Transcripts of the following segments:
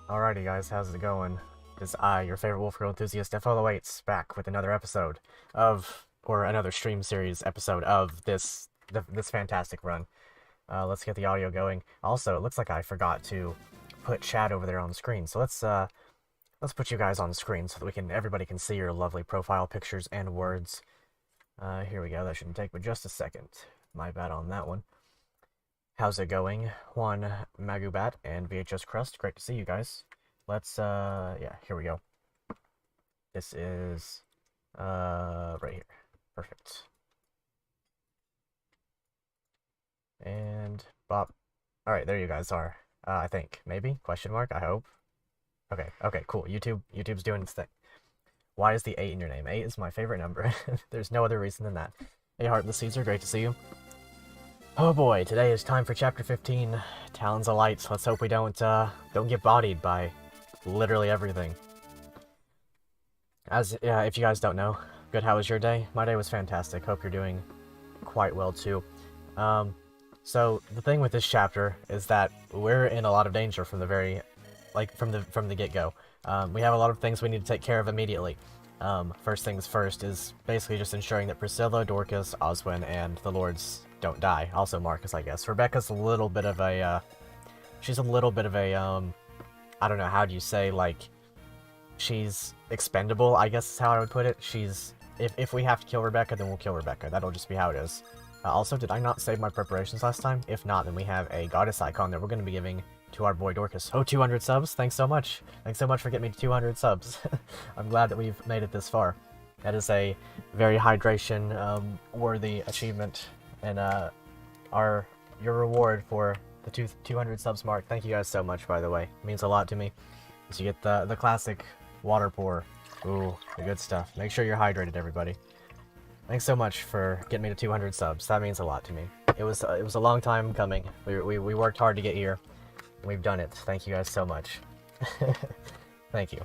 Alrighty guys, how's it going? It's I, your favorite Wolf Girl enthusiast, F08's back with another episode or another stream series episode of this fantastic run. Let's get the audio going. Also, it looks like I forgot to put chat over there on the screen, so let's put you guys on the screen so that everybody can see your lovely profile pictures and words. Here we go, that shouldn't take but just a second. My bad on that one. How's it going? Juan Magubat and VHS Crust, great to see you guys. Let's, yeah, here we go. This is, right here. Perfect. And, Bob. Alright, there you guys are. I think. Maybe? Question mark? I hope. Okay, cool. YouTube's doing its thing. Why is the 8 in your name? 8 is my favorite number. There's no other reason than that. Hey, Heartless Caesar, great to see you. Oh boy, today is time for Chapter 15, Talons of Light. Let's hope we don't get bodied by literally everything. If you guys don't know, good, how was your day? My day was fantastic. Hope you're doing quite well too. So the thing with this chapter is that we're in a lot of danger from the from the get-go. We have a lot of things we need to take care of immediately. First things first is basically just ensuring that Priscilla, Dorcas, Oswin, and the Lords don't die. Also Marcus, I guess. Rebecca's a little bit of a, she's a little bit of a, I don't know, how do you say, like, she's expendable, I guess is how I would put it. If we have to kill Rebecca, then we'll kill Rebecca. That'll just be how it is. Also, did I not save my preparations last time? If not, then we have a goddess icon that we're going to be giving to our boy Dorcas. Oh, 200 subs? Thanks so much. Thanks so much for getting me to 200 subs. I'm glad that we've made it this far. That is a very hydration worthy achievement. And your reward for the 200 subs mark. Thank you guys so much, by the way. It means a lot to me. So you get the classic water pour. Ooh, the good stuff. Make sure you're hydrated, everybody. Thanks so much for getting me to 200 subs. That means a lot to me. It was a long time coming. We worked hard to get here. We've done it. Thank you guys so much. Thank you.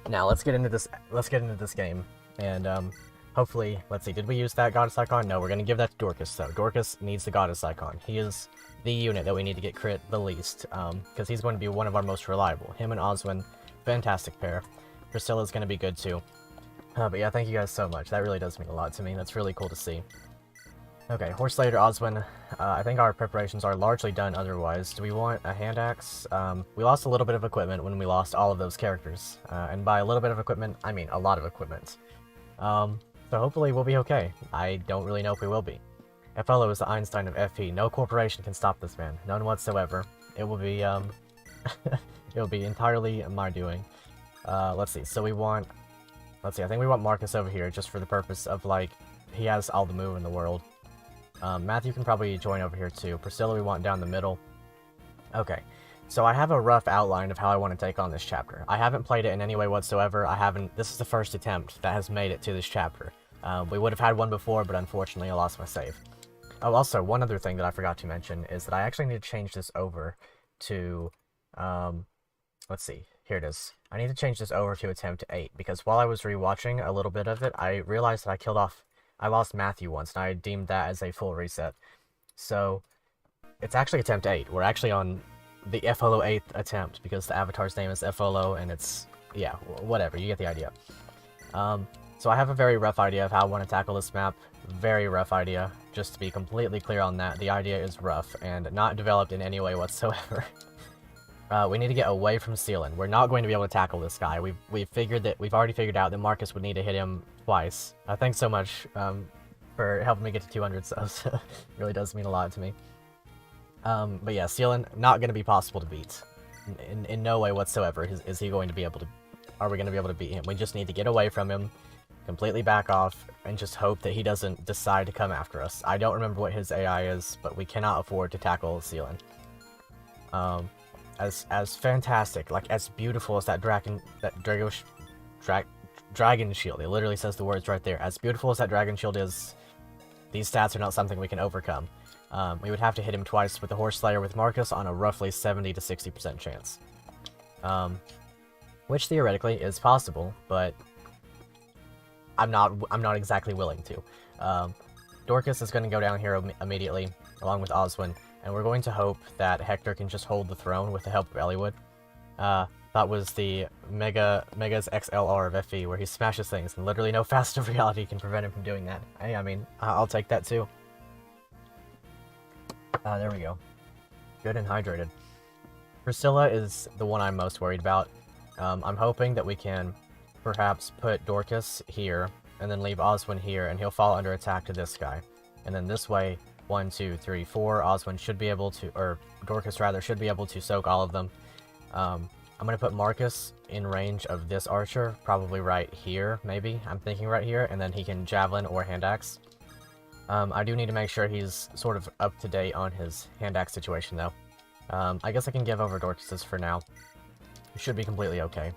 Now let's get into this. Let's get into this game, and hopefully, let's see. Did we use that goddess icon? No, we're gonna give that to Dorcas. So Dorcas needs the goddess icon. He is the unit that we need to get crit the least, because he's going to be one of our most reliable. Him and Oswin, fantastic pair. Priscilla's gonna be good too. But yeah, thank you guys so much. That really does mean a lot to me. That's really cool to see. Okay, Horse Later, Oswin. I think our preparations are largely done otherwise. Do we want a hand axe? We lost a little bit of equipment when we lost all of those characters. And by a little bit of equipment, I mean a lot of equipment. So hopefully we'll be okay. I don't really know if we will be. FLO is the Einstein of FP. No corporation can stop this man. None whatsoever. It will be, it will be entirely my doing. Let's see. So we want... Let's see, I think we want Marcus over here just for the purpose of, like, he has all the move in the world. Matthew can probably join over here too. Priscilla we want down the middle. Okay, so I have a rough outline of how I want to take on this chapter. I haven't played it in any way whatsoever. This is the first attempt that has made it to this chapter. We would have had one before, but unfortunately I lost my save. Oh, also, one other thing that I forgot to mention is that I actually need to change this over to, let's see, here it is. I need to change this over to attempt 8, because while I was rewatching a little bit of it, I realized that I lost Matthew once, and I deemed that as a full reset. So, it's actually attempt 8. We're actually on the FLO 8th attempt, because the avatar's name is FLO, and it's, yeah, whatever, you get the idea. So I have a very rough idea of how I want to tackle this map. Very rough idea. Just to be completely clear on that, the idea is rough, and not developed in any way whatsoever. We need to get away from Sealan. We're not going to be able to tackle this guy. We've already figured out that Marcus would need to hit him twice. Thanks so much for helping me get to 200 subs. It really does mean a lot to me. But yeah, Sealan, not going to be possible to beat. In no way whatsoever is he going to be able to... Are we going to be able to beat him? We just need to get away from him, completely back off, and just hope that he doesn't decide to come after us. I don't remember what his AI is, but we cannot afford to tackle Sealan. As fantastic, like as beautiful as that dragon shield. It literally says the words right there. As beautiful as that dragon shield is, these stats are not something we can overcome. We would have to hit him twice with the Horse Slayer with Marcus on a roughly 70 to 60% chance. Which theoretically is possible, but I'm not exactly willing to. Dorcas is going to go down here immediately, along with Oswin, and we're going to hope that Hector can just hold the throne with the help of Eliwood. That was the Mega's XLR of FE, where he smashes things, and literally no fast of reality can prevent him from doing that. I mean, I'll take that too. There we go. Good and hydrated. Priscilla is the one I'm most worried about. I'm hoping that we can perhaps put Dorcas here, and then leave Oswin here, and he'll fall under attack to this guy. And then this way, 1, 2, 3, 4, Oswin should be able to, or Dorcas rather, should be able to soak all of them. I'm going to put Marcus in range of this archer, probably right here, maybe. I'm thinking right here, and then he can javelin or hand axe. I do need to make sure he's sort of up to date on his hand axe situation, though. I guess I can give over Dorcas's for now. He should be completely okay.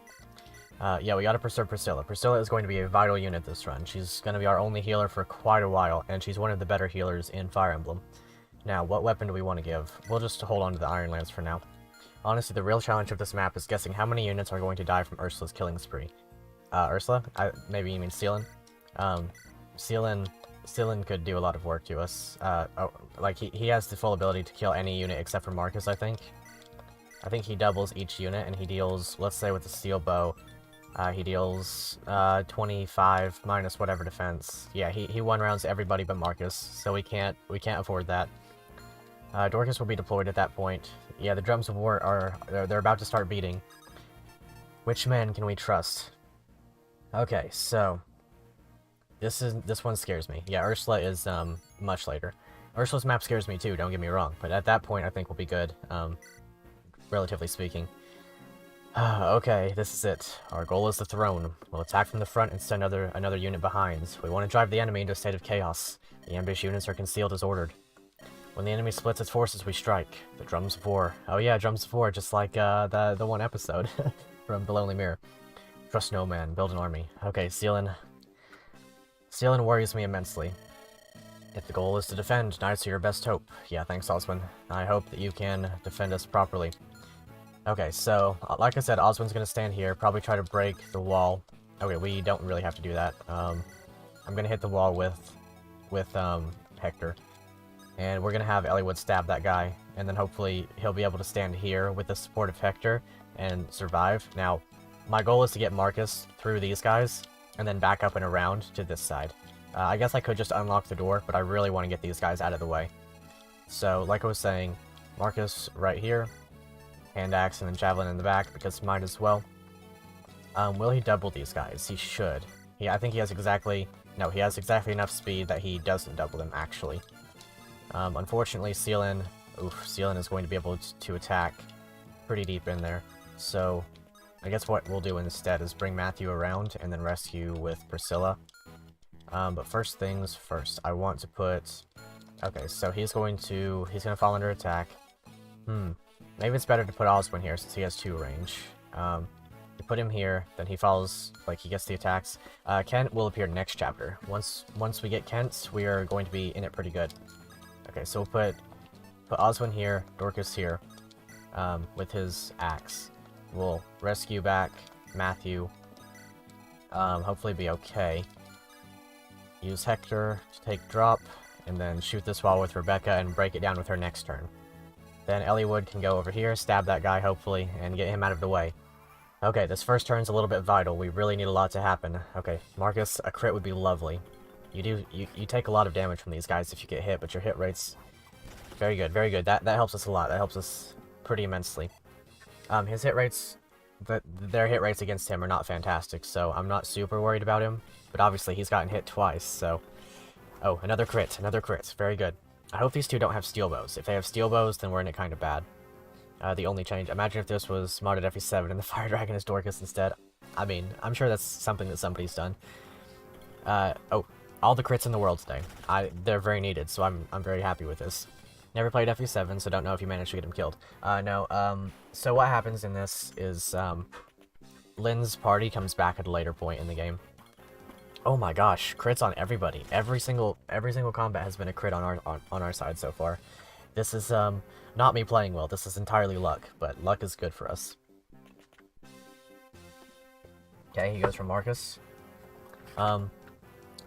Yeah, we gotta preserve Priscilla. Priscilla is going to be a vital unit this run. She's gonna be our only healer for quite a while, and she's one of the better healers in Fire Emblem. Now, what weapon do we want to give? We'll just hold on to the Iron Lance for now. Honestly, the real challenge of this map is guessing how many units are going to die from Ursula's killing spree. Ursula? Maybe you mean Seelen? Seelen could do a lot of work to us. Like, he has the full ability to kill any unit except for Marcus, I think. I think he doubles each unit, and he deals, let's say with the steel bow, he deals 25 minus whatever defense. Yeah, he one-rounds everybody but Marcus, so we can't afford that. Dorcas will be deployed at that point. Yeah, the drums of war they're about to start beating. Which man can we trust? Okay, so this one scares me. Yeah, Ursula is much later. Ursula's map scares me too, don't get me wrong, but at that point I think we'll be good, relatively speaking. Okay, this is it. Our goal is the throne. We'll attack from the front and send another unit behind. We want to drive the enemy into a state of chaos. The ambush units are concealed as ordered. When the enemy splits its forces, we strike. The drums of war. Oh yeah, drums of war, just like the one episode from The Lonely Mirror. Trust no man, build an army. Okay, Seelen worries me immensely. If the goal is to defend, knights are your best hope. Yeah, thanks, Oswin. I hope that you can defend us properly. Okay, so, like I said, Oswin's gonna stand here, probably try to break the wall. Okay, we don't really have to do that. I'm gonna hit the wall with Hector. And we're gonna have Eliwood stab that guy, and then hopefully he'll be able to stand here with the support of Hector and survive. Now, my goal is to get Marcus through these guys, and then back up and around to this side. I guess I could just unlock the door, but I really want to get these guys out of the way. So, like I was saying, Marcus right here, hand axe and then javelin in the back, because might as well. Will he double these guys? He should. I think he has exactly enough speed that he doesn't double them, actually. Unfortunately, Seelen is going to be able to attack pretty deep in there. So, I guess what we'll do instead is bring Matthew around and then rescue with Priscilla. But first things first, I want to put... Okay, so he's gonna fall under attack. Maybe it's better to put Oswin here since he has 2 range. You put him here, then he falls, like, he gets the attacks. Kent will appear next chapter. Once we get Kent, we are going to be in it pretty good. Okay, so we'll put Oswin here, Dorcas here, with his axe. We'll rescue back Matthew, hopefully be okay. Use Hector to take drop, and then shoot this wall with Rebecca and break it down with her next turn. Then Eliwood can go over here, stab that guy hopefully, and get him out of the way. Okay, this first turn's a little bit vital. We really need a lot to happen. Okay, Marcus, a crit would be lovely. You take a lot of damage from these guys if you get hit, but your hit rate's very good, very good. That helps us a lot. That helps us pretty immensely. His hit rates, their hit rates against him are not fantastic, so I'm not super worried about him. But obviously he's gotten hit twice, so... Oh, another crit, very good. I hope these two don't have steel bows. If they have steel bows, then we're in it kind of bad. The only change, imagine if this was modded FE7 and the Fire Dragon is Dorcas instead. I mean, I'm sure that's something that somebody's done. Oh, all the crits in the world today. They're very needed, so I'm very happy with this. Never played FE7, so don't know if you managed to get him killed. So what happens in this is, Lynn's party comes back at a later point in the game. Oh my gosh, crits on everybody. Every single combat has been a crit on our side so far. This is not me playing well. This is entirely luck, but luck is good for us. Okay, he goes for Marcus.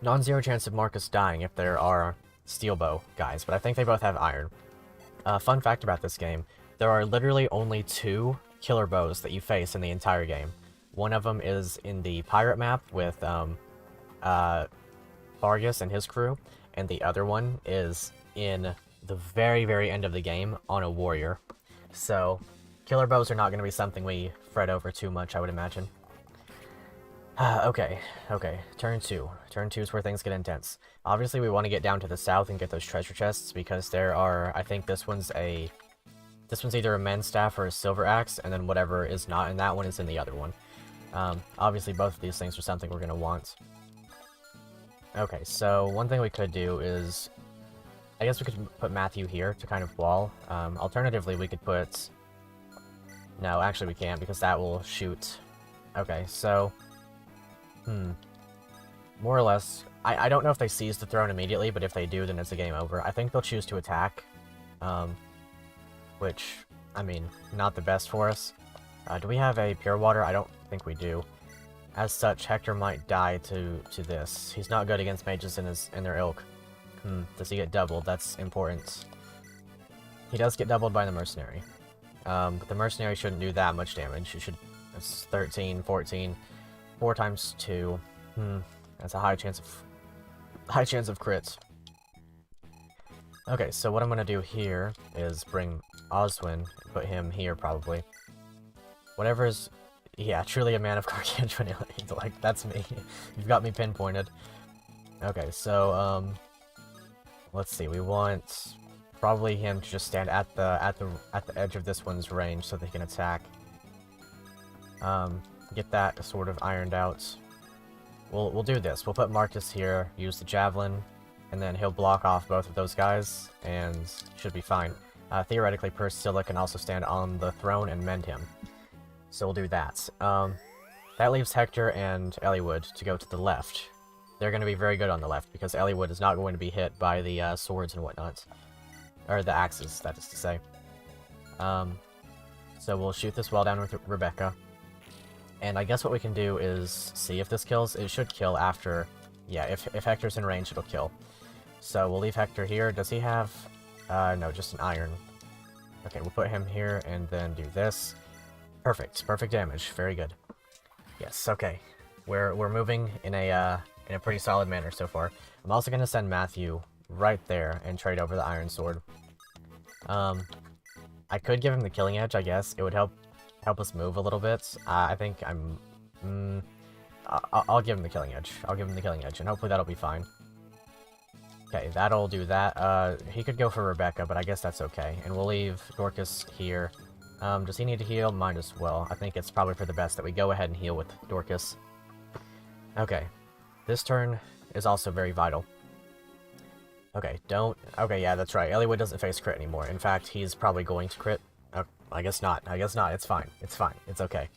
Non-zero chance of Marcus dying if there are steel bow guys, but I think they both have iron. Fun fact about this game: there are literally only 2 killer bows that you face in the entire game. One of them is in the pirate map with Vargas and his crew, and the other one is in the very, very end of the game on a warrior. So, killer bows are not going to be something we fret over too much, I would imagine. Okay, turn 2. Turn 2 is where things get intense. Obviously, we want to get down to the south and get those treasure chests, because there are, I think this one's either a men's staff or a silver axe, and then whatever is not in that one is in the other one. Obviously, both of these things are something we're going to want. Okay, so one thing we could do is, I guess we could put Matthew here to kind of wall. Alternatively, we could put... No, actually we can't, because that will shoot. Okay, so... More or less, I don't know if they seize the throne immediately, but if they do, then it's a game over. I think they'll choose to attack, which, I mean, not the best for us. Do we have a pure water? I don't think we do. As such, Hector might die to this. He's not good against mages in their ilk. Does he get doubled? That's important. He does get doubled by the mercenary. But the mercenary shouldn't do that much damage. It's 13, 14, 4 times 2. That's a high chance of crits. Okay, so what I'm gonna do here is bring Oswin, put him here probably. Whatever's... Yeah, truly a man of gargantuan. Like, that's me. You've got me pinpointed. Okay, so, let's see, we want probably him to just stand at the edge of this one's range so that he can attack. Get that sort of ironed out. We'll do this. We'll put Marcus here, use the javelin, and then he'll block off both of those guys, and should be fine. Theoretically, Priscilla can also stand on the throne and mend him. So we'll do that. That leaves Hector and Eliwood to go to the left. They're going to be very good on the left, because Eliwood is not going to be hit by the swords and whatnot. Or the axes, that is to say. So we'll shoot this well down with Rebecca. And I guess what we can do is see if this kills. It should kill after... Yeah, if Hector's in range, it'll kill. So we'll leave Hector here. Does he have... no, just an iron. Okay, we'll put him here and then do this. Perfect. Perfect damage. Very good. Yes, okay. We're moving in a pretty solid manner so far. I'm also going to send Matthew right there and trade over the iron sword. I could give him the killing edge, I guess. It would help us move a little bit. I think I'll give him the killing edge. I'll give him the killing edge, and hopefully that'll be fine. Okay, that'll do that. He could go for Rebecca, but I guess that's okay. And we'll leave Dorcas here. Does he need to heal? Might as well. I think it's probably for the best that we go ahead and heal with Dorcas. Okay. This turn is also very vital. Okay, okay, yeah, that's right. Eliwood doesn't face crit anymore. In fact, he's probably going to crit. Oh, I guess not. I guess not. It's fine. It's fine. It's okay.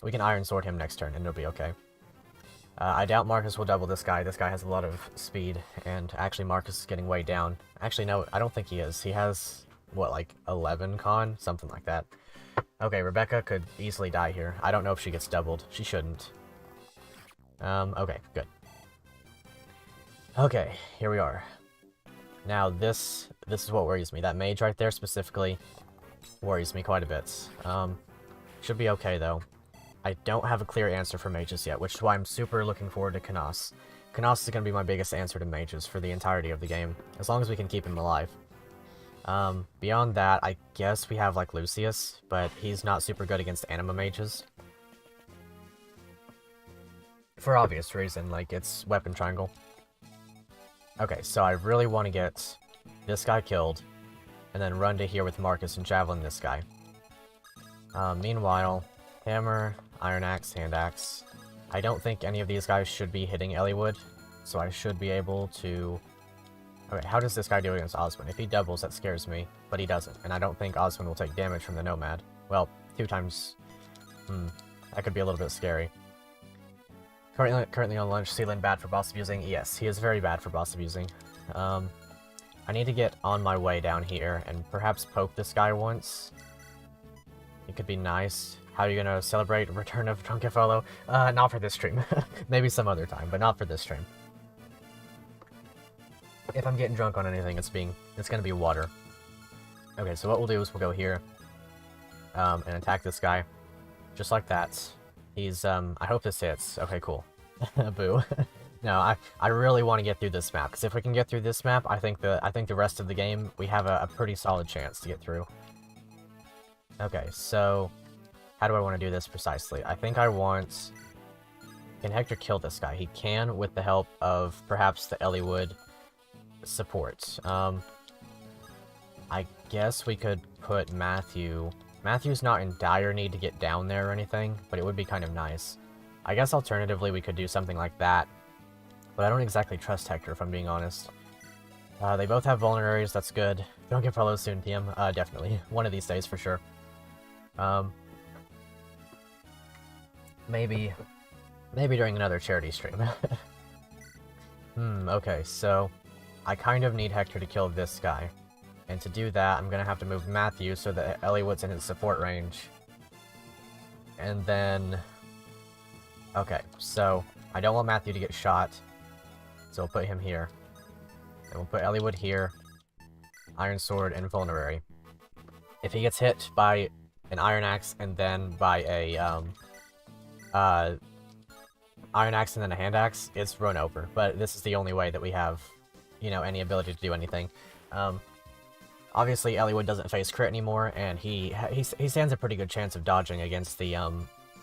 We can Iron Sword him next turn, and it'll be okay. I doubt Marcus will double this guy. This guy has a lot of speed, and actually Marcus is getting way down. Actually, no, I don't think he is. He has, what, like 11 con? Something like that. Okay, Rebecca could easily die here. I don't know if she gets doubled. She shouldn't. Okay, good. Okay, here we are. Now, this is what worries me. That mage right there specifically worries me quite a bit. Should be okay, though. I don't have a clear answer for mages yet, which is why I'm super looking forward to Canas. Canas is going to be my biggest answer to mages for the entirety of the game, as long as we can keep him alive. Beyond that, I guess we have, like, Lucius, but he's not super good against anima mages. For obvious reason, like, it's weapon triangle. Okay, so I really want to get this guy killed, and then run to here with Marcus and javelin this guy. Meanwhile, hammer, iron axe, hand axe. I don't think any of these guys should be hitting Eliwood, so I should be able to... Okay, how does this guy do against Oswin? If he doubles, that scares me, but he doesn't, and I don't think Oswin will take damage from the Nomad. Well, 2 times... that could be a little bit scary. Currently on lunch, Sealand bad for boss abusing? Yes, he is very bad for boss abusing. I need to get on my way down here and perhaps poke this guy once. It could be nice. How are you gonna celebrate return of Drunkefolo? Not for this stream. Maybe some other time, but not for this stream. If I'm getting drunk on anything, it's gonna be water. Okay, so what we'll do is we'll go here. and attack this guy. Just like that. He's, I hope this hits. Okay, cool. Boo. No, I really want to get through this map, because if we can get through this map, I think the rest of the game, we have a pretty solid chance to get through. Okay, so, how do I want to do this precisely? I think I want... Can Hector kill this guy? He can, with the help of, perhaps, the Elliewood support. I guess we could put Matthew... Matthew's not in dire need to get down there or anything, but it would be kind of nice. I guess alternatively we could do something like that, but I don't exactly trust Hector, if I'm being honest. They both have vulneraries, that's good. Don't get follows soon, PM. Definitely. One of these days, for sure. Maybe during another charity stream. Okay, so... I kind of need Hector to kill this guy. And to do that, I'm gonna have to move Matthew so that Elliewood's in his support range. And then... Okay, so... I don't want Matthew to get shot. So we'll put him here. And we'll put Elliewood here. Iron Sword and Vulnerary. If he gets hit by an Iron Axe and then by a, Iron Axe and then a Hand Axe, it's run over. But this is the only way that we have, you know, any ability to do anything. Obviously, Elliewood doesn't face crit anymore, and he stands a pretty good chance of dodging against the,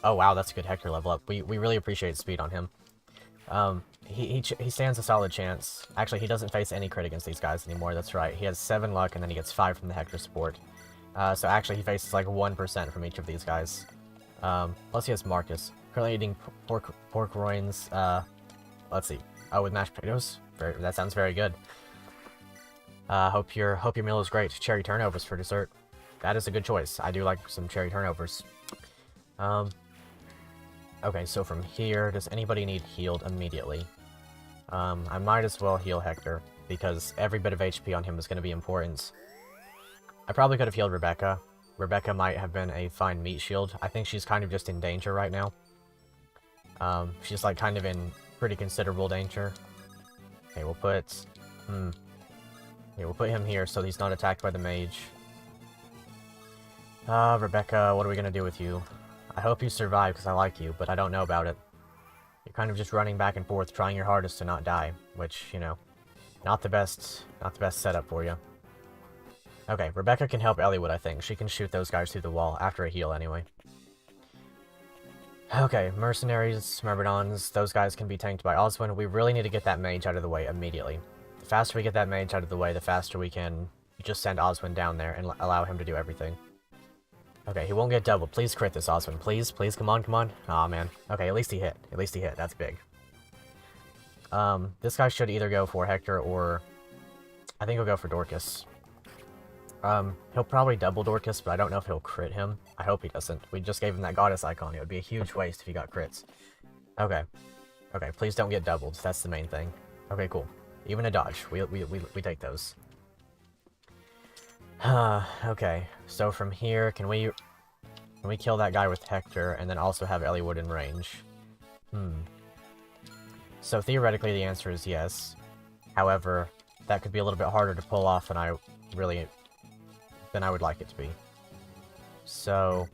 Oh wow, that's a good Hector level up. We really appreciate speed on him. He stands a solid chance. Actually, he doesn't face any crit against these guys anymore, that's right. He has 7 luck, and then he gets 5 from the Hector support. So actually, he faces like 1% from each of these guys. Plus he has Marcus. Currently eating pork roins, let's see. Oh, with mashed potatoes? That sounds very good. Hope your meal is great. Cherry turnovers for dessert. That is a good choice. I do like some cherry turnovers. Okay, so from here, does anybody need healed immediately? I might as well heal Hector, because every bit of HP on him is going to be important. I probably could have healed Rebecca. Rebecca might have been a fine meat shield. I think she's kind of just in danger right now. She's like kind of in pretty considerable danger. Okay, we'll put... Okay, we'll put him here so he's not attacked by the mage. Rebecca, what are we gonna do with you? I hope you survive, because I like you, but I don't know about it. You're kind of just running back and forth, trying your hardest to not die, which, you know, not the best setup for you. Okay, Rebecca can help Elliewood, I think. She can shoot those guys through the wall, after a heal anyway. Okay, Mercenaries, Myrmidons, those guys can be tanked by Oswin. We really need to get that mage out of the way immediately. The faster we get that mage out of the way, the faster we can just send Oswin down there and allow him to do everything. Okay, he won't get doubled. Please crit this, Oswin. Please, please, come on, come on. Aw, man. Okay, at least he hit. At least he hit. That's big. This guy should either go for Hector or... I think he'll go for Dorcas. He'll probably double Dorcas, but I don't know if he'll crit him. I hope he doesn't. We just gave him that goddess icon. It would be a huge waste if he got crits. Okay. Okay, please don't get doubled. That's the main thing. Okay, cool. Even a dodge. We take those. Okay. So from here, can we kill that guy with Hector and then also have Elliewood in range? So theoretically the answer is yes. However, that could be a little bit harder to pull off than I would like it to be. So,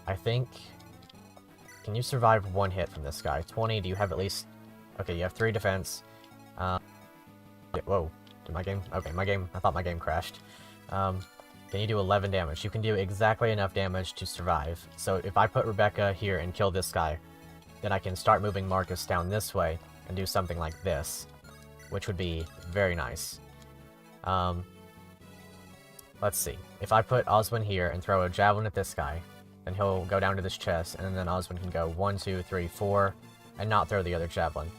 I think... Can you survive one hit from this guy? 20, do you have at least... Okay, you have 3 defense. Whoa. Did my game... Okay, I thought my game crashed. Can you do 11 damage? You can do exactly enough damage to survive. So if I put Rebecca here and kill this guy, then I can start moving Marcus down this way and do something like this, which would be very nice. Let's see. If I put Oswin here and throw a javelin at this guy, then he'll go down to this chest, and then Oswin can go 1, 2, 3, 4, and not throw the other javelin.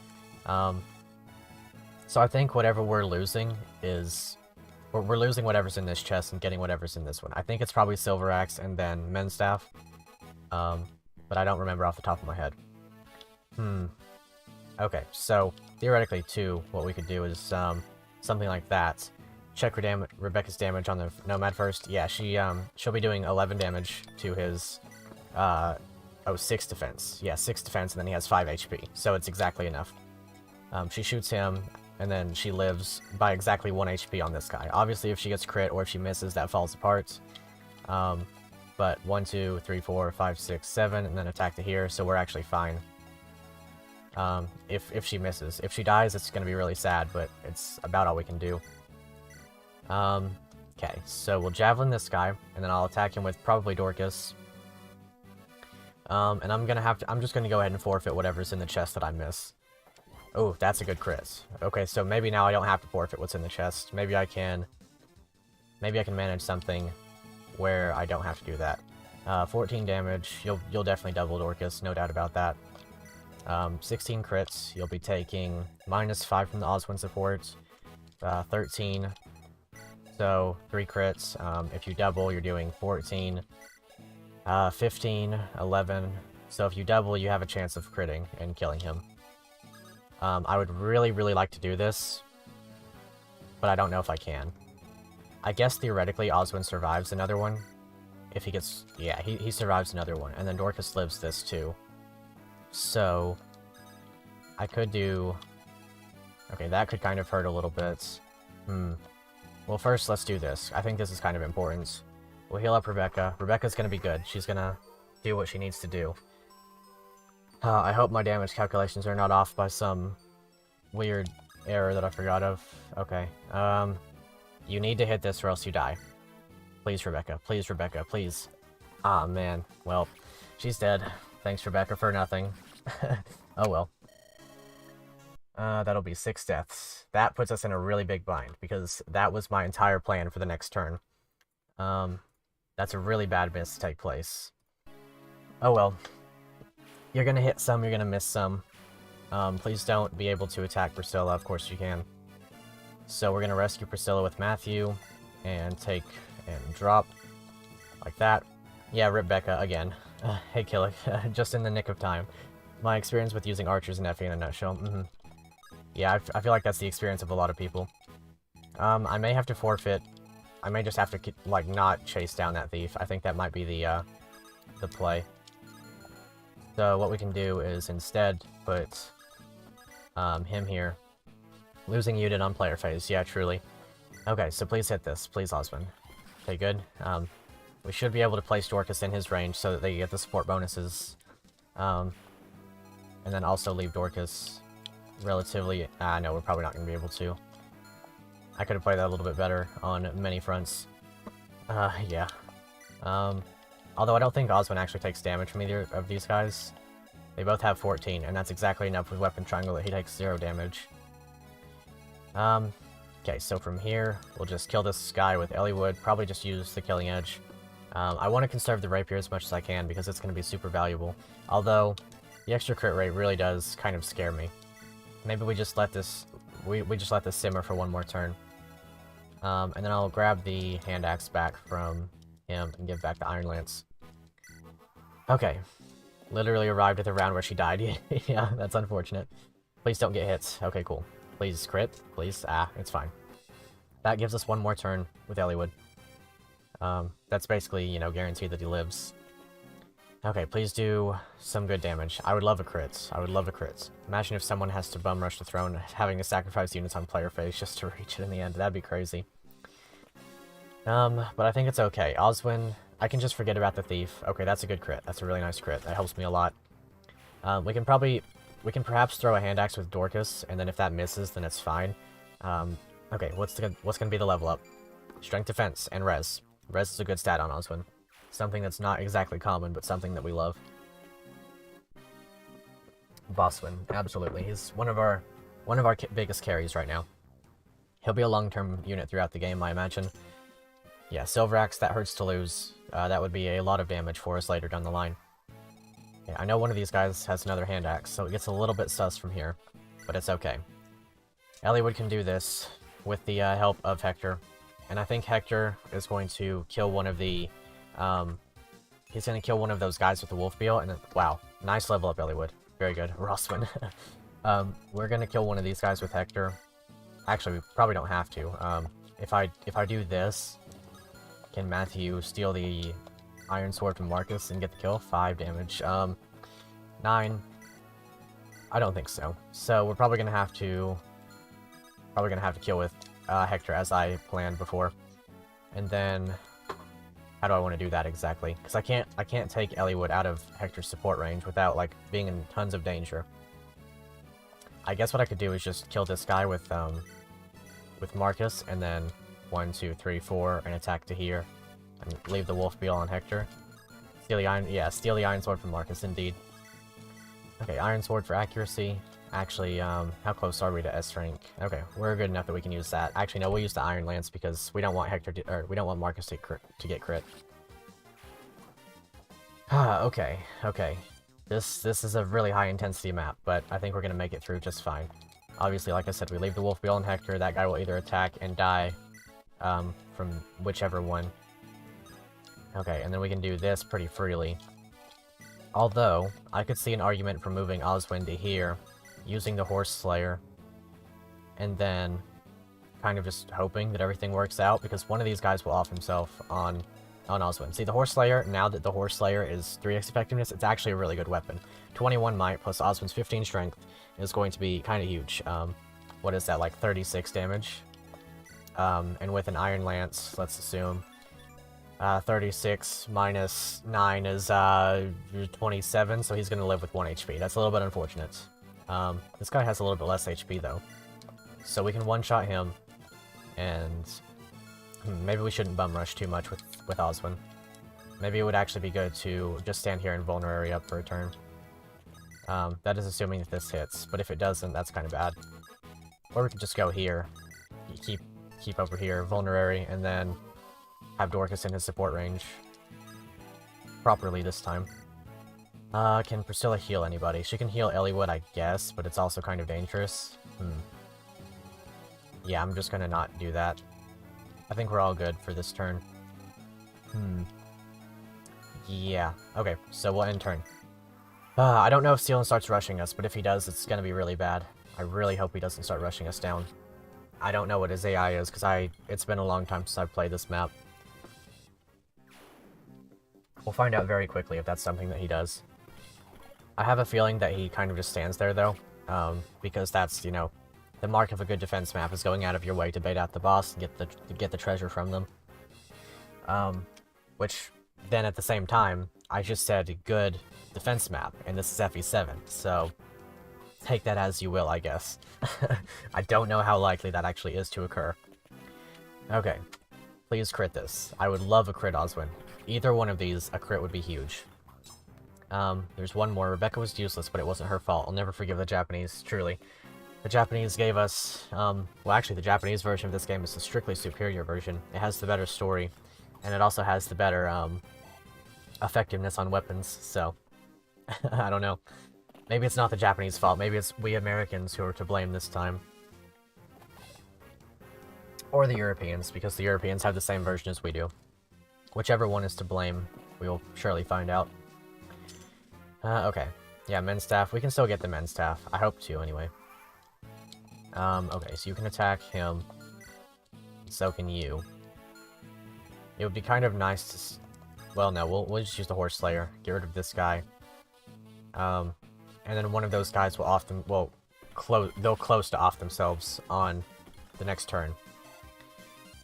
So I think whatever we're losing is... We're losing whatever's in this chest and getting whatever's in this one. I think it's probably Silver Axe and then Men's Staff. But I don't remember off the top of my head. Okay, so theoretically too, what we could do is something like that. Check Rebecca's damage on the Nomad first. Yeah, she'll be doing 11 damage to his 6 defense. Yeah, 6 defense, and then he has 5 HP. So it's exactly enough. She shoots him, and then she lives by exactly 1 HP on this guy. Obviously, if she gets crit or if she misses, that falls apart. But 1, 2, 3, 4, 5, 6, 7, and then attack to here, so we're actually fine. If she misses. If she dies, it's going to be really sad, but it's about all we can do. Okay, so we'll Javelin this guy, and then I'll attack him with probably Dorcas. And I'm just gonna go ahead and forfeit whatever's in the chest that I miss. Oh, that's a good crit. Okay, so maybe now I don't have to forfeit what's in the chest. Maybe I can manage something where I don't have to do that. 14 damage, you'll definitely double Dorcas, no doubt about that. 16 crits, you'll be taking -5 from the Oswin support. 13. So, 3 crits. If you double, you're doing 14. 15, 11. So if you double, you have a chance of critting and killing him. I would really, really like to do this, but I don't know if I can. I guess theoretically Oswin survives another one. If he gets... yeah, he survives another one. And then Dorcas lives this too. So, I could do... okay, that could kind of hurt a little bit. Well, first, let's do this. I think this is kind of important. We'll heal up Rebecca. Rebecca's gonna be good. She's gonna do what she needs to do. I hope my damage calculations are not off by some weird error that I forgot of. Okay. You need to hit this or else you die. Please, Rebecca. Please, Rebecca. Please. Ah, man. Well, she's dead. Thanks, Rebecca, for nothing. Oh, well. That'll be 6 deaths. That puts us in a really big bind, because that was my entire plan for the next turn. That's a really bad miss to take place. Oh well. You're gonna hit some, you're gonna miss some. Please don't be able to attack Priscilla, of course you can. So we're gonna rescue Priscilla with Matthew, and take and drop. Like that. Yeah, rip Becca again. Hey Killick, just in the nick of time. My experience with using archers and Effie in a nutshell. Yeah, I feel like that's the experience of a lot of people. I may have to forfeit. I may just have to, like, not chase down that thief. I think that might be the play. So what we can do is instead put him here. Losing unit on player phase. Yeah, truly. Okay, so please hit this. Please, Osmond. Okay, good. We should be able to place Dorcas in his range so that they get the support bonuses. And then also leave Dorcas relatively... no, we're probably not going to be able to. I could have played that a little bit better on many fronts. Yeah. Although I don't think Oswin actually takes damage from either of these guys. They both have 14, and that's exactly enough with Weapon Triangle that he takes 0 damage. Okay, so from here, we'll just kill this guy with Elliewood, probably just use the Killing Edge. I want to conserve the Rapier as much as I can, because it's going to be super valuable. Although, the extra crit rate really does kind of scare me. Maybe we just let this... we just let this simmer for one more turn. And then I'll grab the hand axe back from him and give back the Iron Lance. Okay. Literally arrived at the round where she died. Yeah, that's unfortunate. Please don't get hits. Okay, cool. Please crit. Please. It's fine. That gives us one more turn with Elliewood. That's basically, you know, guaranteed that he lives. Okay, please do some good damage. I would love a crit. I would love a crit. Imagine if someone has to bum rush the throne, having to sacrifice units on player phase just to reach it in the end. That'd be crazy. But I think it's okay. Oswin, I can just forget about the thief. Okay, that's a good crit. That's a really nice crit. That helps me a lot. We can perhaps throw a hand axe with Dorcas, and then if that misses, then it's fine. Okay, what's gonna be the level up? Strength defense and res. Res is a good stat on Oswin. Something that's not exactly common, but something that we love. Boswin, absolutely. He's one of our biggest carries right now. He'll be a long-term unit throughout the game, I imagine. Yeah, Silver Axe, that hurts to lose. That would be a lot of damage for us later down the line. Yeah, I know one of these guys has another hand axe, so it gets a little bit sus from here, but it's okay. Elliewood can do this with the help of Hector, and I think Hector is going to kill one of the... he's going to kill one of those guys with the Wolf Beal, and wow, nice level up, Elliewood. Very good. Rossman. We're going to kill one of these guys with Hector. Actually, we probably don't have to. If I do this, can Matthew steal the Iron Sword from Marcus and get the kill? 5 damage. 9. I don't think so. So we're probably going to have to kill with Hector as I planned before. And then how do I want to do that exactly? Because I can't take Eliwood out of Hector's support range without, like, being in tons of danger. I guess what I could do is just kill this guy with Marcus, and then 1, 2, 3, 4, and attack to here, and leave the Wolf Beetle on Hector. Steal the Iron Sword from Marcus, indeed. Okay, Iron Sword for accuracy. Actually, how close are we to S rank? Okay, we're good enough that we can use that. Actually, no, we'll use the Iron Lance because we don't want we don't want Marcus to get crit. Okay. This is a really high intensity map, but I think we're gonna make it through just fine. Obviously, like I said, we leave the Wolf Beetle on Hector. That guy will either attack and die, from whichever one. Okay, and then we can do this pretty freely. Although, I could see an argument for moving Oswin to here, using the Horse Slayer, and then kind of just hoping that everything works out, because one of these guys will off himself on Oswin. See, the Horse Slayer, now that the Horse Slayer is 3x effectiveness, it's actually a really good weapon. 21 might plus Oswin's 15 strength is going to be kind of huge. What is that, like 36 damage? And with an Iron Lance, let's assume, 36 minus 9 is 27, so he's going to live with 1 HP. That's a little bit unfortunate. This guy has a little bit less HP, though. So we can one-shot him, and maybe we shouldn't bum rush too much with Oswin. Maybe it would actually be good to just stand here and Vulnerary up for a turn. That is assuming that this hits, but if it doesn't, that's kind of bad. Or we could just go here, keep over here, Vulnerary, and then have Dorcas in his support range. Properly this time. Can Priscilla heal anybody? She can heal Eliwood, I guess, but it's also kind of dangerous. Yeah, I'm just gonna not do that. I think we're all good for this turn. Yeah. Okay, so we'll end turn. I don't know if Sealan starts rushing us, but if he does, it's gonna be really bad. I really hope he doesn't start rushing us down. I don't know what his AI is, because it's been a long time since I've played this map. We'll find out very quickly if that's something that he does. I have a feeling that he kind of just stands there, though, because that's, you know, the mark of a good defense map is going out of your way to bait out the boss and get the treasure from them. Which, then at the same time, I just said good defense map, and this is FE7, so take that as you will, I guess. I don't know how likely that actually is to occur. Okay, please crit this. I would love a crit Oswin. Either one of these, a crit would be huge. There's one more. Rebecca was useless, but it wasn't her fault. I'll never forgive the Japanese, truly. The Japanese gave us, well, actually, the Japanese version of this game is the strictly superior version. It has the better story, and it also has the better, effectiveness on weapons, so, I don't know. Maybe it's not the Japanese fault, maybe it's we Americans who are to blame this time. Or the Europeans, because the Europeans have the same version as we do. Whichever one is to blame, we will surely find out. Okay. Yeah, men's staff. We can still get the men's staff. I hope to, anyway. Okay, so you can attack him. So can you. It would be kind of nice to... Well, no, we'll just use the Horse Slayer. Get rid of this guy. And then one of those guys will off them... Well, they'll close to off themselves on the next turn.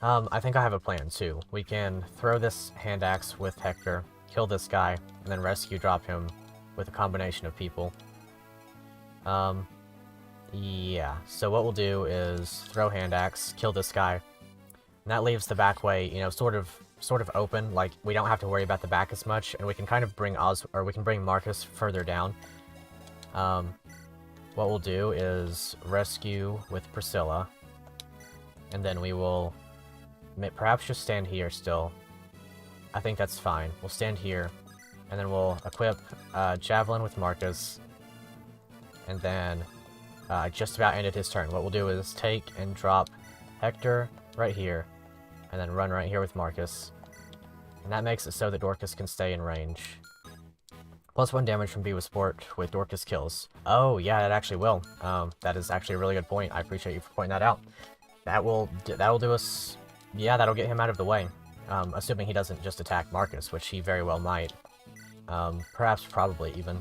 I think I have a plan, too. We can throw this hand axe with Hector, kill this guy, and then rescue drop him with a combination of people. Yeah, so what we'll do is throw hand axe, kill this guy, and that leaves the back way, you know, sort of open, like, we don't have to worry about the back as much, and we can kind of bring we can bring Marcus further down. What we'll do is rescue with Priscilla, and then we will perhaps just stand here still. I think that's fine. We'll stand here, and then we'll equip Javelin with Marcus, and then just about ended his turn. What we'll do is take and drop Hector right here, and then run right here with Marcus. And that makes it so that Dorcas can stay in range. +1 damage from B with Sport with Dorcas kills. Oh, yeah, it actually will. That is actually a really good point. I appreciate you for pointing that out. That'll do us... Yeah, that'll get him out of the way. Assuming he doesn't just attack Marcus, which he very well might. Perhaps, probably, even.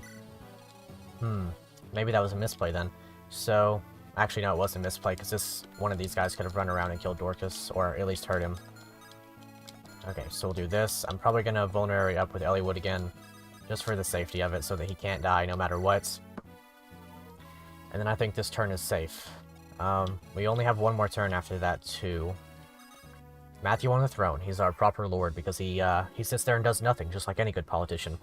Maybe that was a misplay, then. So, actually, no, it wasn't a misplay, because one of these guys could have run around and killed Dorcas, or at least hurt him. Okay, so we'll do this. I'm probably gonna vulnerary up with Elliewood again, just for the safety of it, so that he can't die no matter what. And then I think this turn is safe. We only have one more turn after that, too. Matthew on the throne. He's our proper lord, because he sits there and does nothing, just like any good politician.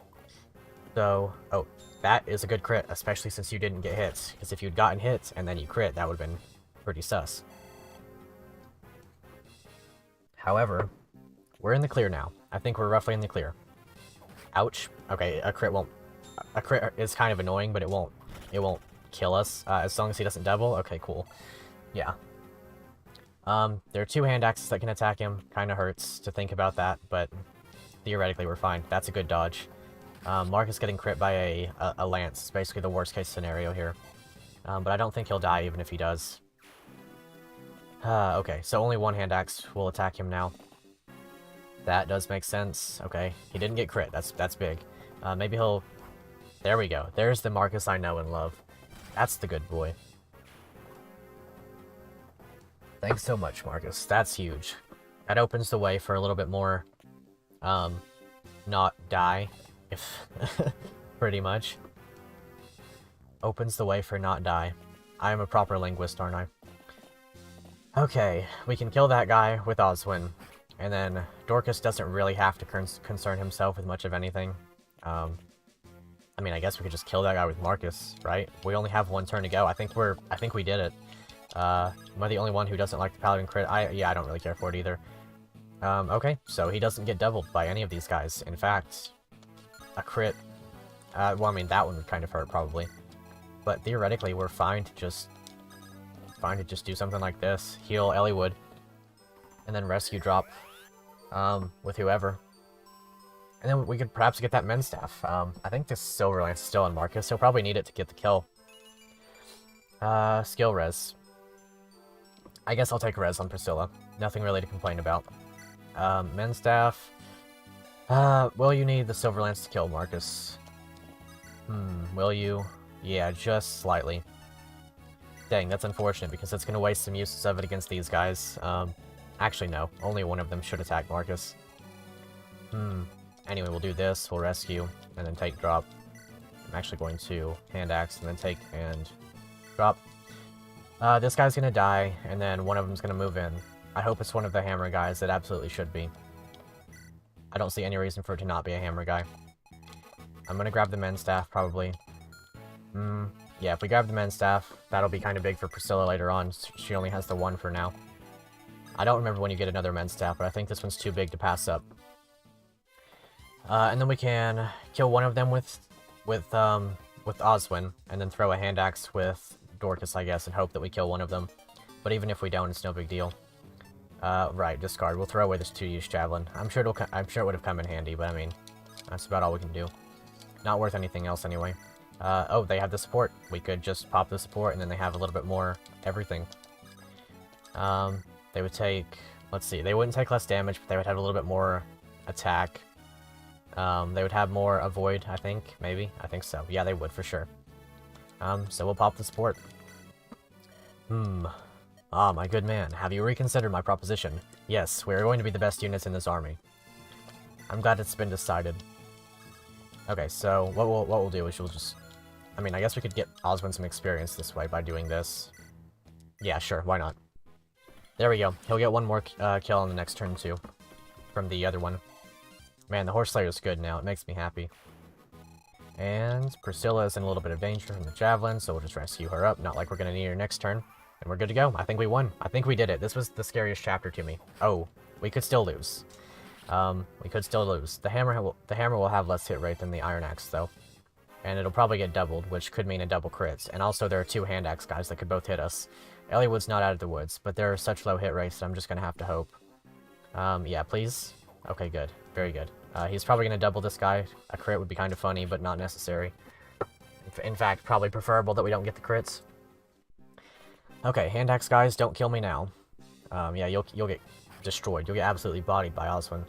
So, oh, that is a good crit, especially since you didn't get hit. Because if you'd gotten hit, and then you crit, that would have been pretty sus. However, we're in the clear now. I think we're roughly in the clear. Ouch. Okay, a crit won't... A crit is kind of annoying, but it won't kill us, as long as he doesn't double. Okay, cool. Yeah. There are 2 hand axes that can attack him. Kinda hurts to think about that, but theoretically we're fine. That's a good dodge. Marcus getting crit by a lance is basically the worst case scenario here. But I don't think he'll die even if he does. Okay, so only 1 hand axe will attack him now. That does make sense. Okay, he didn't get crit. That's big. Maybe he'll... There we go. There's the Marcus I know and love. That's the good boy. Thanks so much, Marcus. That's huge. That opens the way for a little bit more, not die, if, pretty much. Opens the way for not die. I am a proper linguist, aren't I? Okay, we can kill that guy with Oswin, and then Dorcas doesn't really have to concern himself with much of anything. I mean, I guess we could just kill that guy with Marcus, right? We only have 1 turn to go. I think we did it. Am I the only one who doesn't like the Paladin crit? Yeah, I don't really care for it either. Okay, so he doesn't get doubled by any of these guys. In fact, a crit... well, I mean, that one would kind of hurt, probably. But theoretically, we're fine to just do something like this. Heal Elliewood. And then rescue drop, with whoever. And then we could perhaps get that men's staff. I think this Silver Lance is still on Marcus. He'll probably need it to get the kill. Skill res. I guess I'll take res on Priscilla. Nothing really to complain about. Men's staff. Will you need the Silver Lance to kill Marcus? Will you? Yeah, just slightly. Dang, that's unfortunate, because it's gonna waste some uses of it against these guys. Actually, no. Only one of them should attack Marcus. Anyway, we'll do this. We'll rescue, and then take drop. I'm actually going to hand axe, and then take and drop. This guy's gonna die, and then one of them's gonna move in. I hope it's one of the hammer guys. It absolutely should be. I don't see any reason for it to not be a hammer guy. I'm gonna grab the men's staff, probably. Yeah, if we grab the men's staff, that'll be kind of big for Priscilla later on. She only has the 1 for now. I don't remember when you get another men's staff, but I think this one's too big to pass up. And then we can kill one of them with Oswin, and then throw a hand axe with Dorcas, I guess, and hope that we kill one of them. But even if we don't, it's no big deal. Right, discard. We'll throw away this 2-use javelin. I'm sure it would have come in handy, but I mean, that's about all we can do. Not worth anything else anyway. Oh, they have the support. We could just pop the support, and then they have a little bit more everything. They would take... Let's see. They wouldn't take less damage, but they would have a little bit more attack. They would have more avoid, I think. Maybe? I think so. Yeah, they would, for sure. So we'll pop the support. Ah, my good man. Have you reconsidered my proposition? Yes, we are going to be the best units in this army. I'm glad it's been decided. Okay, so what we'll do is we'll just... I mean, I guess we could get Oswin some experience this way by doing this. Yeah, sure, why not? There we go. He'll get 1 more kill on the next turn, too. From the other one. Man, the Horse Slayer is good now. It makes me happy. And Priscilla is in a little bit of danger from the Javelin, so we'll just rescue her up. Not like we're going to need her next turn. And we're good to go. I think we won. I think we did it. This was the scariest chapter to me. Oh, we could still lose. We could still lose. The hammer will have less hit rate than the Iron Axe, though. And it'll probably get doubled, which could mean a double crit. And also, there are 2 hand axe guys that could both hit us. Elliewood's not out of the woods, but there are such low hit rates that I'm just going to have to hope. Yeah, please? Okay, good. Very good. He's probably going to double this guy. A crit would be kind of funny, but not necessary. In fact, probably preferable that we don't get the crits. Okay, hand axe guys, don't kill me now. Yeah, you'll get destroyed. You'll get absolutely bodied by Oswin. And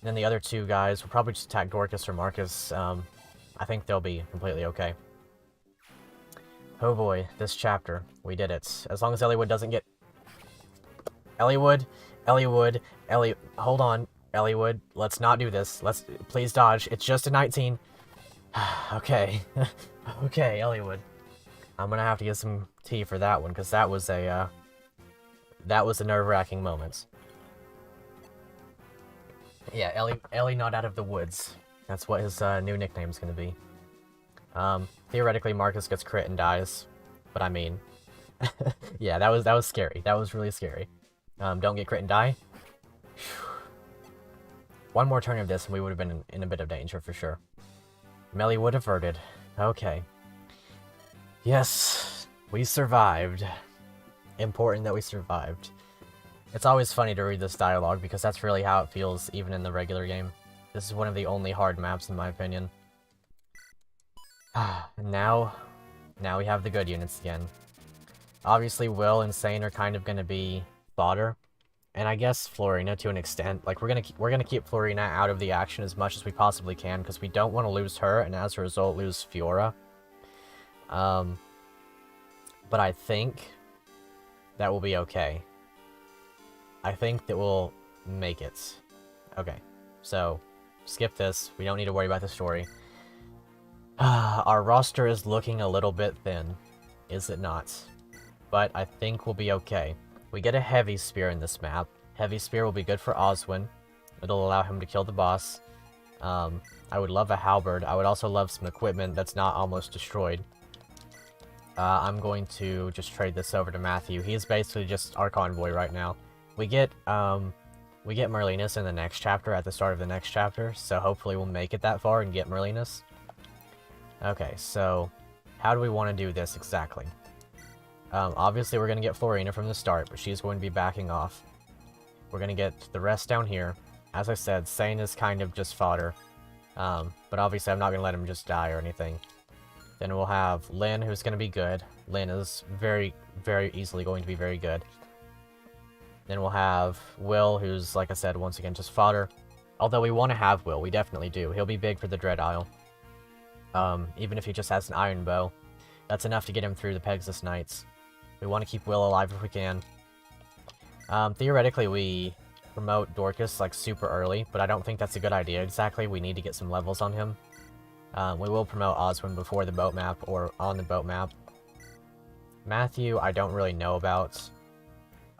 then the other 2 guys will probably just attack Dorcas or Marcus. I think they'll be completely okay. Oh boy, this chapter. We did it. As long as Elliewood doesn't get... Elliewood... Hold on. Elliewood, let's not do this. Please dodge. It's just a 19. Okay. Okay, Elliewood. I'm gonna have to get some tea for that one, because that was a nerve-wracking moment. Yeah, Ellie not out of the woods. That's what his new nickname's gonna be. Theoretically, Marcus gets crit and dies, but I mean, yeah, that was scary. That was really scary. Don't get crit and die. One more turn of this, and we would have been in a bit of danger for sure. Mellywood averted. Okay. Yes, we survived. Important that we survived. It's always funny to read this dialogue because that's really how it feels even in the regular game. This is one of the only hard maps in my opinion. And now we have the good units again. Obviously Will and Sane are kind of going to be fodder. And I guess Florina to an extent. Like we're gonna keep Florina out of the action as much as we possibly can because we don't want to lose her and as a result lose Fiora. But I think that will be okay. I think that we'll make it. Okay, so skip this. We don't need to worry about the story. Our roster is looking a little bit thin, is it not? But I think we'll be okay. We get a Heavy Spear in this map. Heavy Spear will be good for Oswin. It'll allow him to kill the boss. I would love a Halberd. I would also love some equipment that's not almost destroyed. I'm going to just trade this over to Matthew. He's basically just our convoy right now. We get Merlinus in the next chapter, at the start of the next chapter, so hopefully we'll make it that far and get Merlinus. Okay, so how do we want to do this exactly? Obviously we're going to get Florina from the start, but she's going to be backing off. We're going to get the rest down here. As I said, Sane is kind of just fodder. But obviously I'm not going to let him just die or anything. Then we'll have Lynn, who's going to be good. Lynn is very, very easily going to be very good. Then we'll have Will, who's, like I said, once again, just fodder. Although we want to have Will, we definitely do. He'll be big for the Dread Isle. Even if he just has an iron bow. That's enough to get him through the Pegasus Knights. We want to keep Will alive if we can. Theoretically, we promote Dorcas, like, super early, but I don't think that's a good idea exactly. We need to get some levels on him. We will promote Oswin before the boat map, or on the boat map. Matthew, I don't really know about.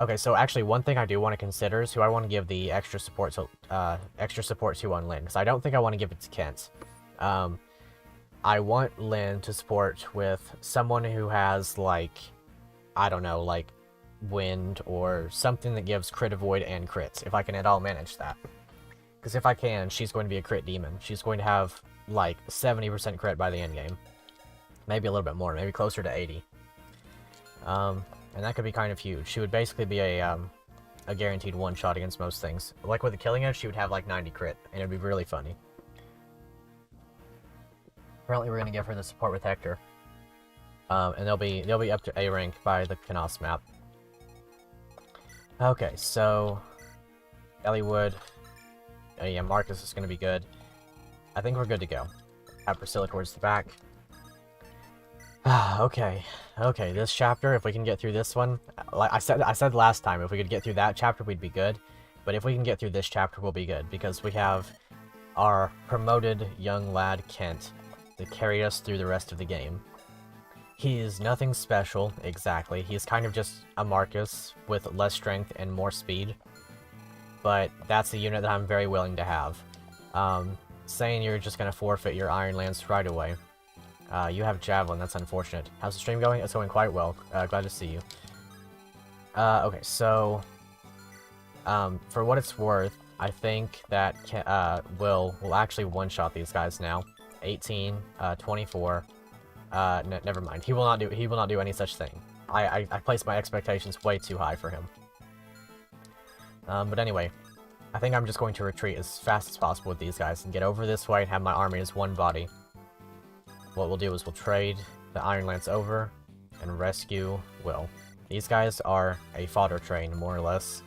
Okay, so actually, one thing I do want to consider is who I want to give the extra support to on Lynn, because I don't think I want to give it to Kent. I want Lynn to support with someone who has, like, I don't know, like, wind or something that gives crit avoid and crits, if I can at all manage that. Because if I can, she's going to be a crit demon. She's going to have, like, 70% crit by the end game. Maybe a little bit more, maybe closer to 80. And that could be kind of huge. She would basically be a guaranteed one-shot against most things. Like with the Killing Edge, she would have like 90 crit, and it'd be really funny. Apparently we're going to give her the support with Hector. And they'll be up to A rank by the Canos map. Okay, so Elliewood. Yeah, Marcus is going to be good. I think we're good to go. Have Priscilla towards the back. Okay, this chapter, if we can get through this one, like I said last time, if we could get through that chapter, we'd be good. But if we can get through this chapter, we'll be good, because we have our promoted young lad, Kent, to carry us through the rest of the game. He's nothing special, exactly. He's kind of just a Marcus with less strength and more speed. But that's a unit that I'm very willing to have. Saying you're just going to forfeit your Iron Lance right away. You have Javelin, that's unfortunate. How's the stream going? It's going quite well. Glad to see you. Okay, so for what it's worth, I think that will actually one-shot these guys now. 18, 24. Never mind. He will not do any such thing. I placed my expectations way too high for him. But anyway, I think I'm just going to retreat as fast as possible with these guys and get over this way and have my army as one body. What we'll do is we'll trade the Iron Lance over and rescue Will. These guys are a fodder train, more or less.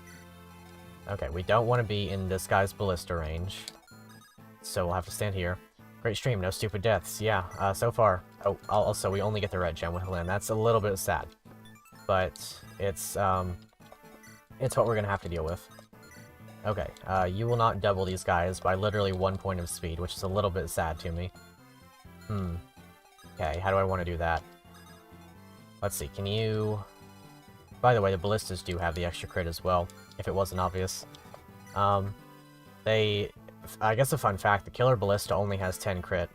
Okay, we don't want to be in this guy's ballista range, so we'll have to stand here. Great stream, no stupid deaths. Yeah, so far. Oh, also, we only get the red gem with Lynn. That's a little bit sad, but it's what we're gonna have to deal with. Okay, you will not double these guys by literally 1 point of speed, which is a little bit sad to me. Okay, how do I want to do that? Let's see, can you... By the way, the ballistas do have the extra crit as well, if it wasn't obvious. I guess a fun fact, the killer ballista only has 10 crit.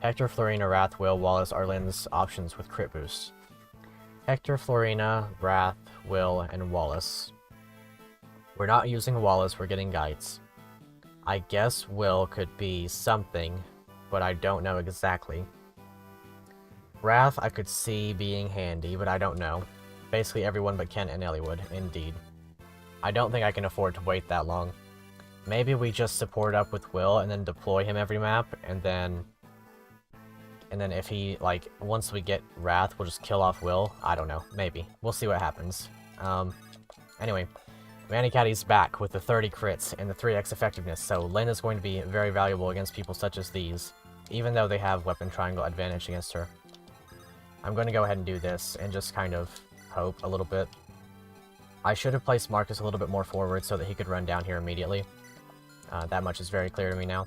Hector, Florina, Wrath, Will, Wallace are Lynn's options with crit boost. Hector, Florina, Wrath, Will, and Wallace. We're not using Wallace, we're getting guides. I guess Will could be something, but I don't know exactly. Wrath I could see being handy, but I don't know. Basically everyone but Kent and Elliewood, indeed. I don't think I can afford to wait that long. Maybe we just support up with Will and then deploy him every map, and then if he, like, once we get Wrath, we'll just kill off Will. I don't know. Maybe. We'll see what happens. Anyway, Manicatty's back with the 30 crits and the 3x effectiveness, so Lynn is going to be very valuable against people such as these, even though they have weapon triangle advantage against her. I'm going to go ahead and do this and just kind of hope a little bit. I should have placed Marcus a little bit more forward so that he could run down here immediately. That much is very clear to me now.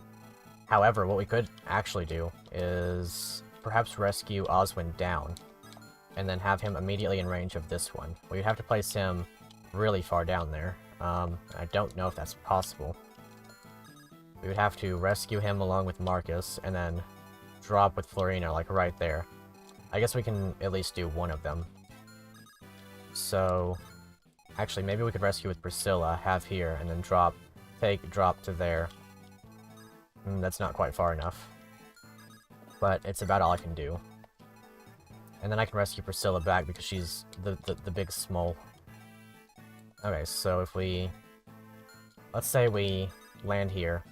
However, what we could actually do is perhaps rescue Oswin down, and then have him immediately in range of this one. We'd have to place him really far down there. I don't know if that's possible. We would have to rescue him along with Marcus, and then drop with Florina, like right there. I guess we can at least do one of them. So, actually, maybe we could rescue with Priscilla, have here, and then drop to there. That's not quite far enough. But it's about all I can do. And then I can rescue Priscilla back because she's the big smole. Okay, so if we... Let's say we land here.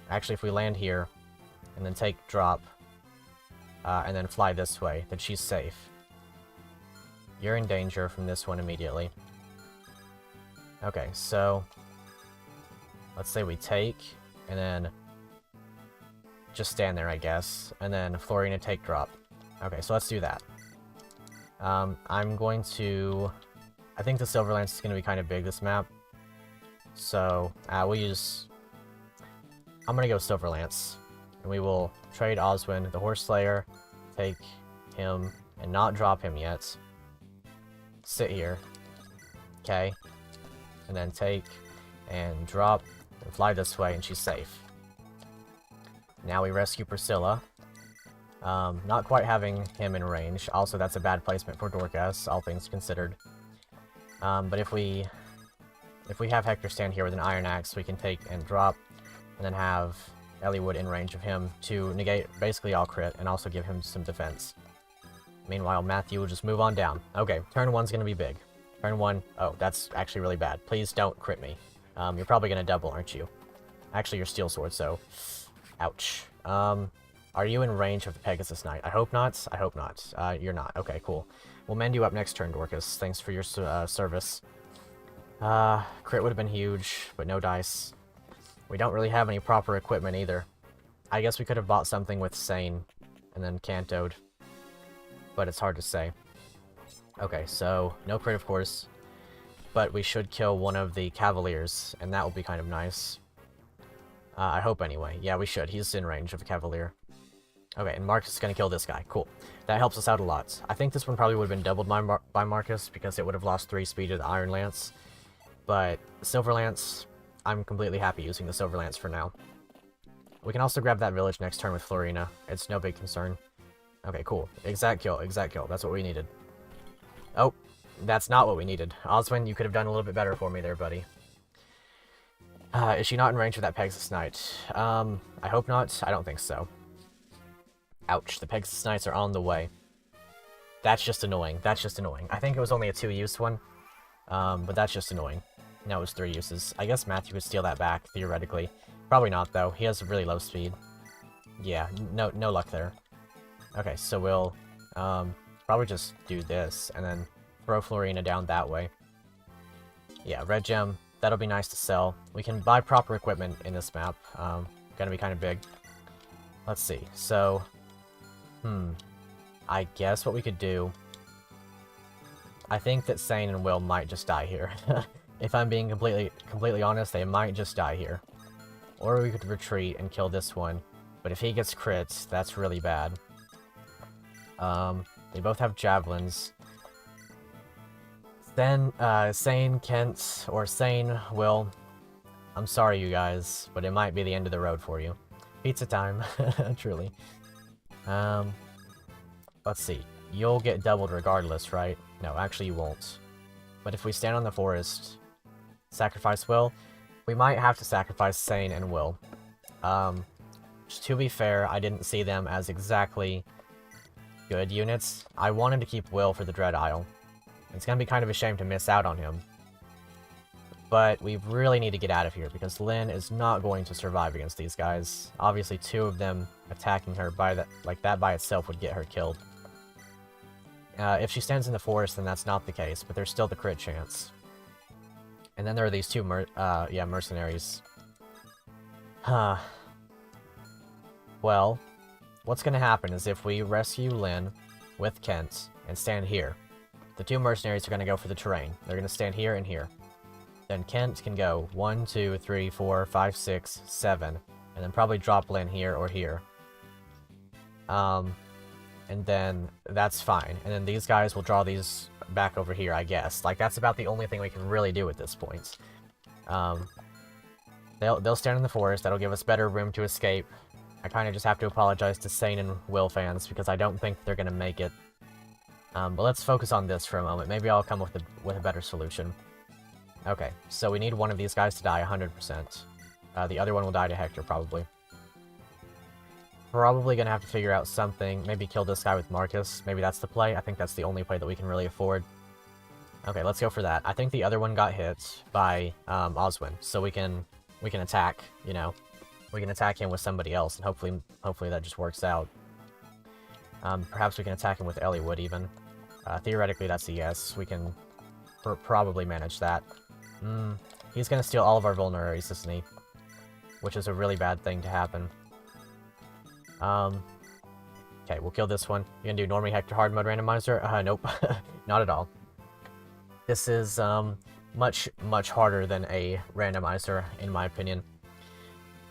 Actually, if we land here, and then take drop, and then fly this way, then she's safe. You're in danger from this one immediately. Okay, so... Let's say we take, and then just stand there, I guess, and then Florina take drop. Okay, so let's do that. I'm going to... I think the Silver Lance is going to be kind of big, this map. So, we'll use... I'm going to go Silver Lance. And we will trade Oswin, the Horse Slayer, take him, and not drop him yet. Sit here. Okay. And then take, and drop, and fly this way, and she's safe. Now we rescue Priscilla. Not quite having him in range. Also, that's a bad placement for Dorcas, all things considered. But if we have Hector stand here with an Iron Axe, we can take and drop, and then have Elliewood in range of him to negate basically all crit, and also give him some defense. Meanwhile, Matthew will just move on down. Okay, turn 1's gonna be big. Turn 1, oh, that's actually really bad. Please don't crit me. You're probably gonna double, aren't you? Actually, you're Steel Sword, so... Ouch. Are you in range of the Pegasus Knight? I hope not. I hope not. You're not. Okay, cool. We'll mend you up next turn, Dorcas. Thanks for your service. Crit would have been huge, but no dice. We don't really have any proper equipment either. I guess we could have bought something with Sane, and then Cantoed. But it's hard to say. Okay, so, no crit of course. But we should kill one of the Cavaliers, and that will be kind of nice. I hope anyway. Yeah, we should. He's in range of a Cavalier. Okay, and Marcus is going to kill this guy. Cool. That helps us out a lot. I think this one probably would have been doubled by Marcus, because it would have lost 3 speed to the Iron Lance. But Silver Lance, I'm completely happy using the Silver Lance for now. We can also grab that village next turn with Florina. It's no big concern. Okay, cool. Exact kill, exact kill. That's what we needed. Oh, that's not what we needed. Oswin, you could have done a little bit better for me there, buddy. Is she not in range of that Pegasus Knight? I hope not. I don't think so. Ouch, the Pegasus Knights are on the way. That's just annoying. That's just annoying. I think it was only a 2-use one, but that's just annoying. No, it was 3 uses. I guess Matthew could steal that back, theoretically. Probably not, though. He has a really low speed. Yeah, no luck there. Okay, so we'll probably just do this, and then throw Florina down that way. Yeah, red gem. That'll be nice to sell. We can buy proper equipment in this map. Gonna be kind of big. Let's see. So, I guess what we could do... I think that Sane and Will might just die here. If I'm being completely honest, they might just die here. Or we could retreat and kill this one. But if he gets crits, that's really bad. They both have javelins. Then, Sane, Kent, or Sane, Will, I'm sorry you guys, but it might be the end of the road for you. Pizza time, truly. Let's see. You'll get doubled regardless, right? No, actually you won't. But if we stand on the forest, sacrifice Will, we might have to sacrifice Sane and Will. To be fair, I didn't see them as exactly good units. I wanted to keep Will for the Dread Isle. It's gonna be kind of a shame to miss out on him. But we really need to get out of here, because Lyn is not going to survive against these guys. Obviously, two of them attacking her by that by itself would get her killed. If she stands in the forest, then that's not the case, but there's still the crit chance. And then there are these two mercenaries. Huh. Well, what's gonna happen is if we rescue Lyn with Kent and stand here, the two mercenaries are gonna go for the terrain. They're gonna stand here and here. Then Kent can go 1, 2, 3, 4, 5, 6, 7, and then probably drop Lyn here or here. And then that's fine. And then these guys will draw these back over here, I guess. Like, that's about the only thing we can really do at this point. They'll stand in the forest. That'll give us better room to escape. I kind of just have to apologize to Sane and Will fans, because I don't think they're going to make it. But let's focus on this for a moment. Maybe I'll come with a better solution. Okay, so we need one of these guys to die 100%. The other one will die to Hector, probably. Probably gonna have to figure out something. Maybe kill this guy with Marcus. Maybe that's the play. I think that's the only play that we can really afford. Okay, let's go for that. I think the other one got hit by Oswin, so we can attack, you know. We can attack him with somebody else, and hopefully that just works out. Perhaps we can attack him with Eliwood, even. Theoretically, that's a yes. We can probably manage that. He's gonna steal all of our vulneraries, isn't he? Which is a really bad thing to happen. Okay, we'll kill this one. You gonna do Normie Hector Hard Mode randomizer? Nope. Not at all. This is, much harder than a randomizer, in my opinion.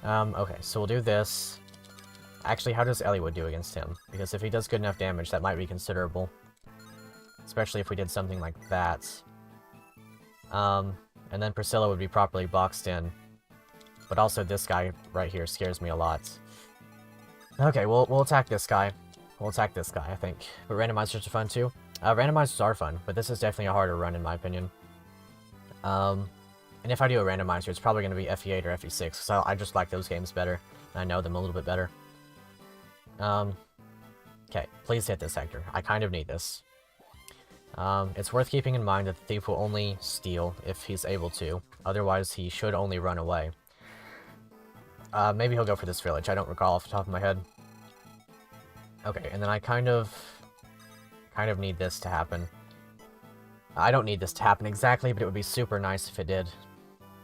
Okay, so we'll do this. Actually, how does Eliwood do against him? Because if he does good enough damage, that might be considerable. Especially if we did something like that. And then Priscilla would be properly boxed in. But also this guy right here scares me a lot. Okay, we'll attack this guy. We'll attack this guy, I think. But randomizers are fun too. Randomizers are fun, but this is definitely a harder run in my opinion. And if I do a randomizer, it's probably going to be FE8 or FE6, so I just like those games better. I know them a little bit better. Okay, please hit this, Hector. I kind of need this. It's worth keeping in mind that the thief will only steal if he's able to. Otherwise, he should only run away. Maybe he'll go for this village. I don't recall off the top of my head. Okay, and then I kind of need this to happen. I don't need this to happen exactly, but it would be super nice if it did.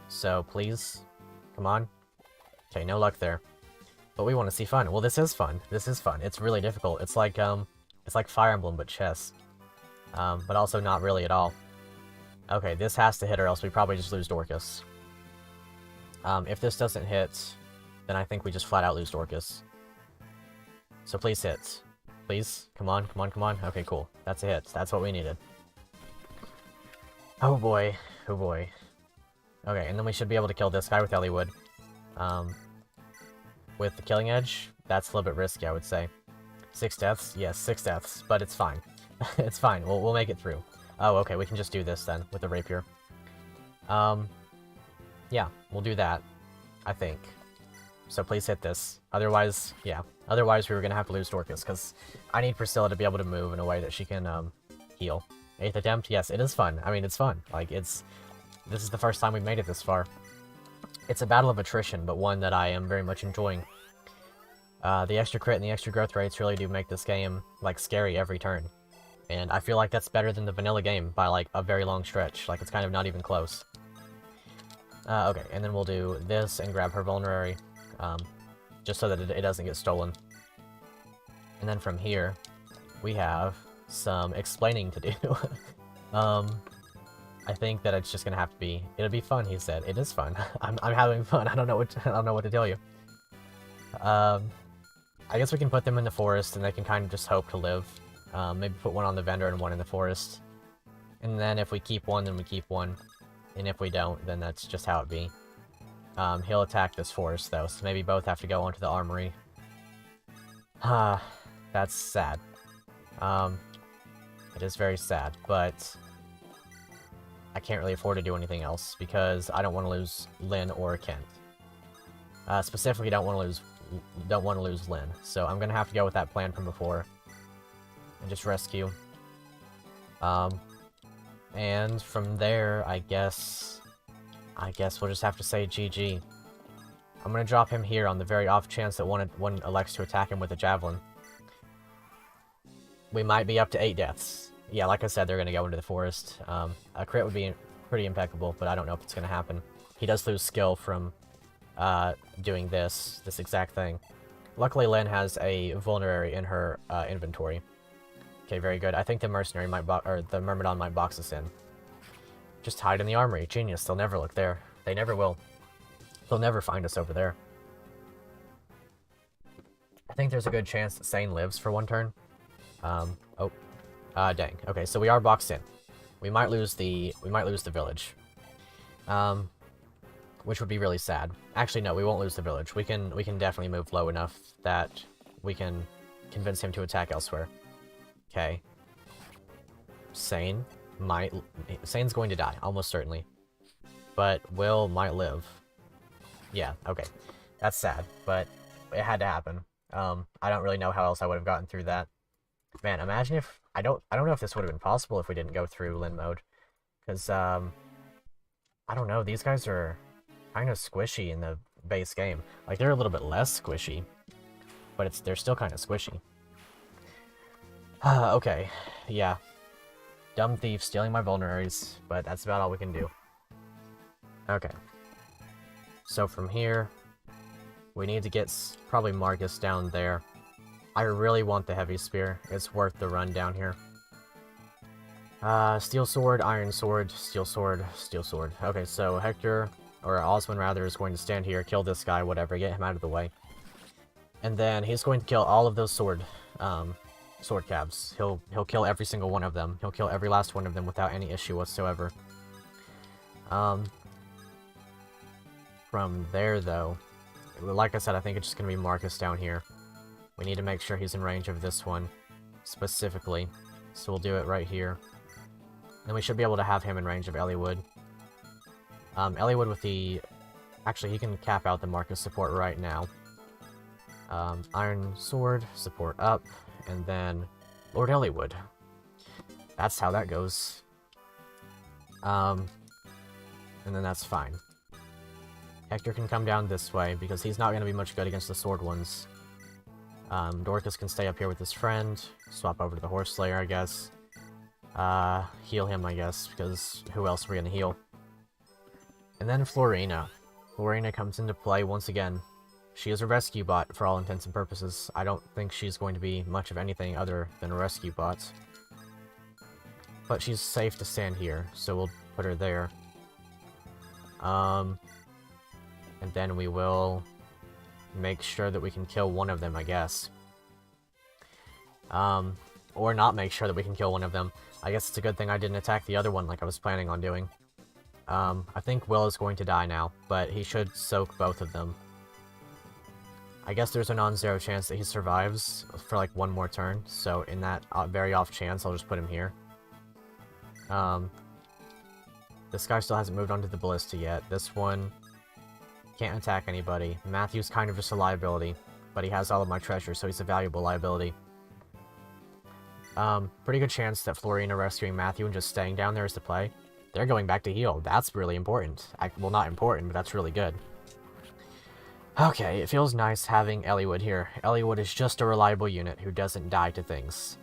So, please, come on. Okay, no luck there. But we want to see fun. Well, this is fun. This is fun. It's really difficult. It's like Fire Emblem, but chess. But also not really at all. Okay, this has to hit or else we probably just lose Dorcas. If this doesn't hit, then I think we just flat out lose Dorcas. So please hit. Please? Come on, come on, come on. Okay, cool. That's a hit. That's what we needed. Oh boy. Oh boy. Okay, and then we should be able to kill this guy with Eliwood. With the Killing Edge, that's a little bit risky, I would say. 6 deaths? Yes, 6 deaths, but it's fine. It's fine. We'll make it through. Oh, okay, we can just do this then, with the Rapier. Yeah, we'll do that, I think. So please hit this. Otherwise, yeah. Otherwise, we were gonna have to lose Dorcas, because I need Priscilla to be able to move in a way that she can, heal. 8th attempt? Yes, it is fun. I mean, it's fun. Like, this is the first time we've made it this far. It's a battle of attrition, but one that I am very much enjoying. The extra crit and the extra growth rates really do make this game, like, scary every turn. And I feel like that's better than the vanilla game by, like, a very long stretch. Like, it's kind of not even close. Okay, and then we'll do this and grab her vulnerary, just so that it doesn't get stolen. And then from here, we have some explaining to do. I think that it's just gonna have to be. It'll be fun, he said. It is fun. I'm having fun. I don't know what to tell you. I guess we can put them in the forest, and they can kind of just hope to live. Maybe put one on the vendor and one in the forest. And then if we keep one, then we keep one. And if we don't, then that's just how it be. He'll attack this forest, though, so maybe both have to go onto the armory. That's sad. It is very sad, but I can't really afford to do anything else, because I don't want to lose Lynn or Kent. Specifically, don't want to lose Lynn, so I'm gonna have to go with that plan from before. And just rescue. And from there, I guess we'll just have to say GG. I'm gonna drop him here on the very off chance that one elects to attack him with a javelin. We might be up to 8 deaths. Yeah, like I said, they're gonna go into the forest. A crit would be pretty impeccable, but I don't know if it's gonna happen. He does lose skill from doing this exact thing. Luckily, Lynn has a vulnerary in her inventory. Okay, very good. I think the mercenary might the Myrmidon might box us in. Just hide in the armory. Genius. They'll never look there. They never will. They'll never find us over there. I think there's a good chance that Sane lives for one turn. Dang. Okay, so we are boxed in. We might lose the village. Which would be really sad. Actually, no, we won't lose the village. We can definitely move low enough that we can convince him to attack elsewhere. Okay. Sane's going to die, almost certainly. But Will might live. Yeah, okay. That's sad, but it had to happen. I don't really know how else I would have gotten through that. Man, imagine if... I don't know if this would have been possible if we didn't go through Lynn mode. Because, I don't know, these guys are kind of squishy in the base game. Like, they're a little bit less squishy, but they're still kind of squishy. Okay, yeah. Dumb thief stealing my vulneraries, but that's about all we can do. Okay. So from here, we need to get probably Marcus down there. I really want the heavy spear. It's worth the run down here. Steel sword, iron sword, steel sword, steel sword. Okay, so Hector, or Oswin rather, is going to stand here, kill this guy, whatever, get him out of the way. And then he's going to kill all of those sword cabs. He'll kill every single one of them. He'll kill every last one of them without any issue whatsoever. From there, though, like I said, I think it's just going to be Marcus down here. We need to make sure he's in range of this one, specifically. So we'll do it right here. And we should be able to have him in range of Eliwood. Eliwood with the... Actually, he can cap out the Marcus support right now. Iron Sword, support up, and then Lord Eliwood. That's how that goes. And then that's fine. Hector can come down this way, because he's not going to be much good against the sword ones. Dorcas can stay up here with his friend, swap over to the Horse Slayer, I guess. Heal him, I guess, because who else are we going to heal? And then Florina. Florina comes into play once again. She is a rescue bot for all intents and purposes. I don't think she's going to be much of anything other than a rescue bot. But she's safe to stand here, so we'll put her there. And then we will make sure that we can kill one of them, I guess. Or not make sure that we can kill one of them. I guess it's a good thing I didn't attack the other one like I was planning on doing. I think Will is going to die now, but he should soak both of them. I guess there's a non-zero chance that he survives for like one more turn, so in that very off chance, I'll just put him here. This guy still hasn't moved on to the ballista yet. This one can't attack anybody. Matthew's kind of just a liability, but he has all of my treasure, so he's a valuable liability. Pretty good chance that Florina rescuing Matthew and just staying down there is the play. They're going back to heal. That's really important. Well, not important, but that's really good. Okay, it feels nice having Eliwood here. Eliwood is just a reliable unit who doesn't die to things.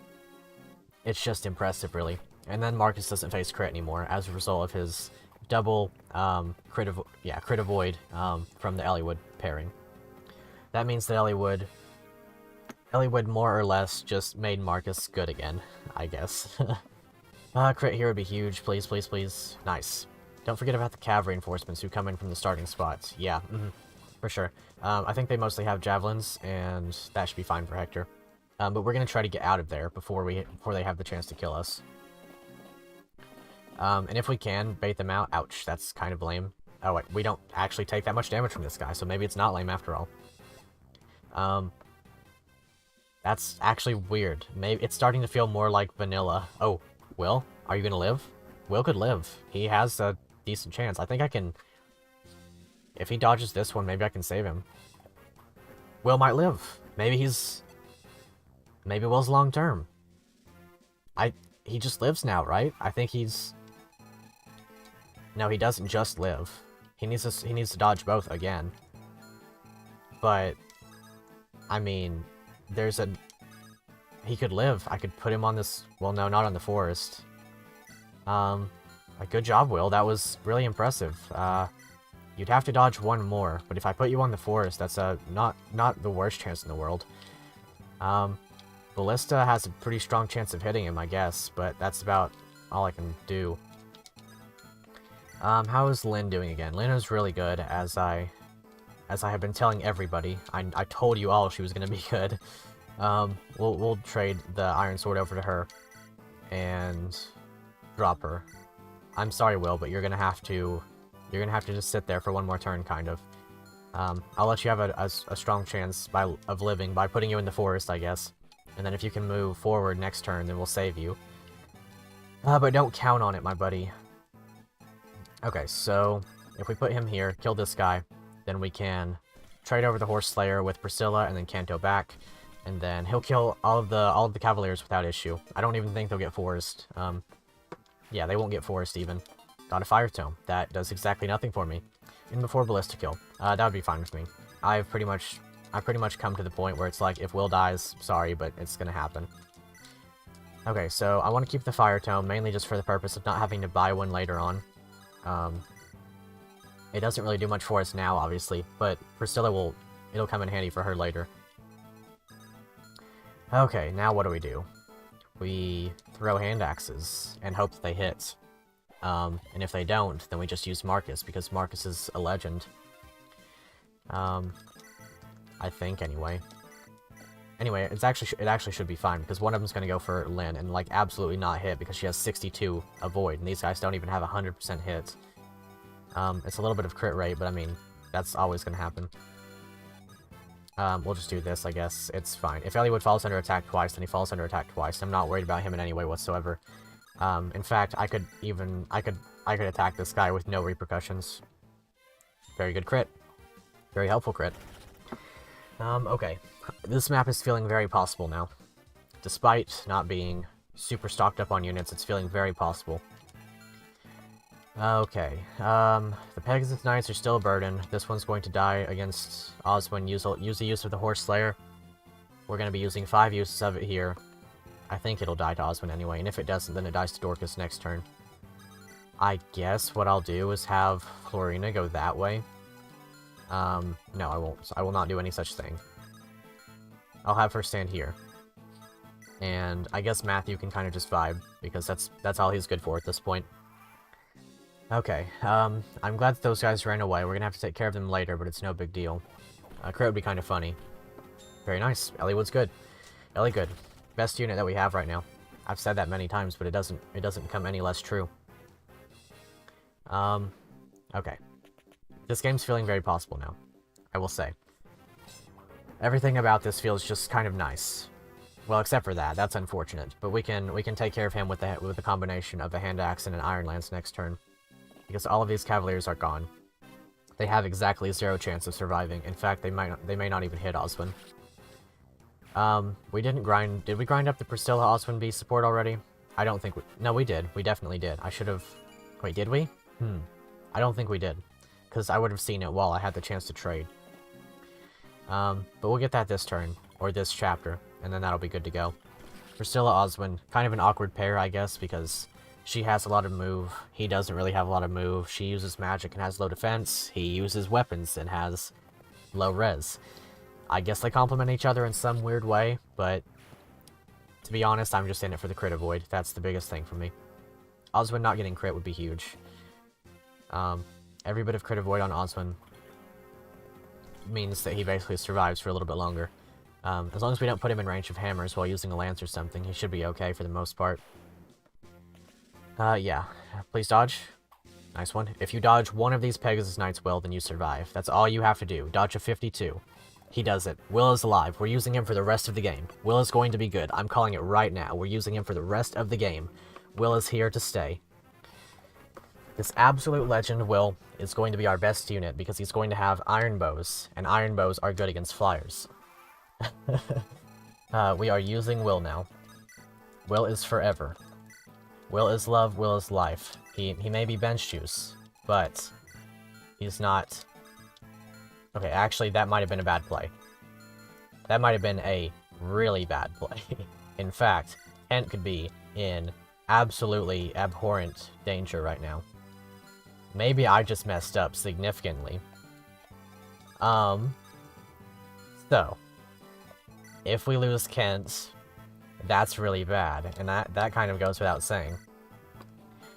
It's just impressive, really. And then Marcus doesn't face crit anymore as a result of his double crit avoid from the Eliwood pairing. That means that Eliwood more or less just made Marcus good again, I guess. Crit here would be huge. Please, please, please. Nice. Don't forget about the cav reinforcements who come in from the starting spots. Yeah, for sure. I think they mostly have javelins, and that should be fine for Hector. But we're gonna try to get out of there before they have the chance to kill us. And if we can bait them out, ouch, that's kind of lame. Oh wait, we don't actually take that much damage from this guy, so maybe it's not lame after all. That's actually weird. Maybe it's starting to feel more like vanilla. Oh, Will, are you gonna live? Will could live. He has a decent chance. I think I can... If he dodges this one, maybe I can save him. Will might live. Maybe he's... Maybe Will's long term. He just lives now, right? I think he's... No, he doesn't just live. He needs to dodge both again. But... I mean... There's a... He could live. I could put him on this... Well, no, not on the forest. Good job, Will. That was really impressive. You'd have to dodge one more, but if I put you on the forest, that's not the worst chance in the world. Ballista has a pretty strong chance of hitting him, I guess, but that's about all I can do. How is Lynn doing again? Lynn is really good, as I have been telling everybody. I told you all she was gonna be good. We'll trade the Iron Sword over to her, and drop her. I'm sorry, Will, but you're gonna have to just sit there for one more turn, kind of. I'll let you have a strong chance of living by putting you in the forest, I guess. And then if you can move forward next turn, then we'll save you. But don't count on it, my buddy. Okay, so if we put him here, kill this guy, then we can trade over the Horse Slayer with Priscilla and then Kanto back. And then he'll kill all of the Cavaliers without issue. I don't even think they'll get forest. Yeah, they won't get forest even. Got a Fire Tome. That does exactly nothing for me. And before Ballista kill. That would be fine with me. I've pretty much come to the point where it's like, if Will dies, sorry, but it's gonna happen. Okay, so I want to keep the Fire Tome, mainly just for the purpose of not having to buy one later on. It doesn't really do much for us now, obviously, but Priscilla it'll come in handy for her later. Okay, now what do? We throw hand axes and hope that they hit. And if they don't, then we just use Marcus, because Marcus is a legend. I think, anyway. Anyway, it actually should be fine, because one of them's gonna go for Lynn, and, like, absolutely not hit, because she has 62 avoid, and these guys don't even have 100% hit. It's a little bit of crit rate, but I mean, that's always gonna happen. We'll just do this, I guess. It's fine. If Eliwood falls under attack twice, then he falls under attack twice. I'm not worried about him in any way whatsoever. In fact, I could attack this guy with no repercussions. Very good crit. Very helpful crit. Okay. This map is feeling very possible now. Despite not being super stocked up on units, it's feeling very possible. Okay, the Pegasus Knights are still a burden. This one's going to die against Oswin. Use the use of the Horse Slayer. We're going to be using 5 uses of it here. I think it'll die to Oswin anyway, and if it doesn't, then it dies to Dorcas next turn. I guess what I'll do is have Florina go that way. No, I won't. I will not do any such thing. I'll have her stand here. And I guess Matthew can kind of just vibe, because that's all he's good for at this point. Okay, I'm glad that those guys ran away. We're gonna have to take care of them later, but it's no big deal. Crit would be kind of funny. Very nice. Eliwood's good. Ellie good. Best unit that we have right now. I've said that many times, but it doesn't become any less true. Okay. This game's feeling very possible now, I will say. Everything about this feels just kind of nice. Well, except for that. That's unfortunate. But we can take care of him with the combination of a Hand Axe and an Iron Lance next turn. Because all of these Cavaliers are gone. They have exactly 0 chance of surviving. In fact, they may not even hit Oswin. We didn't grind... Did we grind up the Priscilla Oswin B support already? I don't think we... No, we did. We definitely did. I should have... Wait, did we? I don't think we did. Because I would have seen it while I had the chance to trade. But we'll get that this turn. Or this chapter. And then that'll be good to go. Priscilla Oswin. Kind of an awkward pair, I guess, because... She has a lot of move. He doesn't really have a lot of move. She uses magic and has low defense. He uses weapons and has low res. I guess they complement each other in some weird way, but to be honest, I'm just in it for the crit avoid. That's the biggest thing for me. Oswin not getting crit would be huge. Every bit of crit avoid on Oswin means that he basically survives for a little bit longer. As long as we don't put him in range of hammers while using a lance or something, he should be okay for the most part. Yeah. Please dodge. Nice one. If you dodge one of these Pegasus Knight's Will, then you survive. That's all you have to do. Dodge a 52. He does it. Will is alive. We're using him for the rest of the game. Will is going to be good. I'm calling it right now. We're using him for the rest of the game. Will is here to stay. This absolute legend, Will, is going to be our best unit because he's going to have iron bows, and iron bows are good against flyers. We are using Will now. Will is forever. Will is love, Will is life. He may be bench juice, but he's not... Okay, actually, that might have been a bad play. That might have been a really bad play. In fact, Kent could be in absolutely abhorrent danger right now. Maybe I just messed up significantly. So, if we lose Kent, that's really bad, and that kind of goes without saying.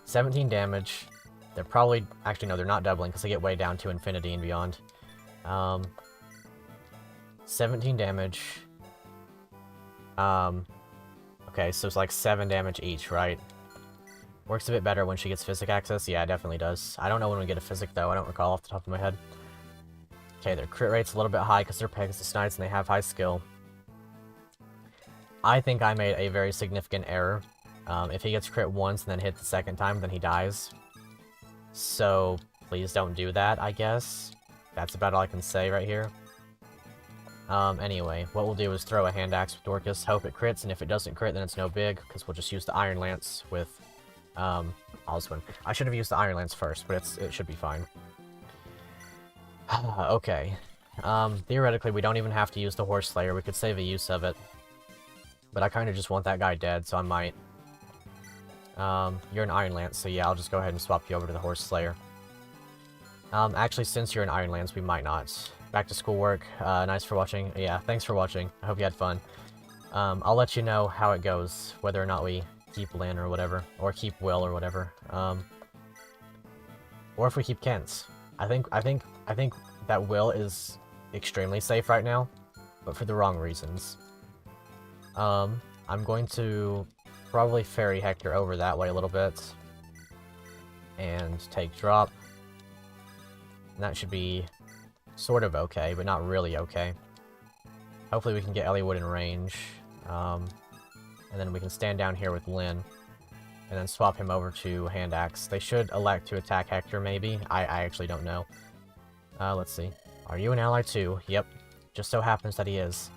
17 damage. They're probably... Actually, no, they're not doubling, because they get way down to infinity and beyond. 17 damage. Okay, so it's like 7 damage each, right? Works a bit better when she gets physic access. Yeah, it definitely does. I don't know when we get a physic, though. I don't recall off the top of my head. Okay, their crit rate's a little bit high because they're Pegasus Knights and they have high skill. I think I made a very significant error. If he gets crit once and then hit the second time, then he dies. So, please don't do that, I guess. That's about all I can say right here. Anyway, what we'll do is throw a hand axe with Dorcas, hope it crits, and if it doesn't crit, then it's no big, because we'll just use the Iron Lance with, Oswin. I should have used the Iron Lance first, but it should be fine. Okay. Theoretically, we don't even have to use the Horse Slayer. We could save a use of it. But I kind of just want that guy dead, so I might. You're an Iron Lance, so yeah, I'll just go ahead and swap you over to the Horse Slayer. Actually, since you're an Iron Lance, we might not. Back to schoolwork. Nice for watching. Yeah, thanks for watching. I hope you had fun. I'll let you know how it goes, whether or not we keep Lynn or whatever, or keep Will or whatever. Or if we keep Kent. I think that Will is extremely safe right now, but for the wrong reasons. I'm going to probably ferry Hector over that way a little bit, and take drop. And that should be sort of okay, but not really okay. Hopefully we can get Elliewood in range, and then we can stand down here with Lynn, and then swap him over to Hand Axe. They should elect to attack Hector, maybe. I actually don't know. Let's see. Are you an ally too? Yep. Just so happens that he is.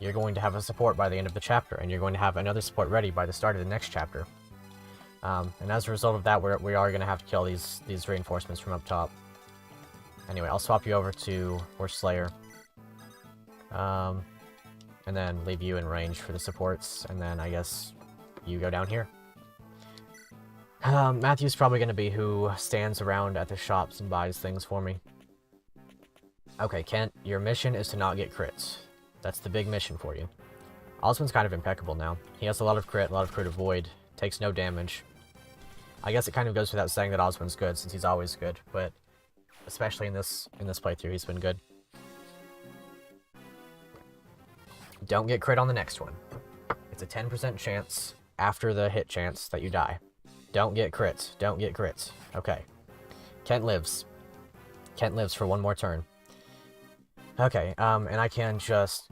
You're going to have a support by the end of the chapter, and you're going to have another support ready by the start of the next chapter. And as a result of that, we are going to have to kill these reinforcements from up top. Anyway, I'll swap you over to Horse Slayer. And then leave you in range for the supports, and then I guess you go down here. Matthew's probably going to be who stands around at the shops and buys things for me. Okay, Kent, your mission is to not get crits. That's the big mission for you. Oswin's kind of impeccable now. He has a lot of crit avoid, takes no damage. I guess it kind of goes without saying that Oswin's good, since he's always good, but especially in this playthrough, he's been good. Don't get crit on the next one. It's a 10% chance after the hit chance that you die. Don't get crits. Don't get crits. Okay. Kent lives. Kent lives for one more turn. Okay, and I can just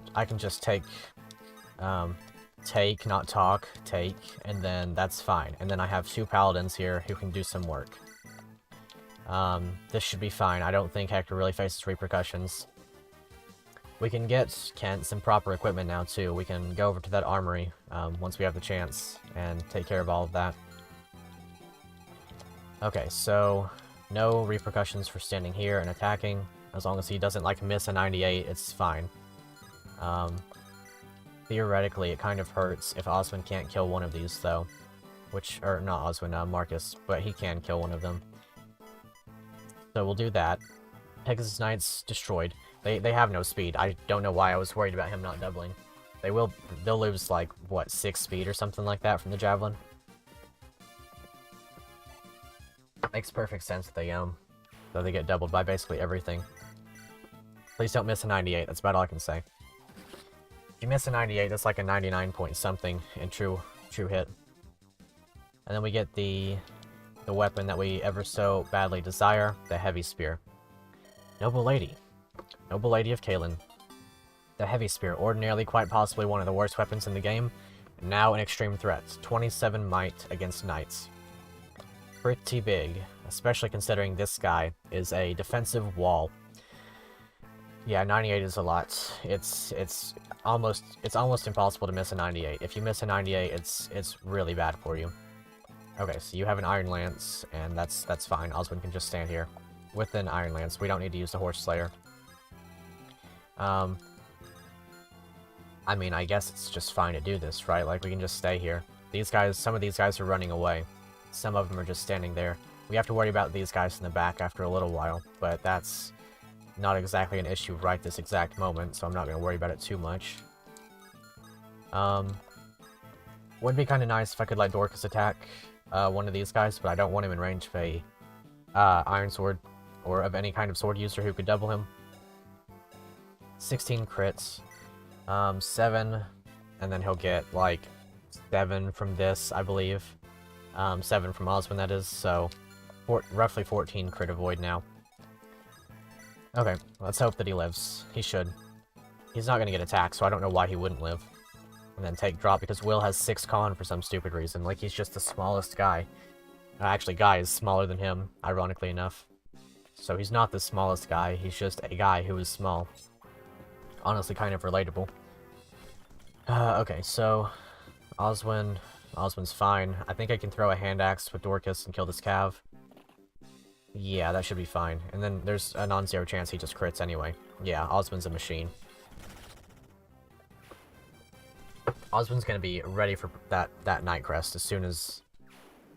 take, not talk, take, and then that's fine. And then I have 2 paladins here who can do some work. This should be fine. I don't think Hector really faces repercussions. We can get Kent some proper equipment now, too. We can go over to that armory, once we have the chance, and take care of all of that. Okay, so no repercussions for standing here and attacking. As long as he doesn't, like, miss a 98, it's fine. Theoretically, it kind of hurts if Oswin can't kill one of these, though. Or not Oswin, Marcus, but he can kill one of them. So we'll do that. Pegasus Knights destroyed. They have no speed. I don't know why I was worried about him not doubling. They'll lose, like, what, 6 speed or something like that from the Javelin? Makes perfect sense that they get doubled by basically everything. Please don't miss a 98, that's about all I can say. If you miss a 98, that's like a 99 point something in true hit. And then we get the weapon that we ever so badly desire, the Heavy Spear. Noble Lady of Kalen. The Heavy Spear, ordinarily quite possibly one of the worst weapons in the game, now an extreme threat. 27 might against knights. Pretty big, especially considering this guy is a defensive wall. Yeah, 98 is a lot. It's almost impossible to miss a 98. If you miss a 98, it's really bad for you. Okay, so you have an Iron Lance, and that's fine. Oswin can just stand here with an Iron Lance. We don't need to use the Horse Slayer. I mean, I guess it's just fine to do this, right? Like, we can just stay here. These guys, some of these guys are running away. Some of them are just standing there. We have to worry about these guys in the back after a little while, but that's not exactly an issue right this exact moment, so I'm not going to worry about it too much. Would be kind of nice if I could let Dorcas attack one of these guys, but I don't want him in range of a Iron Sword, or of any kind of sword user who could double him. 16 crits, 7, and then he'll get, like, 7 from this, I believe. 7 from Oswin, that is, so roughly 14 crit avoid now. Okay, let's hope that he lives. He should. He's not going to get attacked, so I don't know why he wouldn't live. And then take drop, because Will has 6 con for some stupid reason. Like, he's just the smallest guy. Actually, Guy is smaller than him, ironically enough. So he's not the smallest guy, he's just a guy who is small. Honestly, kind of relatable. Okay, so Oswin's fine. I think I can throw a hand axe with Dorcas and kill this cav. Yeah, that should be fine. And then there's a non-zero chance he just crits anyway. Yeah, Oswin's a machine. Oswin's gonna be ready for that Night Crest as soon as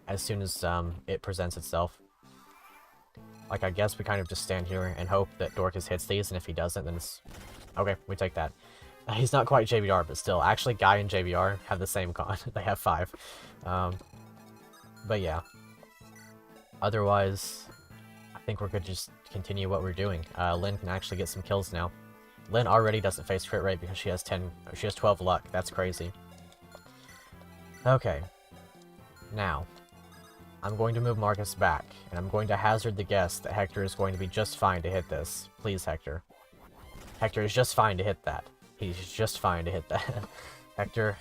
it presents itself. Like, I guess we kind of just stand here and hope that Dorcas hits these, and if he doesn't, then it's... Okay, we take that. He's not quite JBR, but still. Actually, Guy and JBR have the same con. They have 5. But yeah. Otherwise, I think we're good to just continue what we're doing. Lynn can actually get some kills now. Lynn already doesn't face crit rate because she has 12 luck. That's crazy. Okay. Now, I'm going to move Marcus back, and I'm going to hazard the guess that Hector is going to be just fine to hit this. Please, Hector. Hector is just fine to hit that. He's just fine to hit that. Hector,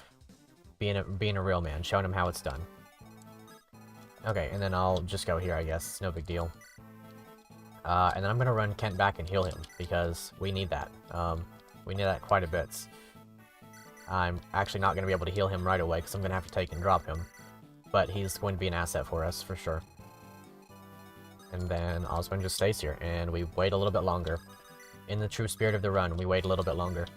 being a real man, showing him how it's done. Okay, and then I'll just go here, I guess. It's no big deal. And then I'm gonna run Kent back and heal him, because we need that. We need that quite a bit. I'm actually not gonna be able to heal him right away, because I'm gonna have to take and drop him. But he's going to be an asset for us, for sure. And then Oswin just stays here, and we wait a little bit longer. In the true spirit of the run, we wait a little bit longer.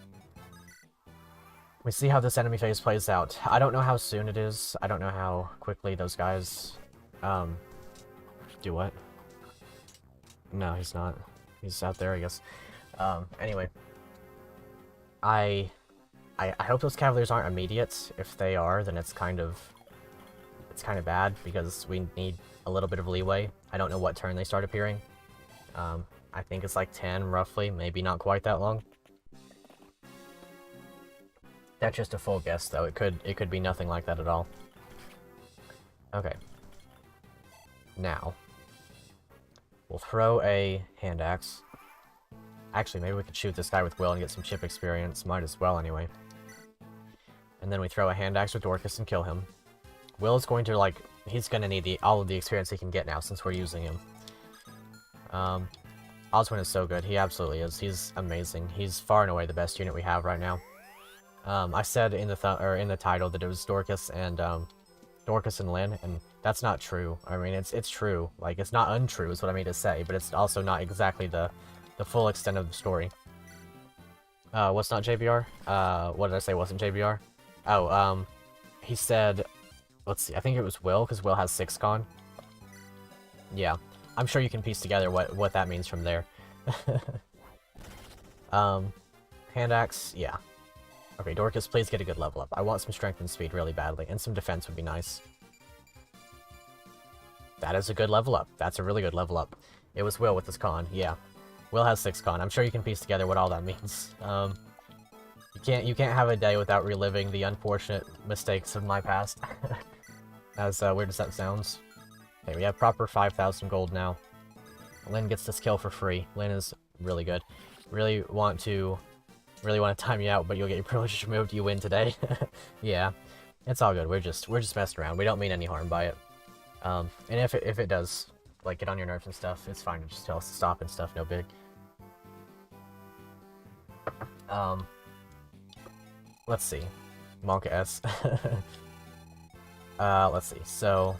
We see how this enemy phase plays out. I don't know how soon it is. I don't know how quickly those guys, do what? No, he's not. He's out there, I guess. Anyway. I hope those Cavaliers aren't immediate. If they are, then it's kind of bad, because we need a little bit of leeway. I don't know what turn they start appearing. I think it's like 10, roughly. Maybe not quite that long. That's just a full guess, though. It could be nothing like that at all. Okay. Now, we'll throw a hand axe. Actually, maybe we could shoot this guy with Will and get some chip experience. Might as well, anyway. And then we throw a hand axe with Dorcas and kill him. Will is going to, like, he's going to need all of the experience he can get now, since we're using him. Oswin is so good. He absolutely is. He's amazing. He's far and away the best unit we have right now. I said in the title that it was Dorcas and Lynn, and that's not true. I mean, it's true. Like, it's not untrue is what I mean to say, but it's also not exactly the full extent of the story. What's not JBR? What did I say wasn't JBR? Oh, he said, let's see, I think it was Will, because Will has 6 con. Yeah, I'm sure you can piece together what that means from there. Hand axe, yeah. Okay, Dorcas, please get a good level up. I want some strength and speed really badly, and some defense would be nice. That is a good level up. That's a really good level up. It was Will with his con, yeah. Will has 6 con. I'm sure you can piece together what all that means. You can't have a day without reliving the unfortunate mistakes of my past. As weird as that sounds. Okay, we have proper 5,000 gold now. Lynn gets this kill for free. Lynn is really good. Really want to time you out, but you'll get your privileges removed. You win today. Yeah, it's all good. We're just messing around. We don't mean any harm by it. And if it does, like, get on your nerves and stuff, it's fine. Just tell us to stop and stuff. No big. Let's see. Monka S. Let's see. So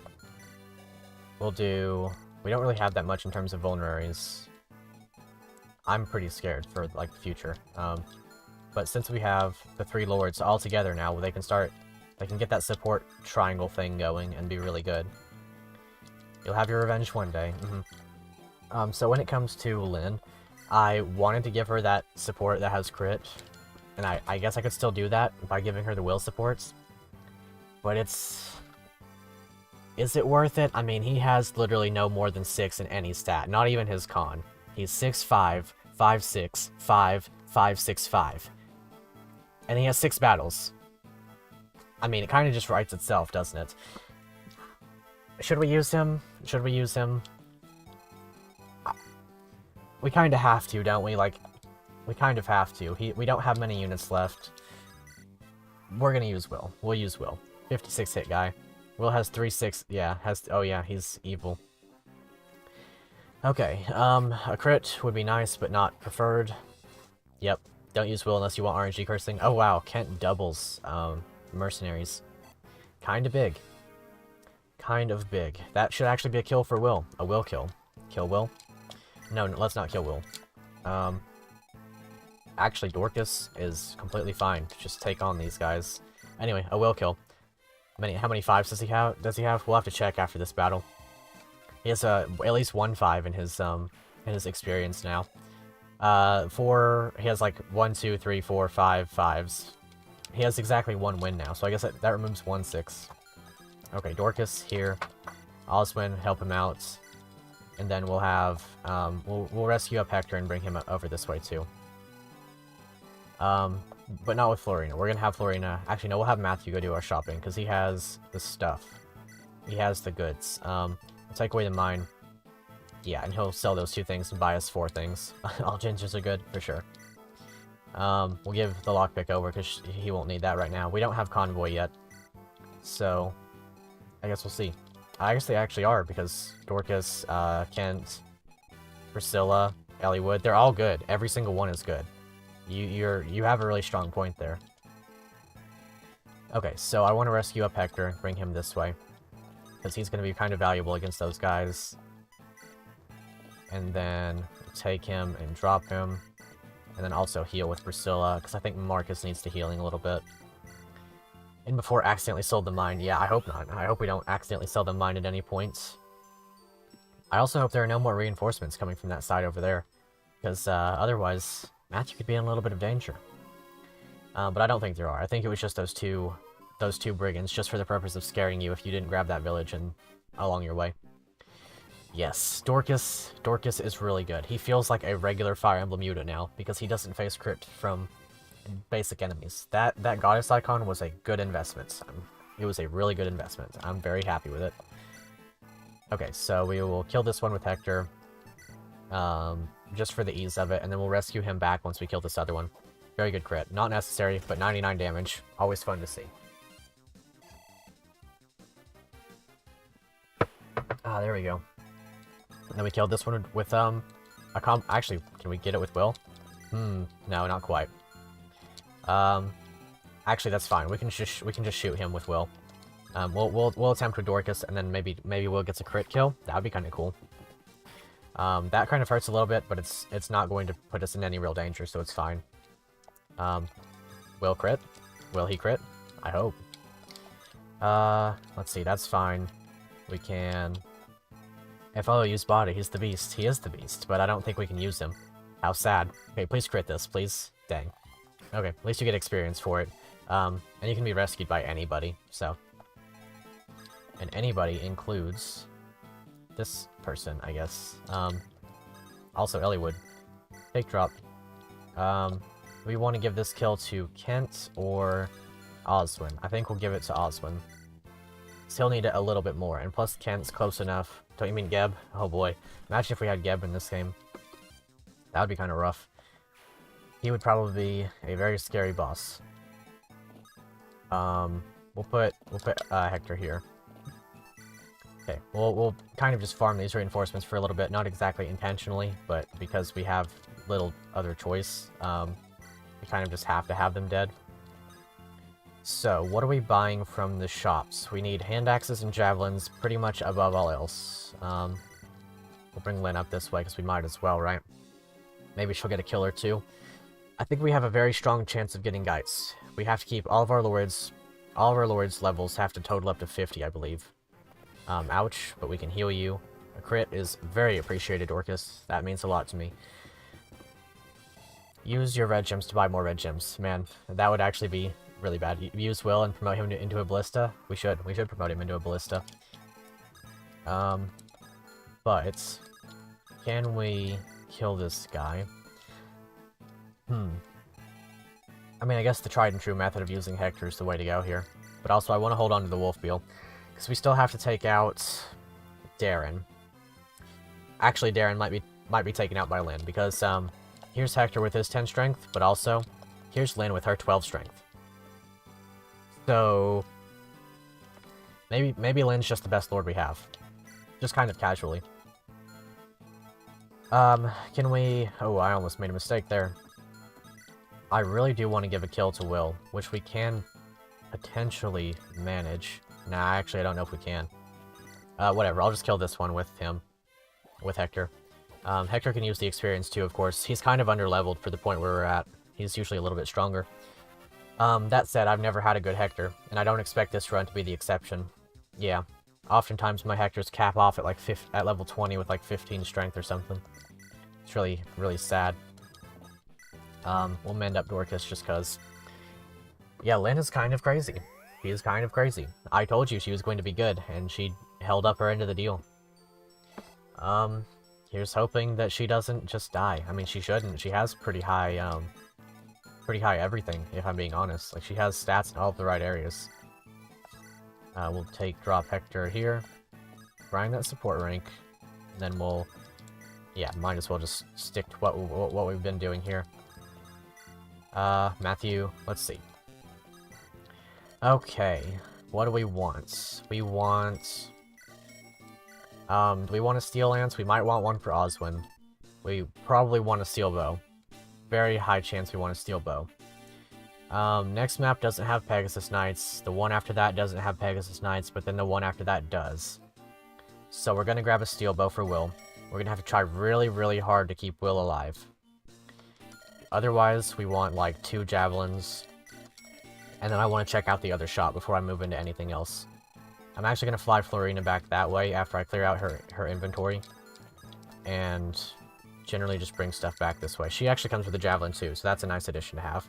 we'll do. We don't really have that much in terms of vulneraries. I'm pretty scared for, like, the future. But since we have the 3 lords all together now, they can get that support triangle thing going and be really good. You'll have your revenge one day. So when it comes to Lynn, I wanted to give her that support that has crit, and I guess I could still do that by giving her the will supports. But is it worth it? I mean, he has literally no more than 6 in any stat, not even his con. He's 6'5", 5'6", 5, 5, 6, 5. And he has 6 battles. I mean, it kind of just writes itself, doesn't it? Should we use him? Should we use him? We kind of have to, don't we? Like, we kind of have to. We don't have many units left. We're gonna use Will. We'll use Will. 56 hit guy. Will has 3-6. Yeah, oh yeah, he's evil. Okay, a crit would be nice, but not preferred. Yep, don't use Will unless you want RNG cursing. Oh wow, Kent doubles, mercenaries. Kinda big. Kind of big. That should actually be a kill for Will. A Will kill. Kill Will? No, let's not kill Will. Actually, Dorcas is completely fine. Just take on these guys. Anyway, a Will kill. How many 5s does he have? We'll have to check after this battle. He has at least 1 5 in his experience now. He has like 1, 2, 3, 4, 5 5s. He has exactly 1 win now, so I guess that removes 1 6. Okay, Dorcas here. Oswin, help him out. And then we'll have, we'll rescue up Hector and bring him over this way too. But not with Florina. We're gonna have Florina. Actually, no, we'll have Matthew go do our shopping, because he has the stuff. He has the goods. We'll take away the mine. Yeah, and he'll sell those 2 things and buy us 4 things. All gingers are good, for sure. We'll give the lockpick over, because he won't need that right now. We don't have convoy yet. So, I guess we'll see. I guess they actually are, because Dorcas, Kent, Priscilla, Ellie Wood, they're all good. Every single one is good. You have a really strong point there. Okay, so I want to rescue up Hector and bring him this way, because he's going to be kind of valuable against those guys. And then take him and drop him, and then also heal with Priscilla, because I think Marcus needs to healing a little bit. And before accidentally sold the mine. Yeah, I hope not. I hope we don't accidentally sell the mine at any point. I also hope there are no more reinforcements coming from that side over there, because otherwise Matthew could be in a little bit of danger. But I don't think there are. I think it was just those two brigands, just for the purpose of scaring you if you didn't grab that village and along your way. Yes, Dorcas is really good. He feels like a regular Fire Emblem unit now, because he doesn't face crit from basic enemies. That goddess icon was a good investment. It was a really good investment. I'm very happy with it. Okay, so we will kill this one with Hector, just for the ease of it, and then we'll rescue him back once we kill this other one. Very good crit. Not necessary, but 99 damage. Always fun to see. Ah, there we go. And then we killed this one with, actually, can we get it with Will? No, not quite. Actually, that's fine. We can just shoot him with Will. We'll attempt with Dorcas, and then maybe Will gets a crit kill. That would be kind of cool. That kind of hurts a little bit, but it's not going to put us in any real danger, so it's fine. Will crit? Will he crit? I hope. Let's see, that's fine. We can... If I'll use body, he's the beast. He is the beast, but I don't think we can use him. How sad. Okay, please crit this, please. Dang. Okay, at least you get experience for it. And you can be rescued by anybody, so... And anybody includes... this person, I guess. Also Elliewood. Take drop. We want to give this kill to Kent or Oswin. I think we'll give it to Oswin. Still need it a little bit more, and plus Kent's close enough. Don't you mean Geb? Oh boy. Imagine if we had Geb in this game. That would be kind of rough. He would probably be a very scary boss. We'll put Hector here. Okay, we'll kind of just farm these reinforcements for a little bit, not exactly intentionally, but because we have little other choice, we kind of just have to have them dead. So, what are we buying from the shops? We need hand axes and javelins pretty much above all else. We'll bring Lynn up this way because we might as well, right? Maybe she'll get a kill or two. I think we have a very strong chance of getting Geitz. We have to keep all of our lords levels have to total up to 50, I believe. Ouch, but we can heal you. A crit is very appreciated, Dorcas. That means a lot to me. Use your red gems to buy more red gems. Man, that would actually be really bad. Use Will and promote him into a ballista. We should promote him into a ballista. But can we kill this guy? I mean, I guess the tried and true method of using Hector is the way to go here. But also, I want to hold on to the Wolf Beal, because we still have to take out Darren. Actually, Darren might be taken out by Lynn, because here's Hector with his 10 strength, but also here's Lynn with her 12 strength. So maybe Lynn's just the best lord we have, just kind of casually. Can we? Oh, I almost made a mistake there. I really do want to give a kill to Will, which we can potentially manage. Nah, actually, I don't know if we can. Whatever, I'll just kill this one with him. With Hector. Hector can use the experience too, of course. He's kind of underleveled for the point where we're at. He's usually a little bit stronger. That said, I've never had a good Hector, and I don't expect this run to be the exception. Yeah, oftentimes my Hectors cap off at like at level 20 with like 15 strength or something. It's really, really sad. We'll mend up Dorcas just cause. Yeah, Lynn is kind of crazy. She is kind of crazy. I told you she was going to be good, and she held up her end of the deal. Here's hoping that she doesn't just die. I mean, she shouldn't. She has pretty high everything, if I'm being honest. Like, she has stats in all of the right areas. We'll drop Hector here. Grind that support rank. And then we'll... Yeah, might as well just stick to what we've been doing here. Matthew, let's see. Okay, what do we want? We want... do we want a Steel Lance? We might want one for Oswin. We probably want a Steel Bow. Very high chance we want a Steel Bow. Next map doesn't have Pegasus Knights. The one after that doesn't have Pegasus Knights, but then the one after that does. So we're gonna grab a Steel Bow for Will. We're gonna have to try really, really hard to keep Will alive. Otherwise, we want like 2 javelins. And then I want to check out the other shop before I move into anything else. I'm actually gonna fly Florina back that way after I clear out her inventory. And generally just bring stuff back this way. She actually comes with a javelin too, so that's a nice addition to have.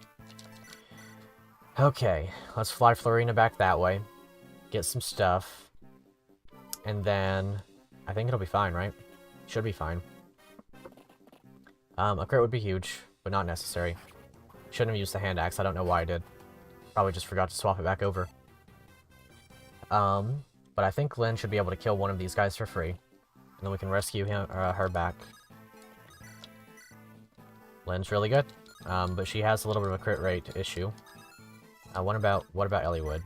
Okay, let's fly Florina back that way. Get some stuff. And then... I think it'll be fine, right? Should be fine. A crit would be huge, but not necessary. Shouldn't have used the hand axe, I don't know why I did. Probably just forgot to swap it back over. But I think Lynn should be able to kill one of these guys for free. And then we can rescue her back. Lynn's really good, but she has a little bit of a crit rate issue. What about Elliewood?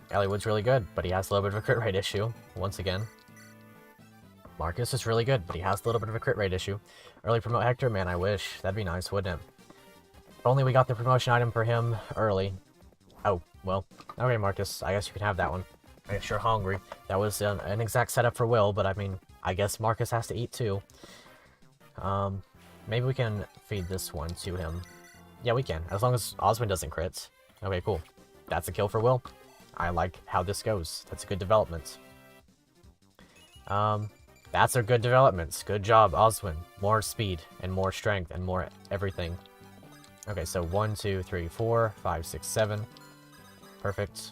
Elliewood's really good, but he has a little bit of a crit rate issue, once again. Marcus is really good, but he has a little bit of a crit rate issue. Early promote Hector? Man, I wish. That'd be nice, wouldn't it? If only we got the promotion item for him early. Oh, well. Okay, Marcus, I guess you can have that one. I guess you're hungry. That was an exact setup for Will, but I mean, I guess Marcus has to eat too. Maybe we can feed this one to him. Yeah, we can, as long as Oswin doesn't crit. Okay, cool. That's a kill for Will. I like how this goes. That's a good development. That's a good developments. Good job, Oswin. More speed, and more strength, and more everything. Okay, so 1, 2, 3, 4, 5, 6, 7. Perfect.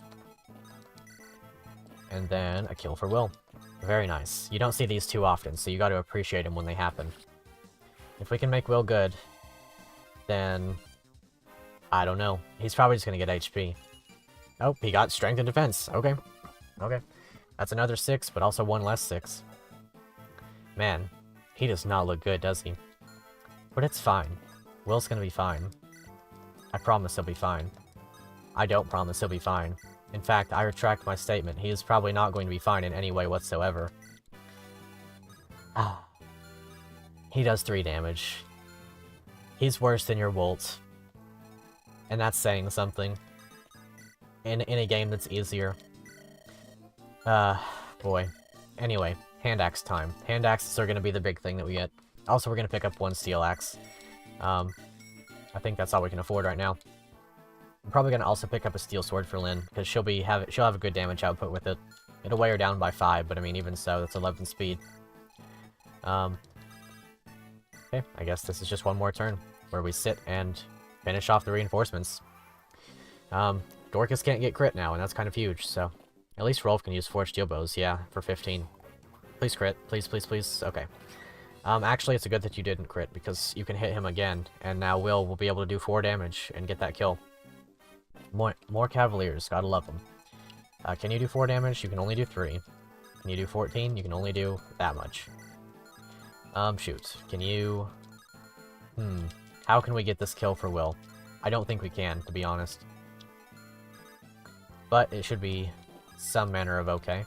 And then a kill for Will. Very nice. You don't see these too often, so you gotta appreciate them when they happen. If we can make Will good, then... I don't know. He's probably just gonna get HP. Oh, he got strength and defense. Okay. Okay. That's another 6, but also one less 6. Man, he does not look good, does he? But it's fine. Will's gonna be fine. I promise he'll be fine. I don't promise he'll be fine. In fact, I retract my statement. He is probably not going to be fine in any way whatsoever. Ah. He does 3 damage. He's worse than your Wolt. And that's saying something. In a game that's easier. Boy. Anyway, hand axe time. Hand axes are going to be the big thing that we get. Also, we're going to pick up 1 steel axe. I think that's all we can afford right now. I'm probably going to also pick up a steel sword for Lynn, because she'll have a good damage output with it. It'll weigh her down by 5, but I mean, even so, that's 11 speed. Okay, I guess this is just one more turn, where we sit and finish off the reinforcements. Dorcas can't get crit now, and that's kind of huge, so... At least Rolf can use forged steel bows, yeah, for 15. Please crit, please, please, please, okay. Actually, it's a good that you didn't crit, because you can hit him again, and now Will be able to do 4 damage and get that kill. More Cavaliers, gotta love them. Can you do 4 damage? You can only do 3. Can you do 14? You can only do that much. Shoot. Can you... How can we get this kill for Will? I don't think we can, to be honest. But it should be some manner of okay.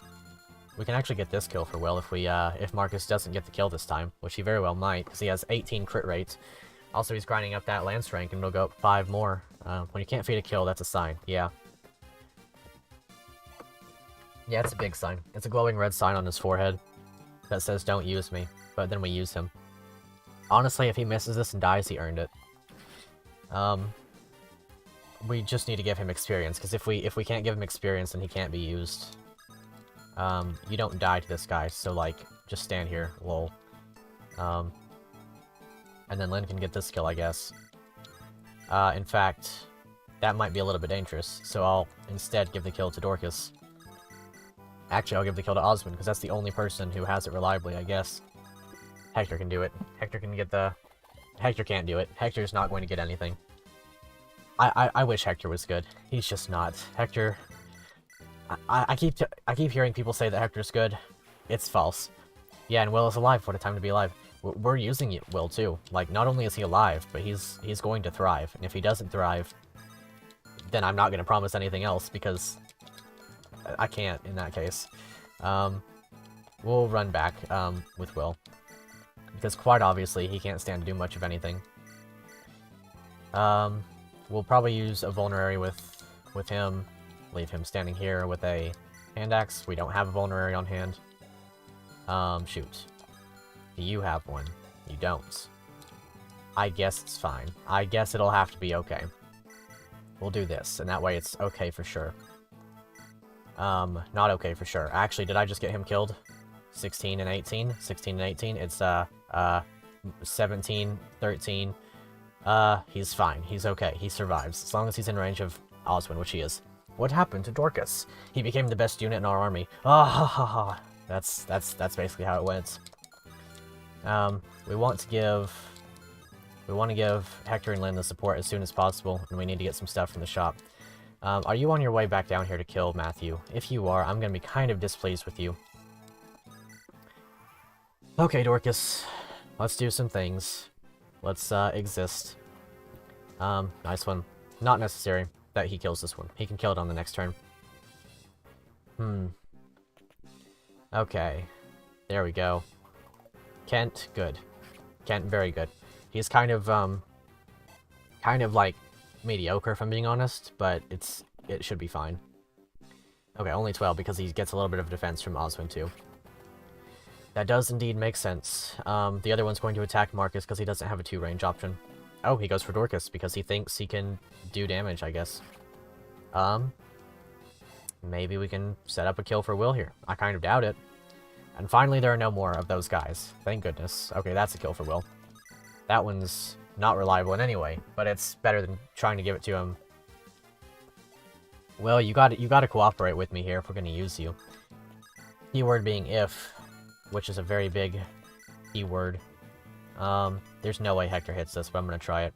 We can actually get this kill for Will if Marcus doesn't get the kill this time, which he very well might, because he has 18 crit rates. Also, he's grinding up that lance rank, and it'll go up 5 more. When you can't feed a kill, that's a sign. Yeah. Yeah, it's a big sign. It's a glowing red sign on his forehead that says, "Don't use me," but then we use him. Honestly, if he misses this and dies, he earned it. We just need to give him experience, because if we can't give him experience, then he can't be used. You don't die to this guy, so, like, just stand here, lol. And then Lynn can get this kill, I guess. In fact, that might be a little bit dangerous, so I'll instead give the kill to Dorcas. Actually, I'll give the kill to Osmond, because that's the only person who has it reliably, I guess. Hector can do it. Hector can get the... Hector can't do it. Hector's not going to get anything. I wish Hector was good. He's just not. Hector... I keep hearing people say that Hector's good. It's false. Yeah, and Will is alive. What a time to be alive. We're using Will, too. Like, not only is he alive, but he's going to thrive. And if he doesn't thrive, then I'm not going to promise anything else, because I can't in that case. We'll run back with Will, because quite obviously he can't stand to do much of anything. We'll probably use a vulnerary with him, leave him standing here with a hand axe. We don't have a vulnerary on hand. Shoot. Do you have one? You don't. I guess it's fine. I guess it'll have to be okay. We'll do this, and that way it's okay for sure. Not okay for sure. Actually, did I just get him killed? 16 and 18? 16 and 18? It's, 17, 13. He's fine. He's okay. He survives. As long as he's in range of Oswin, which he is. What happened to Dorcas? He became the best unit in our army. Ah, ha, ha, ha. That's basically how it went. We want to give Hector and Lynn the support as soon as possible, and we need to get some stuff from the shop. Are you on your way back down here to kill Matthew? If you are, I'm gonna be kind of displeased with you. Okay, Dorcas. Let's do some things. Let's, exist. Nice one. Not necessary that he kills this one. He can kill it on the next turn. Okay. There we go. Kent, good. Kent, very good. He's kind of like mediocre, if I'm being honest, but it should be fine. Okay, only 12 because he gets a little bit of defense from Oswin too. That does indeed make sense. The other one's going to attack Marcus because he doesn't have a 2-range option. Oh, he goes for Dorcas because he thinks he can do damage, I guess. Maybe we can set up a kill for Will here. I kind of doubt it. And finally, there are no more of those guys. Thank goodness. Okay, that's a kill for Will. That one's not reliable in any way, but it's better than trying to give it to him. Will, you gotta cooperate with me here if we're gonna use you. Keyword being if, which is a very big keyword. There's no way Hector hits this, but I'm gonna try it.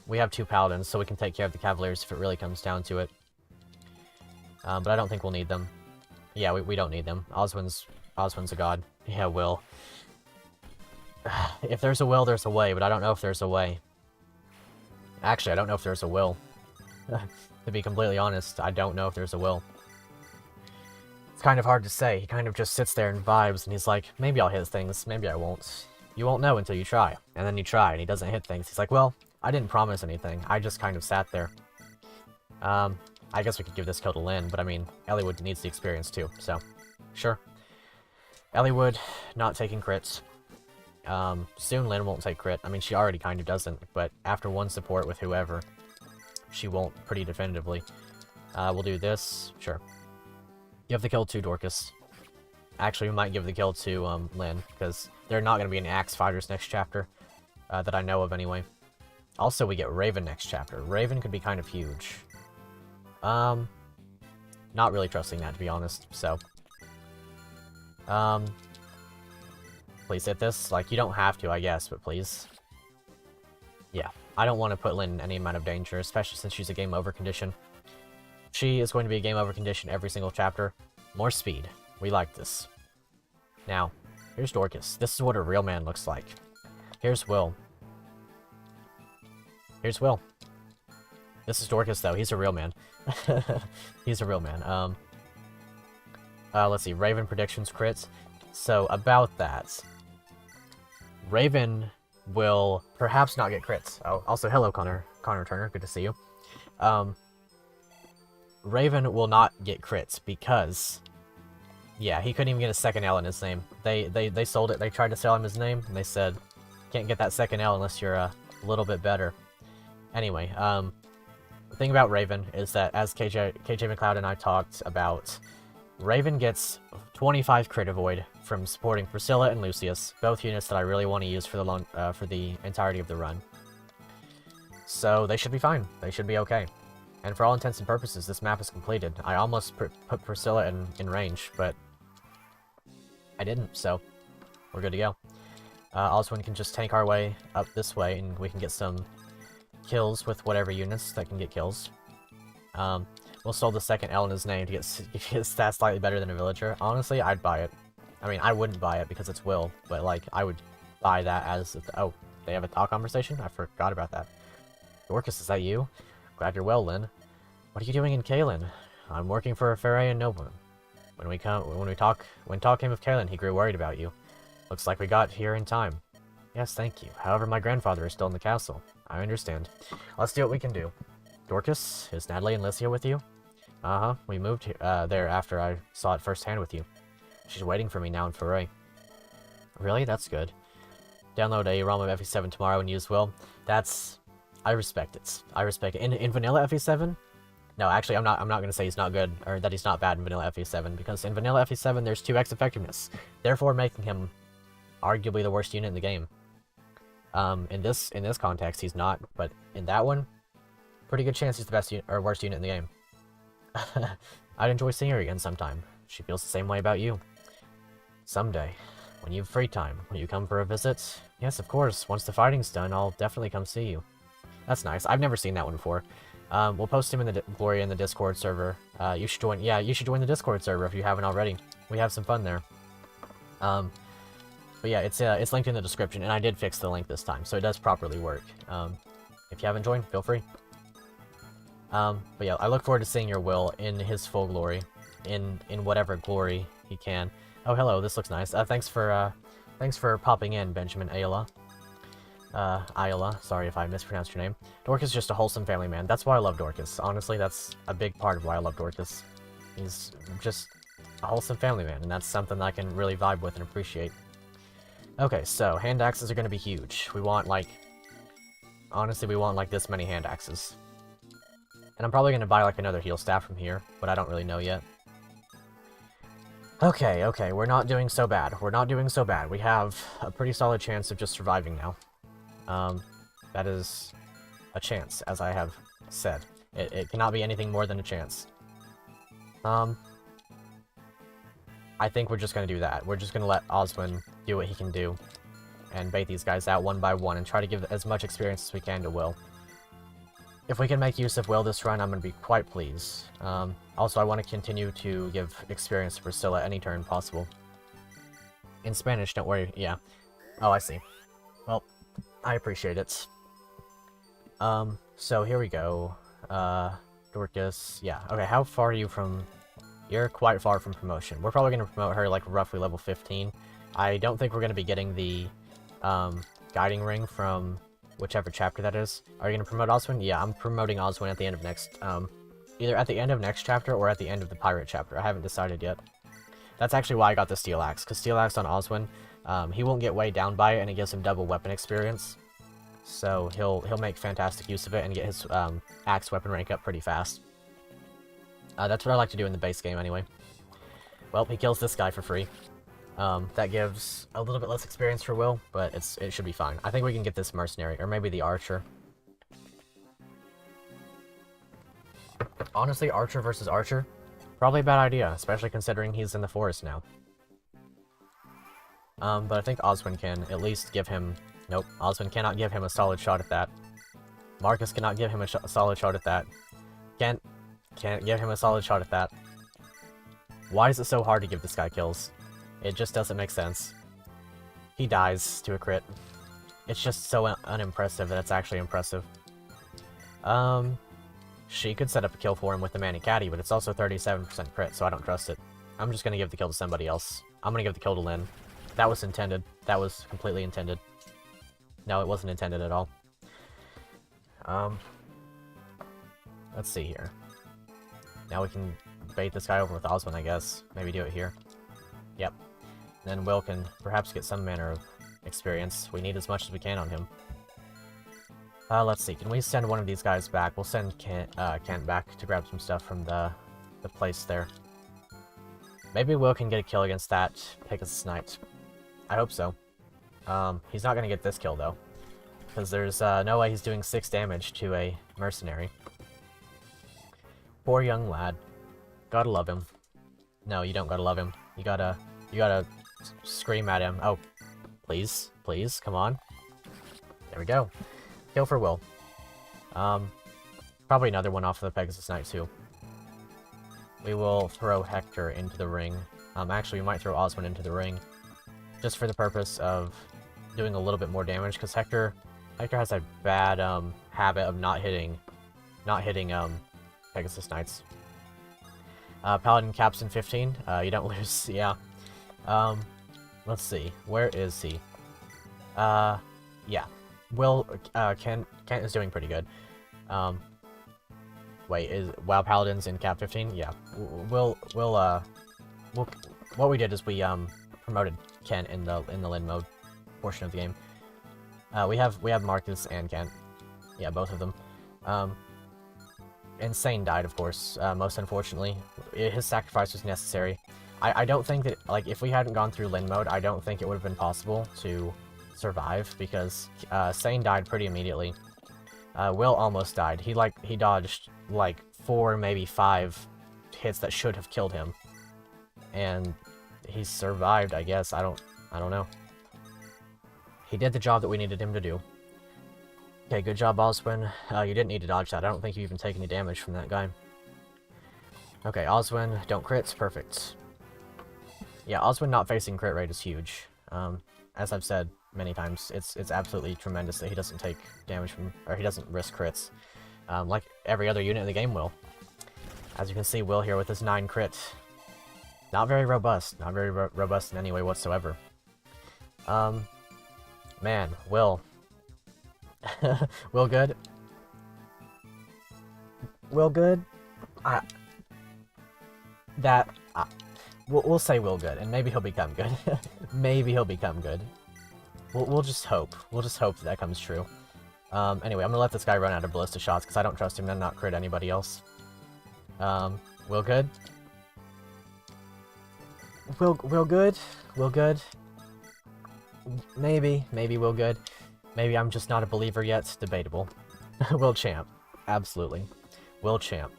We have 2 paladins, so we can take care of the cavaliers if it really comes down to it. But I don't think we'll need them. Yeah, we don't need them. Oswin's a god. Yeah, will. If there's a will, there's a way, but I don't know if there's a way. Actually, I don't know if there's a will. To be completely honest, I don't know if there's a will. It's kind of hard to say. He kind of just sits there and vibes, and he's like, maybe I'll hit things, maybe I won't. You won't know until you try. And then you try, and he doesn't hit things. He's like, well, I didn't promise anything. I just kind of sat there. I guess we could give this kill to Lynn, but I mean, Elliewood needs the experience too, so sure. Elliewood, not taking crits. Soon Lynn won't take crit. I mean, she already kind of doesn't, but after one support with whoever, she won't pretty definitively. We'll do this. Sure. Give the kill to Dorcas. Actually, we might give the kill to Lynn, because they're not going to be any axe fighters next chapter, that I know of anyway. Also, we get Raven next chapter. Raven could be kind of huge. Not really trusting that, to be honest, so. Please hit this. Like, you don't have to, I guess, but please. Yeah, I don't want to put Lynn in any amount of danger, especially since she's a game over condition. She is going to be a game over condition every single chapter. More speed. We like this. Now, here's Dorcas. This is what a real man looks like. Here's Will. Here's Will. This is Dorcas, though. He's a real man. He's a real man. Let's see. Raven predictions crits. So, about that. Raven will perhaps not get crits. Oh, also, hello, Connor Turner. Good to see you. Raven will not get crits because, yeah, he couldn't even get a second L in his name. They sold it. They tried to sell him his name, and they said, can't get that second L unless you're a little bit better. Anyway, the thing about Raven is that, as KJ McLeod and I talked about, Raven gets 25 crit avoid from supporting Priscilla and Lucius, both units that I really want to use for the entirety of the run. So they should be fine. They should be okay. And for all intents and purposes, this map is completed. I almost put Priscilla in range, but I didn't, so we're good to go. Oswin can just tank our way up this way, and we can get some kills with whatever units that can get kills. We'll sell the second L in his name to get stats slightly better than a villager. Honestly, I'd buy it. I mean, I wouldn't buy it because it's Will, but, like, I would buy that as... Oh, they have a talk conversation? I forgot about that. Dorcas, is that you? Glad you're well, Lynn. What are you doing in Kalen? I'm working for a Ferayan nobleman. When talk came of Kalen, he grew worried about you. Looks like we got here in time. Yes, thank you. However, my grandfather is still in the castle. I understand. Let's do what we can do. Dorcas, is Natalie and Lycia with you? Uh-huh. We moved there after I saw it firsthand with you. She's waiting for me now in Foray. Really? That's good. Download a ROM of FE7 tomorrow and use Will. That's... I respect it. I respect it. In vanilla FE7? No, actually, I'm not going to say he's not good, or that he's not bad in vanilla FE7, because in vanilla FE7, there's 2x effectiveness, therefore making him arguably the worst unit in the game. In this context, he's not, but in that one, pretty good chance he's the best or worst unit in the game. I'd enjoy seeing her again sometime. She feels the same way about you. Someday, when you have free time, will you come for a visit? Yes, of course. Once the fighting's done, I'll definitely come see you. That's nice. I've never seen that one before. We'll post him in the Gloria in the Discord server. You should join. Yeah, you should join the Discord server if you haven't already. We have some fun there. But yeah, it's linked in the description, and I did fix the link this time, so it does properly work. If you haven't joined, feel free. But yeah, I look forward to seeing your Will in his full glory, in whatever glory he can. Oh, hello. This looks nice. Thanks for popping in, Benjamin Ayala. Ayala, sorry if I mispronounced your name. Dorcas is just a wholesome family man. That's why I love Dorcas. Honestly, that's a big part of why I love Dorcas. He's just a wholesome family man, and that's something that I can really vibe with and appreciate. Okay, so hand axes are going to be huge. We want, like... Honestly, we want, like, this many hand axes. And I'm probably going to buy, like, another heal staff from here, but I don't really know yet. Okay, we're not doing so bad. We're not doing so bad. We have a pretty solid chance of just surviving now. That is a chance, as I have said. It cannot be anything more than a chance. I think we're just going to do that. We're just going to let Oswin do what he can do and bait these guys out one by one and try to give as much experience as we can to Will. If we can make use of Will this run, I'm going to be quite pleased. Also, I want to continue to give experience to Priscilla any turn possible. In Spanish, don't worry, yeah. Oh, I see. Well, I appreciate it. So here we go. Dorcas, yeah. Okay, how far are you from... You're quite far from promotion. We're probably going to promote her, like, roughly level 15. I don't think we're going to be getting the, guiding ring from whichever chapter that is. Are you going to promote Oswin? Yeah, I'm promoting Oswin at the end of next, either at the end of next chapter or at the end of the pirate chapter. I haven't decided yet. That's actually why I got the Steel Axe, because Steel Axe on Oswin, he won't get weighed down by it, and it gives him double weapon experience. So he'll make fantastic use of it and get his axe weapon rank up pretty fast. That's what I like to do in the base game anyway. Well, he kills this guy for free. That gives a little bit less experience for Will, but it should be fine. I think we can get this mercenary, or maybe the archer. Honestly, archer versus archer, probably a bad idea, especially considering he's in the forest now. But I think Oswin can at least give him... Nope, Oswin cannot give him a solid shot at that. Marcus cannot give him a solid shot at that. Can't give him a solid shot at that. Why is it so hard to give this guy kills? It just doesn't make sense. He dies to a crit. It's just so unimpressive that it's actually impressive. She could set up a kill for him with the Manny Caddy, but it's also 37% crit, so I don't trust it. I'm just gonna give the kill to somebody else. I'm gonna give the kill to Lynn. That was intended. That was completely intended. No, it wasn't intended at all. Let's see here. Now we can bait this guy over with Oswin, I guess. Maybe do it here. Yep. Then Will can perhaps get some manner of experience. We need as much as we can on him. Let's see. Can we send one of these guys back? We'll send Kent back to grab some stuff from the place there. Maybe Will can get a kill against that Pegasus Knight. I hope so. He's not going to get this kill, though. Because there's no way he's doing 6 damage to a mercenary. Poor young lad. Gotta love him. No, you don't gotta love him. You gotta scream at him. Oh, please, please, come on. There we go. Kill for Will. Probably another one off of the Pegasus Knight, too. We will throw Hector into the ring. Actually, we might throw Oswin into the ring. Just for the purpose of doing a little bit more damage, because Hector has a bad habit of not hitting Pegasus Knights. Paladin caps in 15. You don't lose. Yeah. Let's see. Where is he? Yeah. Will Kent is doing pretty good. Wait, is WoW Paladins in cap 15? Yeah. What we did is we promoted Kent in the Lin mode portion of the game. We have Marcus and Kent. Yeah, both of them. Insane died, of course, most unfortunately. His sacrifice was necessary. I don't think that, like, if we hadn't gone through Lin mode, I don't think it would have been possible to survive, because Sane died pretty immediately. Will almost died. He dodged, like, 4, maybe 5 hits that should have killed him. And he survived, I guess. I don't know. He did the job that we needed him to do. Okay, good job, Oswin. You didn't need to dodge that. I don't think you even take any damage from that guy. Okay, Oswin, don't crits. Perfect. Yeah, Oswin not facing crit rate is huge. As I've said many times, it's absolutely tremendous that he doesn't take damage from, or he doesn't risk crits, like every other unit in the game will. As you can see, Will here with his 9 crit. Not very robust. Not very robust in any way whatsoever. Man, Will. Will good? Will good? We'll say Will good, and maybe he'll become good. Maybe he'll become good. We'll just hope. We'll just hope that comes true. Anyway, I'm gonna let this guy run out of ballista shots, because I don't trust him to not crit anybody else. Will good? Will good? Will good? Maybe Will good. Maybe I'm just not a believer yet. Debatable. Will champ. Absolutely. Will champ.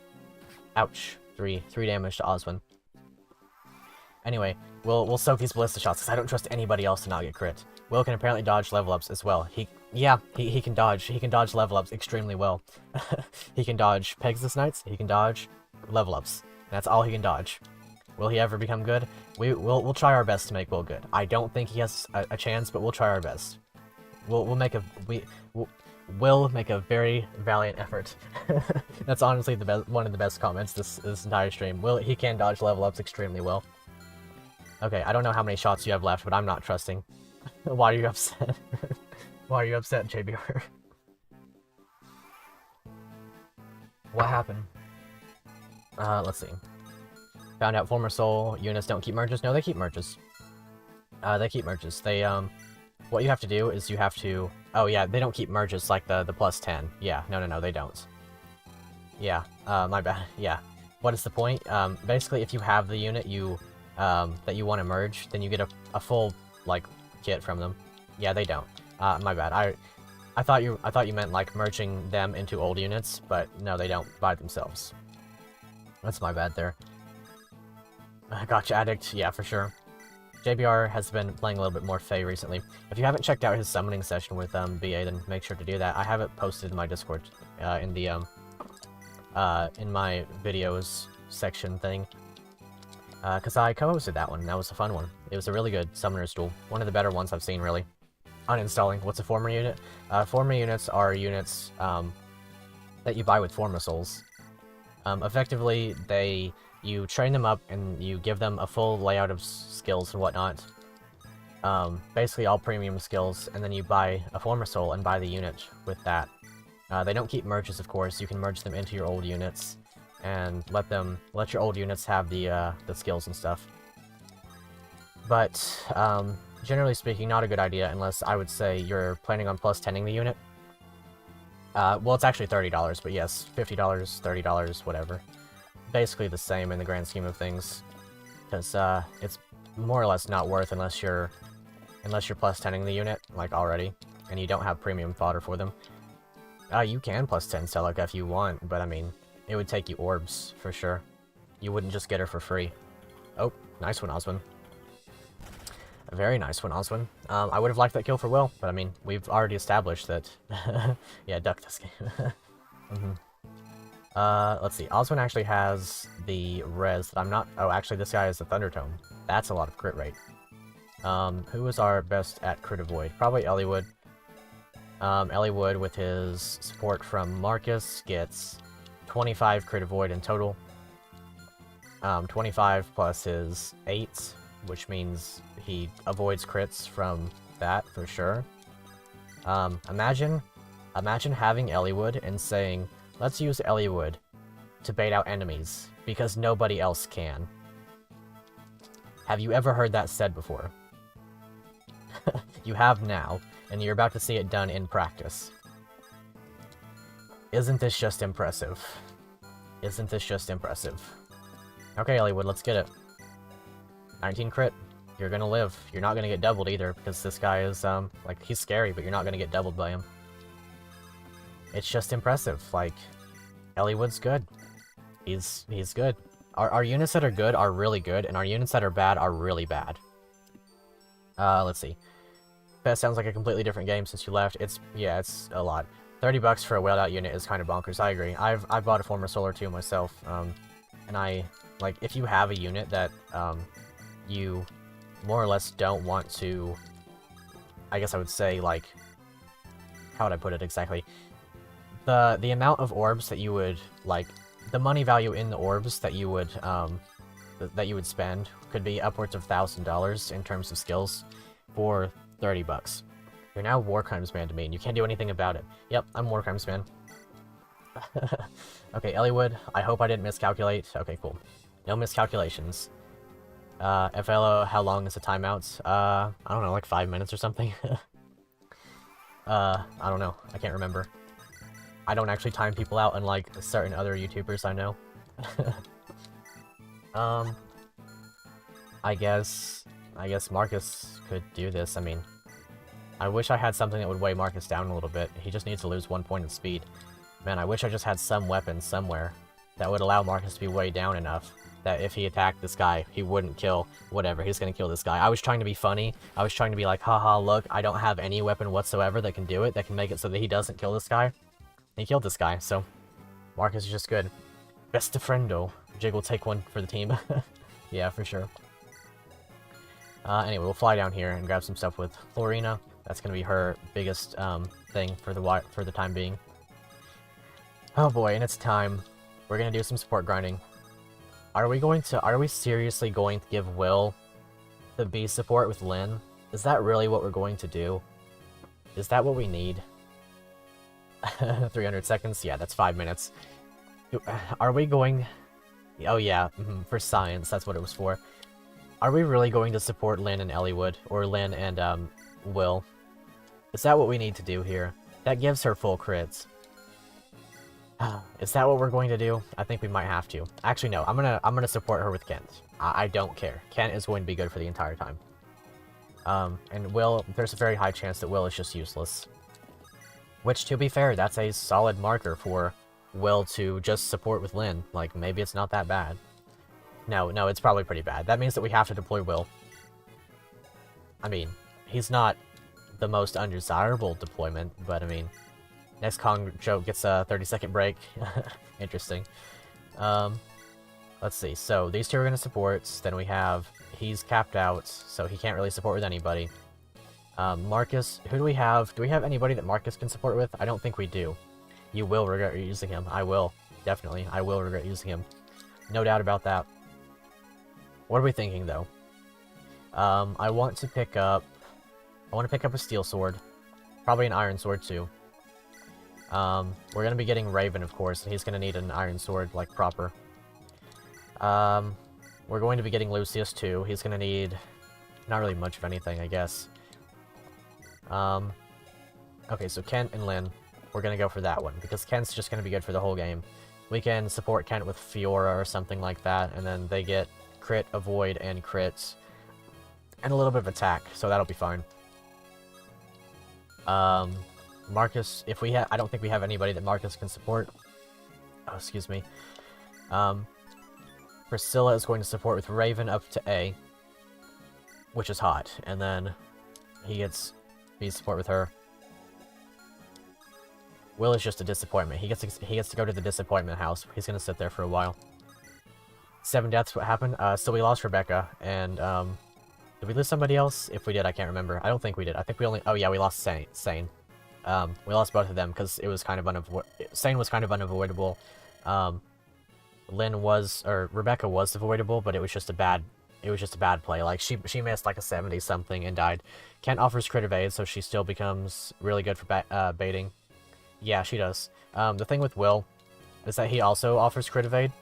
Ouch. 3 damage to Oswin. Anyway, we'll soak these ballista shots, because I don't trust anybody else to not get crit. Will can apparently dodge level ups as well. He can dodge. He can dodge level ups extremely well. He can dodge Pegasus Knights, he can dodge level ups. That's all he can dodge. Will he ever become good? We'll try our best to make Will good. I don't think he has a chance, but we'll try our best. We'll make a very valiant effort. That's honestly one of the best comments this entire stream. He can dodge level ups extremely well. Okay, I don't know how many shots you have left, but I'm not trusting. Why are you upset? Why are you upset, JBR? What happened? Let's see. Found out former soul units don't keep merges. No, they keep merges. They keep merges. They, what you have to do is you have to... Oh, yeah, they don't keep merges like the plus 10. Yeah, no, they don't. Yeah, my bad. Yeah. What is the point? Basically, if you have the unit that you want to merge, then you get a full, like, kit from them. Yeah, they don't. My bad. I thought you meant, like, merging them into old units, but no, they don't by themselves. That's my bad there. Gotcha, Addict. Yeah, for sure. JBR has been playing a little bit more Fae recently. If you haven't checked out his summoning session with BA, then make sure to do that. I have it posted in my Discord, in my videos section thing. Because I co-hosted that one, and that was a fun one. It was a really good Summoner's Duel. One of the better ones I've seen, really. Uninstalling. What's a former unit? Former units are units that you buy with Forma Souls. Effectively, you train them up and you give them a full layout of skills and whatnot. Basically all premium skills, and then you buy a Forma Soul and buy the unit with that. They don't keep merges, of course. You can merge them into your old units and let your old units have the skills and stuff. But generally speaking, not a good idea unless I would say you're planning on plus 10ing the unit. Well, it's actually $30, but yes, $50, $30, whatever. Basically the same in the grand scheme of things, because it's more or less not worth unless you're plus 10ing the unit, like, already, and you don't have premium fodder for them. You can plus 10 Celica if you want, but I mean, it would take you orbs, for sure. You wouldn't just get her for free. Oh, nice one, Oswin. A very nice one, Oswin. I would have liked that kill for Will, but I mean, we've already established that... yeah, duck this game. Let's see. Oswin actually has the res that I'm not... Oh, actually, this guy is the Thundertome. That's a lot of crit rate. Who is our best at crit avoid? Probably Eliwood. Eliwood, with his support from Marcus, gets 25 crit avoid in total. 25 plus his 8, which means he avoids crits from that, for sure. Imagine having Eliwood and saying, let's use Eliwood to bait out enemies, because nobody else can. Have you ever heard that said before? You have now, and you're about to see it done in practice. Isn't this just impressive? Isn't this just impressive? Okay, Eliwood, let's get it. 19 crit. You're gonna live. You're not gonna get doubled either, because this guy is, like, he's scary, but you're not gonna get doubled by him. It's just impressive. Like, Eliwood's good. He's good. Our units that are good are really good, and our units that are bad are really bad. Let's see. That sounds like a completely different game since you left. Yeah, it's a lot. $30 for a whaled out unit is kind of bonkers. I agree. I've bought a former Solar 2 myself, and like, if you have a unit that, you more or less don't want to, I guess I would say, like, how would I put it exactly? The amount of orbs that you would, like, the money value in the orbs that you would spend could be upwards of $1,000 in terms of skills for $30. You're now War Crimes Man to me, and you can't do anything about it. Yep, I'm War Crimes Man. Okay, Eliwood, I hope I didn't miscalculate. Okay, cool. No miscalculations. FLO, how long is the timeout? I don't know, like 5 minutes or something? I don't know. I can't remember. I don't actually time people out, unlike certain other YouTubers I know. I guess Marcus could do this. I mean, I wish I had something that would weigh Marcus down a little bit. He just needs to lose 1 point of speed. Man, I wish I just had some weapon somewhere that would allow Marcus to be weighed down enough. that if he attacked this guy, he wouldn't kill whatever. He's gonna kill this guy. I was trying to be funny. I was trying to be like, haha, look, I don't have any weapon whatsoever that can do it, that can make it so that he doesn't kill this guy. He killed this guy, so Marcus is just good. Best of friendo. Jig will take one for the team. Yeah, for sure. Anyway, we'll fly down here and grab some stuff with Florina. That's gonna be her biggest thing for the time being. Oh boy, and it's time. We're gonna do some support grinding. Are we seriously going to give Will the B support with Lynn? Is that really what we're going to do? Is that what we need? 300 seconds? Yeah, that's 5 minutes. Are we going... Oh yeah, for science, that's what it was for. Are we really going to support Lynn and Elliewood? Or Lynn and, Will? Is that what we need to do here? That gives her full crits. Is that what we're going to do? I think we might have to. Actually, no. I'm gonna support her with Kent. I don't care. Kent is going to be good for the entire time. And Will, there's a very high chance that Will is just useless. Which, to be fair, that's a solid marker for Will to just support with Lynn. Like, maybe it's not that bad. No, it's probably pretty bad. That means that we have to deploy Will. I mean, he's not the most undesirable deployment, but I mean... Next Kong joke gets a 30-second break. Interesting. Let's see. So, these two are going to support. Then we have... He's capped out, so he can't really support with anybody. Marcus... Who do we have? Do we have anybody that Marcus can support with? I don't think we do. You will regret using him. I will. Definitely. I will regret using him. No doubt about that. What are we thinking, though? I want to pick up a steel sword. Probably an iron sword, too. We're gonna be getting Raven, of course, and he's gonna need an iron sword, like, proper. We're going to be getting Lucius, too. He's gonna need not really much of anything, I guess. Okay, so Kent and Lynn, we're gonna go for that one, because Kent's just gonna be good for the whole game. We can support Kent with Fiora or something like that, and then they get crit, avoid, and crits, and a little bit of attack, so that'll be fine. Marcus, if we have... I don't think we have anybody that Marcus can support. Oh, excuse me. Priscilla is going to support with Raven up to A, which is hot, and then he gets B support with her. Will is just a disappointment. He gets to go to the disappointment house. He's gonna sit there for a while. 7 deaths, what happened? So we lost Rebecca, and, did we lose somebody else? If we did, I can't remember. I don't think we did. I think we only... Oh yeah, we lost Sane. We lost both of them because it was kind of Sane was kind of unavoidable. Lynn was... Or Rebecca was avoidable, but it was just a bad play. Like, she missed like a 70-something and died. Kent offers crit evade, so she still becomes really good for baiting. Yeah, she does. The thing with Will is that he also offers crit evade.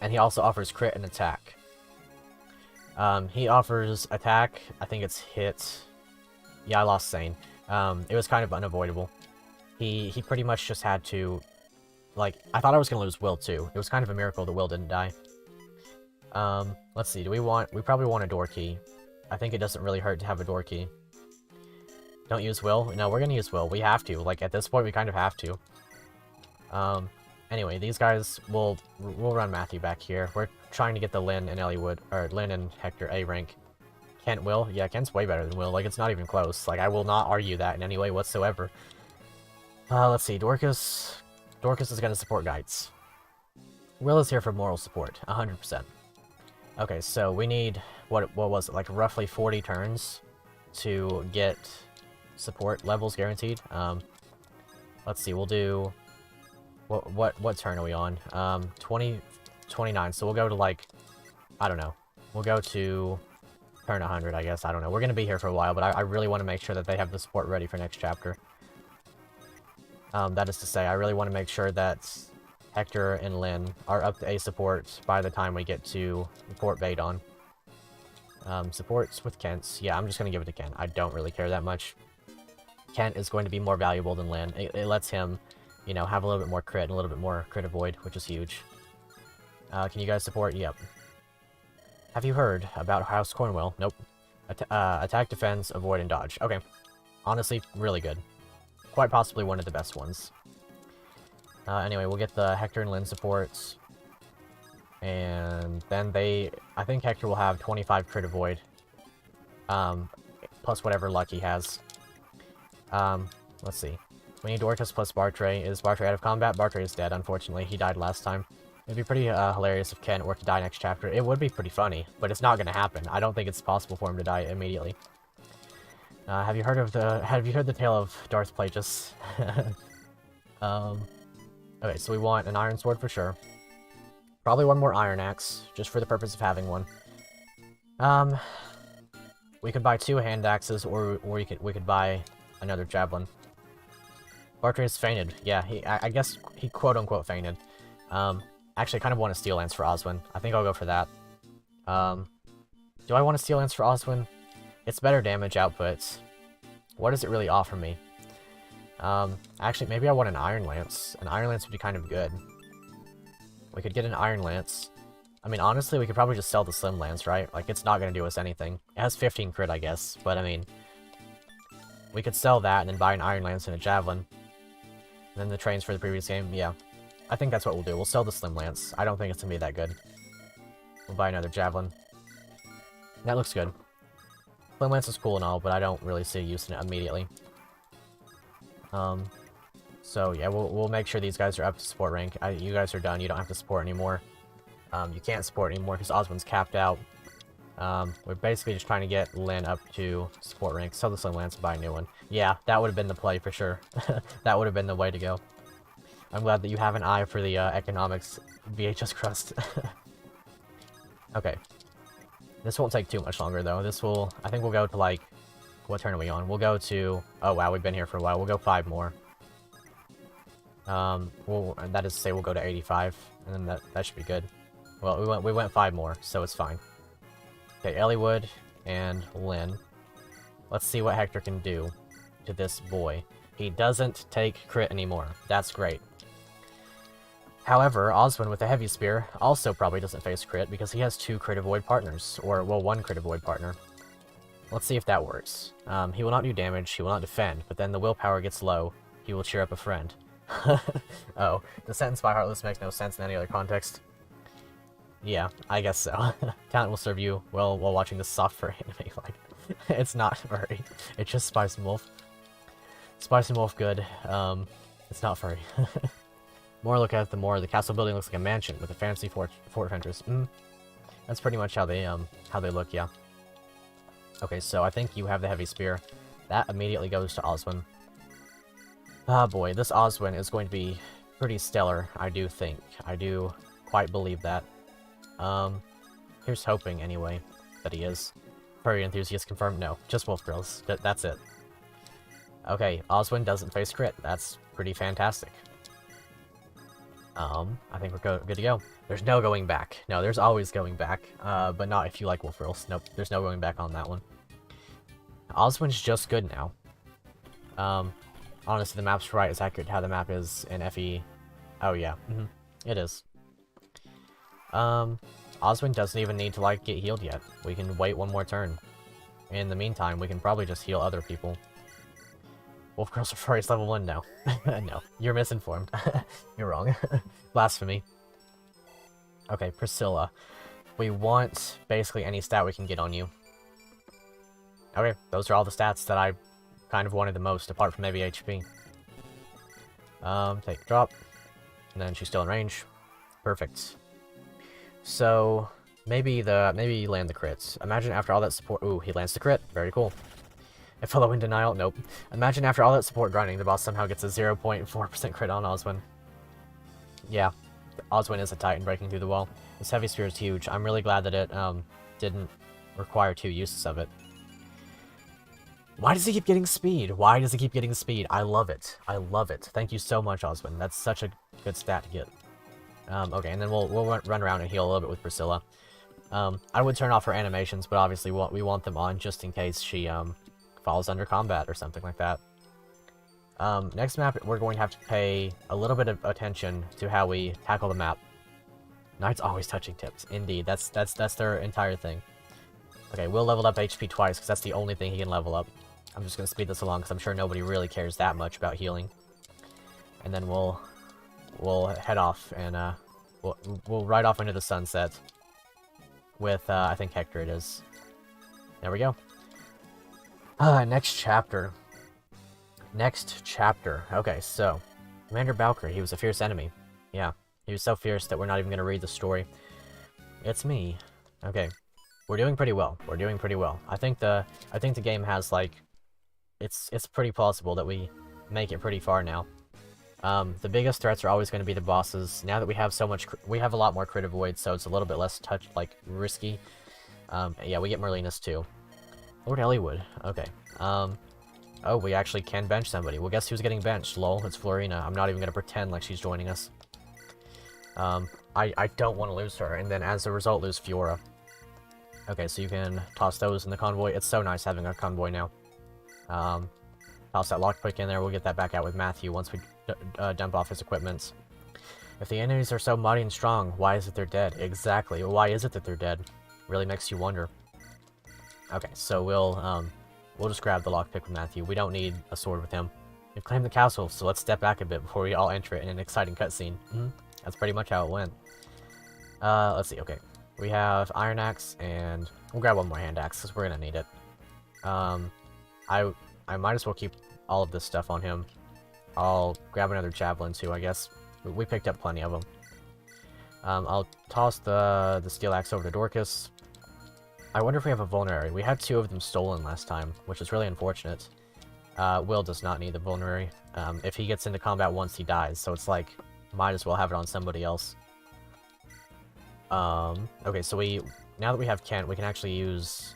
And he also offers crit and attack. He offers attack. I think it's hit. Yeah, I lost Sane. It was kind of unavoidable. He pretty much just had to... Like, I thought I was gonna lose Will, too. It was kind of a miracle that Will didn't die. Let's see, we probably want a door key. I think it doesn't really hurt to have a door key. Don't use Will? No, we're gonna use Will. We have to. Like, at this point, we kind of have to. Anyway, these guys, we'll run Matthew back here. We're trying to get the Lynn and Elliewood, or Lynn and Hector A rank. Kent will? Yeah, Kent's way better than Will. Like, it's not even close. Like, I will not argue that in any way whatsoever. Let's see, Dorcas is gonna support guides. Will is here for moral support, 100%. Okay, so we need, what was it, like roughly 40 turns to get support levels guaranteed. Let's see, we'll do, what turn are we on? 29, so we'll go to like, I don't know, we'll go to turn 100, I guess, I don't know. We're gonna be here for a while, but I really want to make sure that they have the support ready for next chapter. That is to say, I really want to make sure that Hector and Lynn are up to A support by the time we get to Port Badon. Supports with Kent's. Yeah, I'm just going to give it to Kent. I don't really care that much. Kent is going to be more valuable than Lynn. It lets him, you know, have a little bit more crit and a little bit more crit avoid, which is huge. Can you guys support? Yep. Have you heard about House Cornwell? Nope. Attack, defense, avoid, and dodge. Okay. Honestly, really good. Quite possibly one of the best ones. Anyway, we'll get the Hector and Lynn supports. And then I think Hector will have 25 crit avoid. Plus whatever luck he has. Let's see. We need Dorcas plus Bartray. Is Bartray out of combat? Bartray is dead, unfortunately. He died last time. It'd be pretty hilarious if Ken were to die next chapter. It would be pretty funny, but it's not gonna happen. I don't think it's possible for him to die immediately. Have you heard the tale of Darth Plagueis? Okay, so we want an iron sword for sure. Probably one more iron axe, just for the purpose of having one. We could buy 2 hand axes, or we could buy another javelin. Bartray's fainted. Yeah, I guess he quote-unquote fainted. Actually, I kind of want a steel lance for Oswin. I think I'll go for that. Do I want a steel lance for Oswin? It's better damage output. What does it really offer me? Actually, maybe I want an iron lance. An iron lance would be kind of good. We could get an iron lance. I mean, honestly, we could probably just sell the slim lance, right? Like, it's not going to do us anything. It has 15 crit, I guess, but I mean... We could sell that and then buy an iron lance and a javelin. And then the trains for the previous game, yeah. I think that's what we'll do. We'll sell the slim lance. I don't think it's going to be that good. We'll buy another javelin. That looks good. Slim lance is cool and all, but I don't really see use in it immediately. So yeah, we'll make sure these guys are up to support rank. You guys are done. You don't have to support anymore. You can't support anymore because Oswin's capped out. We're basically just trying to get Lyn up to support rank. Sell the Slim Lance and buy a new one. Yeah, that would have been the play for sure. That would have been the way to go. I'm glad that you have an eye for the economics VHS crust. Okay. This won't take too much longer though. I think we'll go to like, what turn are we on? We'll go to, oh wow, we've been here for a while. We'll go 5 more. That is to say we'll go to 85, and then that should be good. Well, we went 5 more, so it's fine. Okay, Elliewood and Lyn. Let's see what Hector can do to this boy. He doesn't take crit anymore. That's great. However, Oswin with the heavy spear also probably doesn't face crit because he has 2 crit avoid partners, or well, 1 crit avoid partner. Let's see if that works. He will not do damage, he will not defend, but then the willpower gets low. He will cheer up a friend. Oh, the sentence by Heartless makes no sense in any other context. Yeah, I guess so. Talent will serve you well while watching this soft furry anime. Like, it's not furry. It's just Spice and Wolf. Spice and Wolf good. It's not furry. More look at the more, the castle building looks like a mansion with a fancy fort entrance. That's pretty much how they look, yeah. Okay, so I think you have the heavy spear. That immediately goes to Oswin. Ah boy, this Oswin is going to be pretty stellar, I do think. I do quite believe that. Here's hoping, anyway, that he is. Furry enthusiast confirmed? No, just wolf girls. That's it. Okay, Oswin doesn't face crit. That's pretty fantastic. I think we're good to go. There's no going back. No, there's always going back, but not if you like wolf girls. Nope, there's no going back on that one. Oswin's just good now. Honestly, the map's right. It's accurate how the map is in FE. Oh, yeah. It is. Oswin doesn't even need to, like, get healed yet. We can wait 1 more turn. In the meantime, we can probably just heal other people. Wolf Girls are furries level 1? No. No. You're misinformed. You're wrong. Blasphemy. Okay, Priscilla. We want basically any stat we can get on you. Okay, those are all the stats that I kind of wanted the most, apart from maybe HP. Take a drop. And then she's still in range. Perfect. So, maybe you land the crits. Imagine after all that support... Ooh, he lands the crit. Very cool. A fellow in denial? Nope. Imagine after all that support grinding, the boss somehow gets a 0.4% crit on Oswin. Yeah, Oswin is a titan breaking through the wall. This heavy spear is huge. I'm really glad that it didn't require 2 uses of it. Why does he keep getting speed? Why does he keep getting speed? I love it. I love it. Thank you so much, Oswin. That's such a good stat to get. Okay, and then we'll run around and heal a little bit with Priscilla. I would turn off her animations, but obviously we want them on just in case she falls under combat or something like that. Next map, we're going to have to pay a little bit of attention to how we tackle the map. Knight's always touching tips. Indeed, that's their entire thing. Okay, we'll level up HP twice, because that's the only thing he can level up. I'm just going to speed this along, because I'm sure nobody really cares that much about healing. And then we'll head off and we'll ride off into the sunset with, I think Hector it is. There we go. Next chapter. Next chapter. Okay, so, Commander Bowker, he was a fierce enemy. Yeah, he was so fierce that we're not even going to read the story. It's me. Okay, we're doing pretty well. We're doing pretty well. I think the game has, like, it's pretty plausible that we make it pretty far now. The biggest threats are always going to be the bosses. Now that we have so much, we have a lot more crit avoid, so it's a little bit less risky. Yeah, we get Merlinus too. Lord Elliewood. Okay. Oh, we actually can bench somebody. Well, guess who's getting benched? Lol, it's Florina. I'm not even going to pretend like she's joining us. I don't want to lose her, and then as a result lose Fiora. Okay, so you can toss those in the convoy. It's so nice having a convoy now. Toss that lockpick in there. We'll get that back out with Matthew once we dump off his equipment. If the enemies are so mighty and strong, why is it they're dead? Exactly. Why is it that they're dead? Really makes you wonder. Okay, so we'll just grab the lockpick with Matthew. We don't need a sword with him. We've claimed the castle, so let's step back a bit before we all enter it in an exciting cutscene. That's pretty much how it went. Let's see, okay. We have Iron Axe, and we'll grab one more Hand Axe, because we're gonna need it. I might as well keep all of this stuff on him. I'll grab another Javelin, too, I guess. We picked up plenty of them. I'll toss the Steel Axe over to Dorcas. I wonder if we have a Vulnerary. We had 2 of them stolen last time, which is really unfortunate. Will does not need the Vulnerary. If he gets into combat once, he dies, so it's like, might as well have it on somebody else. Okay, so now that we have Kent, we can actually use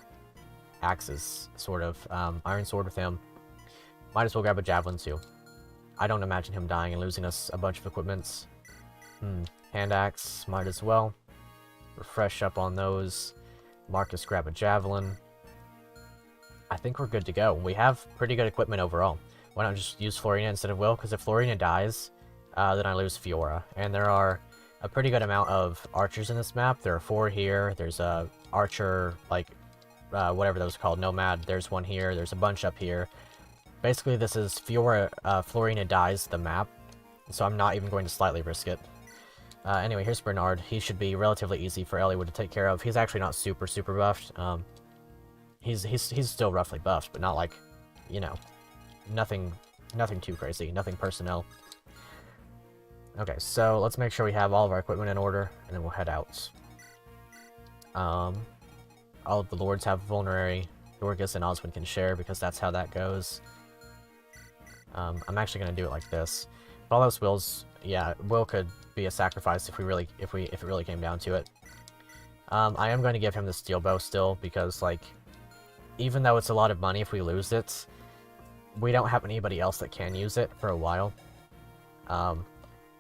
axes, sort of. Iron Sword with him. Might as well grab a Javelin, too. I don't imagine him dying and losing us a bunch of equipments. Hand Axe, might as well. Refresh up on those. Marcus, grab a Javelin. I think we're good to go. We have pretty good equipment overall. Why not just use Florina instead of Will? Because if Florina dies, then I lose Fiora. And there are a pretty good amount of archers in this map. There are 4 here. There's a archer, like, whatever that was called, Nomad. There's one here. There's a bunch up here. Basically, this is Florina dies the map, so I'm not even going to slightly risk it. Anyway, here's Bernard. He should be relatively easy for Elliewood to take care of. He's actually not super buffed. He's still roughly buffed, but not like, you know, nothing too crazy, nothing personnel. Okay, so let's make sure we have all of our equipment in order, and then we'll head out. All of the lords have Vulnerary. Dorcas and Oswin can share because that's how that goes. I'm actually gonna do it like this. Follows Will's. Yeah, Will could be a sacrifice if it really came down to it. I am going to give him the steel bow still because, like, even though it's a lot of money if we lose it, we don't have anybody else that can use it for a while.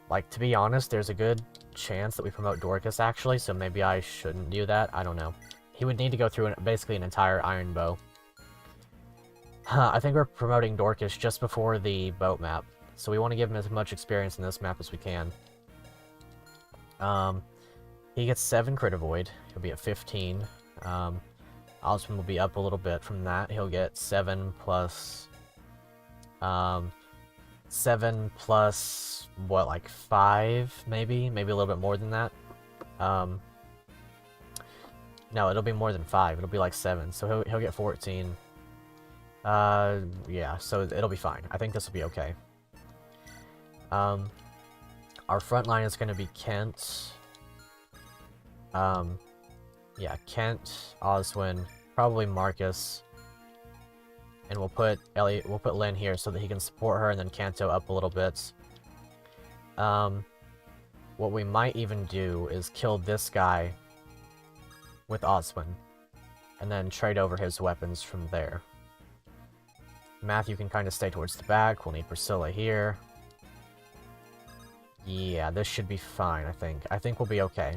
Like, to be honest, there's a good chance that we promote Dorcas actually, so maybe I shouldn't do that. I don't know. He would need to go through basically an entire iron bow. I think we're promoting Dorcas just before the boat map, so we want to give him as much experience in this map as we can. He gets 7 crit avoid. He'll be at 15. Osmond will be up a little bit from that. He'll get 7 plus... 7 plus... what, like 5, maybe? Maybe a little bit more than that. No, it'll be more than 5. It'll be like 7, so he'll get 14. Yeah, so it'll be fine. I think this will be okay. Our front line is going to be Kent. Yeah, Kent, Oswin, probably Marcus. And we'll put Lynn here so that he can support her, and then Kanto up a little bit. What we might even do is kill this guy with Oswin, and then trade over his weapons from there. Matthew can kind of stay towards the back. We'll need Priscilla here. Yeah, this should be fine, I think. I think we'll be okay.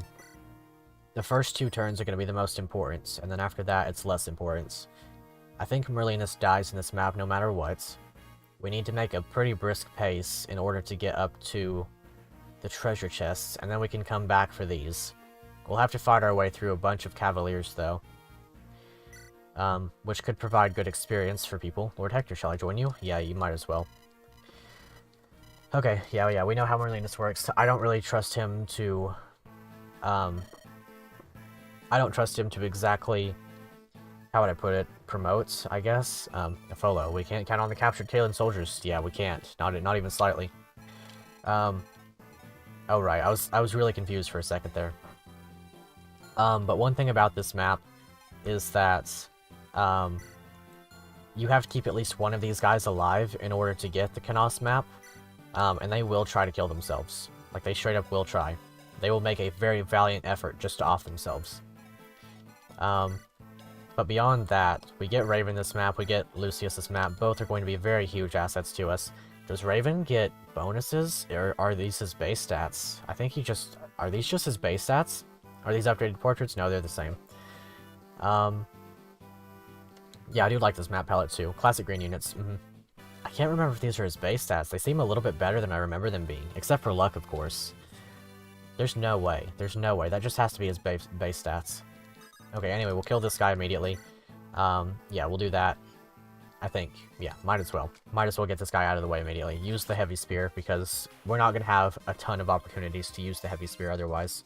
The first 2 turns are going to be the most important, and then after that, it's less important. I think Merlinus dies in this map no matter what. We need to make a pretty brisk pace in order to get up to the treasure chests, and then we can come back for these. We'll have to fight our way through a bunch of cavaliers, though. Which could provide good experience for people. Lord Hector, shall I join you? Yeah, you might as well. Okay, yeah, we know how Merlinus works. I don't really trust him to I don't trust him to exactly, how would I put it, promote, I guess. Folo, we can't count on the captured Kalen soldiers. Yeah, we can't. Not even slightly. Oh right, I was really confused for a second there. But one thing about this map is that, you have to keep at least one of these guys alive in order to get the Canos map, and they will try to kill themselves. Like, they straight up will try. They will make a very valiant effort just to off themselves. But beyond that, we get Raven this map, we get Lucius this map. Both are going to be very huge assets to us. Does Raven get bonuses, or are these his base stats? I think he just... Are these just his base stats? Are these upgraded portraits? No, they're the same. Yeah, I do like this map palette too. Classic green units. I can't remember if these are his base stats. They seem a little bit better than I remember them being. Except for luck, of course. There's no way. There's no way. That just has to be his base stats. Okay, anyway, we'll kill this guy immediately. Yeah, we'll do that. I think. Yeah, might as well. Might as well get this guy out of the way immediately. Use the heavy spear, because we're not going to have a ton of opportunities to use the heavy spear otherwise.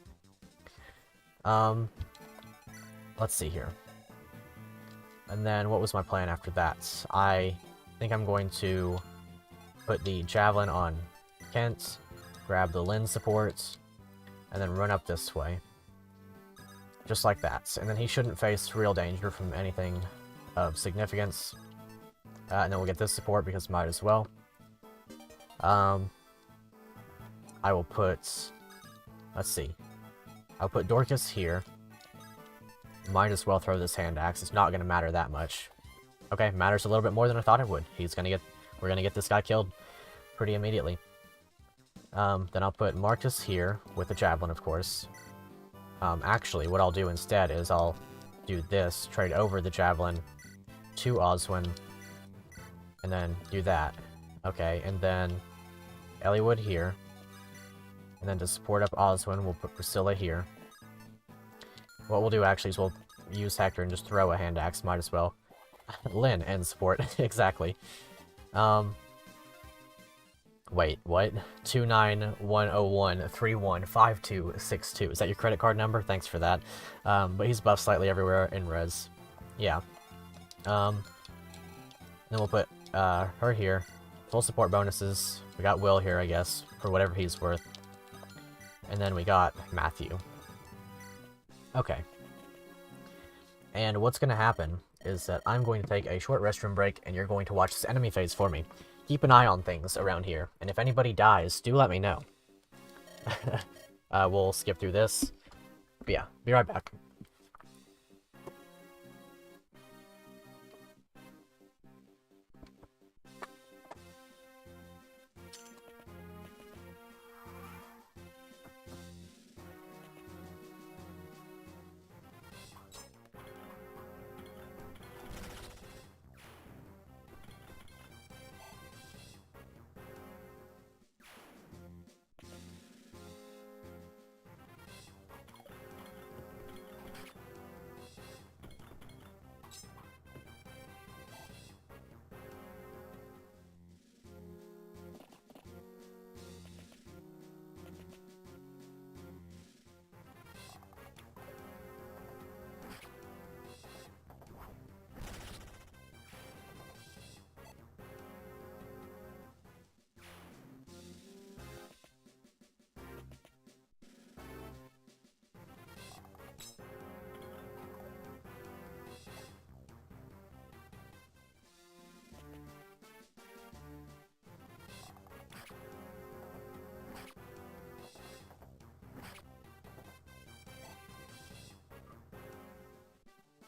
Let's see here. And then, what was my plan after that? I think I'm going to put the javelin on Kent, grab the lens support, and then run up this way. Just like that. And then he shouldn't face real danger from anything of significance. And then we'll get this support, because might as well. I will put... Let's see. I'll put Dorcas here. Might as well throw this hand axe. It's not going to matter that much. Okay, matters a little bit more than I thought it would. We're going to get this guy killed pretty immediately. Then I'll put Marcus here with the javelin, of course. Actually, what I'll do instead is I'll do this, trade over the javelin to Oswin, and then do that. Okay, and then Elliewood here. And then to support up Oswin, we'll put Priscilla here. What we'll do actually is we'll use Hector and just throw a hand axe, might as well. Lynn and support, exactly. Wait, what? 29101315262. Is that your credit card number? Thanks for that. But he's buffed slightly everywhere in res. Yeah. Then we'll put her here. Full support bonuses. We got Will here, I guess, for whatever he's worth. And then we got Matthew. Okay. And what's going to happen is that I'm going to take a short restroom break, and you're going to watch this enemy phase for me. Keep an eye on things around here, and if anybody dies, do let me know. We'll skip through this. But yeah, be right back.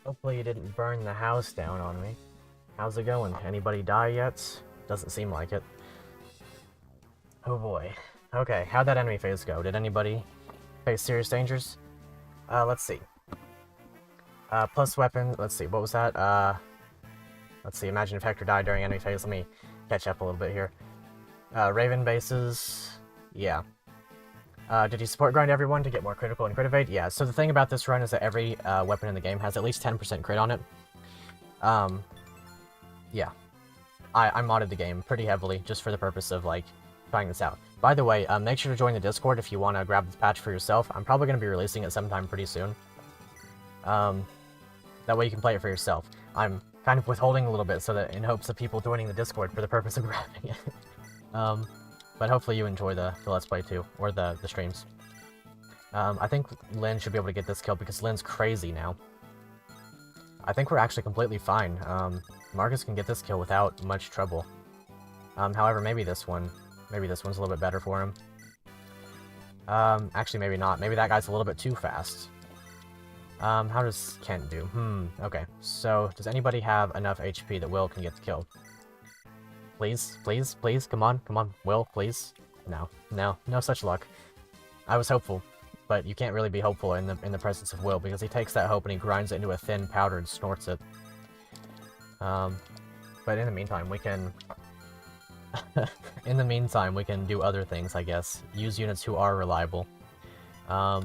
Hopefully you didn't burn the house down on me. How's it going? Anybody die yet? Doesn't seem like it. Oh boy. Okay, how'd that enemy phase go? Did anybody face serious dangers? Let's see. Plus weapon, let's see, what was that? Let's see, imagine if Hector died during enemy phase. Let me catch up a little bit here. Raven bases, yeah. Did you support grind everyone to get more critical and crit evade? Yeah, so the thing about this run is that every weapon in the game has at least 10% crit on it. Yeah. I modded the game pretty heavily, just for the purpose of, like, trying this out. By the way, make sure to join the Discord if you want to grab this patch for yourself. I'm probably going to be releasing it sometime pretty soon. That way you can play it for yourself. I'm kind of withholding a little bit so that in hopes of people joining the Discord for the purpose of grabbing it. But hopefully you enjoy the Let's Play too, or the streams. I think Lynn should be able to get this kill because Lynn's crazy now. I think we're actually completely fine. Marcus can get this kill without much trouble. However, maybe this one's a little bit better for him. Actually, maybe not. Maybe that guy's a little bit too fast. How does Kent do? Okay. So, does anybody have enough HP that Will can get the kill? Please, please, please, come on, Will, please. No such luck. I was hopeful, but you can't really be hopeful in the presence of Will, because he takes that hope and he grinds it into a thin powder and snorts it. But in the meantime, we can... in the meantime, we can do other things, I guess. Use units who are reliable. I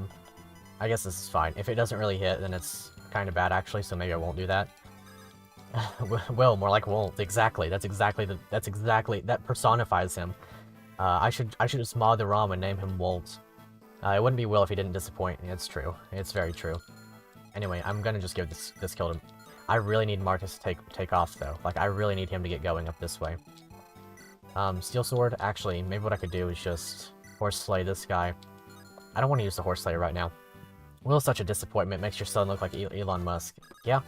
guess this is fine. If it doesn't really hit, then it's kind of bad, actually, so maybe I won't do that. Will, more like won't. Exactly. That personifies him. I should just mod the ROM and name him Won't. It wouldn't be Will if he didn't disappoint. It's true. It's very true. Anyway, I'm gonna just give this kill to him. I really need Marcus to take off, though. Like, I really need him to get going up this way. Steel Sword, actually, maybe what I could do is just Horse Slay this guy. I don't want to use the Horse Slayer right now. Will's such a disappointment, makes your son look like Elon Musk. Yeah,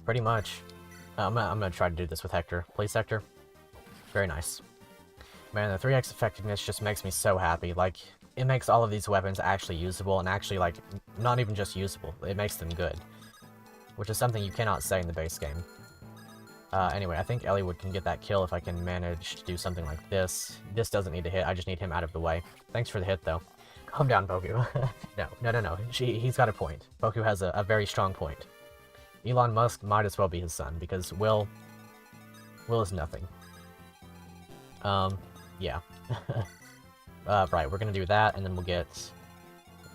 pretty much. I'm gonna try to do this with Hector. Please, Hector. Very nice. Man, the 3x effectiveness just makes me so happy. Like, it makes all of these weapons actually usable, and actually, like, not even just usable. It makes them good. Which is something you cannot say in the base game. Anyway, I think Eliwood can get that kill if I can manage to do something like this. This doesn't need to hit, I just need him out of the way. Thanks for the hit, though. Calm down, Poku. No. He's got a point. Poku has a very strong point. Elon Musk might as well be his son, because Will is nothing. Yeah. Right, we're gonna do that, and then we'll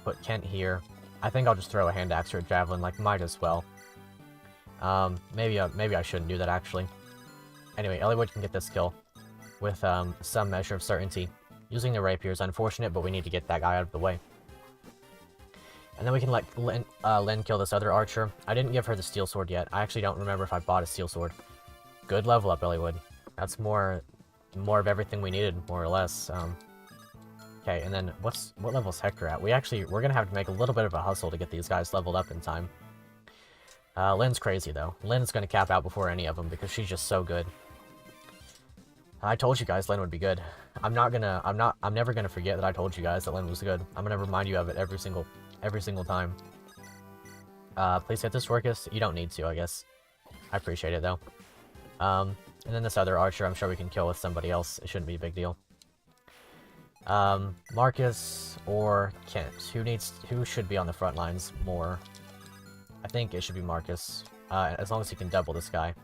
put Kent here. I think I'll just throw a hand axe or a javelin, like, might as well. Maybe I shouldn't do that, actually. Anyway, Eliwood can get this kill with, some measure of certainty. Using the rapier is unfortunate, but we need to get that guy out of the way. And then we can let Lynn kill this other archer. I didn't give her the steel sword yet. I actually don't remember if I bought a steel sword. Good level up, Eliwood. That's more of everything we needed, more or less. Okay, and then what level's Hector at? We're gonna have to make a little bit of a hustle to get these guys leveled up in time. Lynn's crazy, though. Lynn's gonna cap out before any of them, because she's just so good. I told you guys Lynn would be good. I'm never gonna forget that I told you guys that Lynn was good. I'm gonna remind you of it every single time. Please hit this, Dorcas. You don't need to, I guess. I appreciate it, though. And then this other archer, I'm sure we can kill with somebody else. It shouldn't be a big deal. Marcus or Kent? Who should be on the front lines more? I think it should be Marcus, as long as he can double this guy.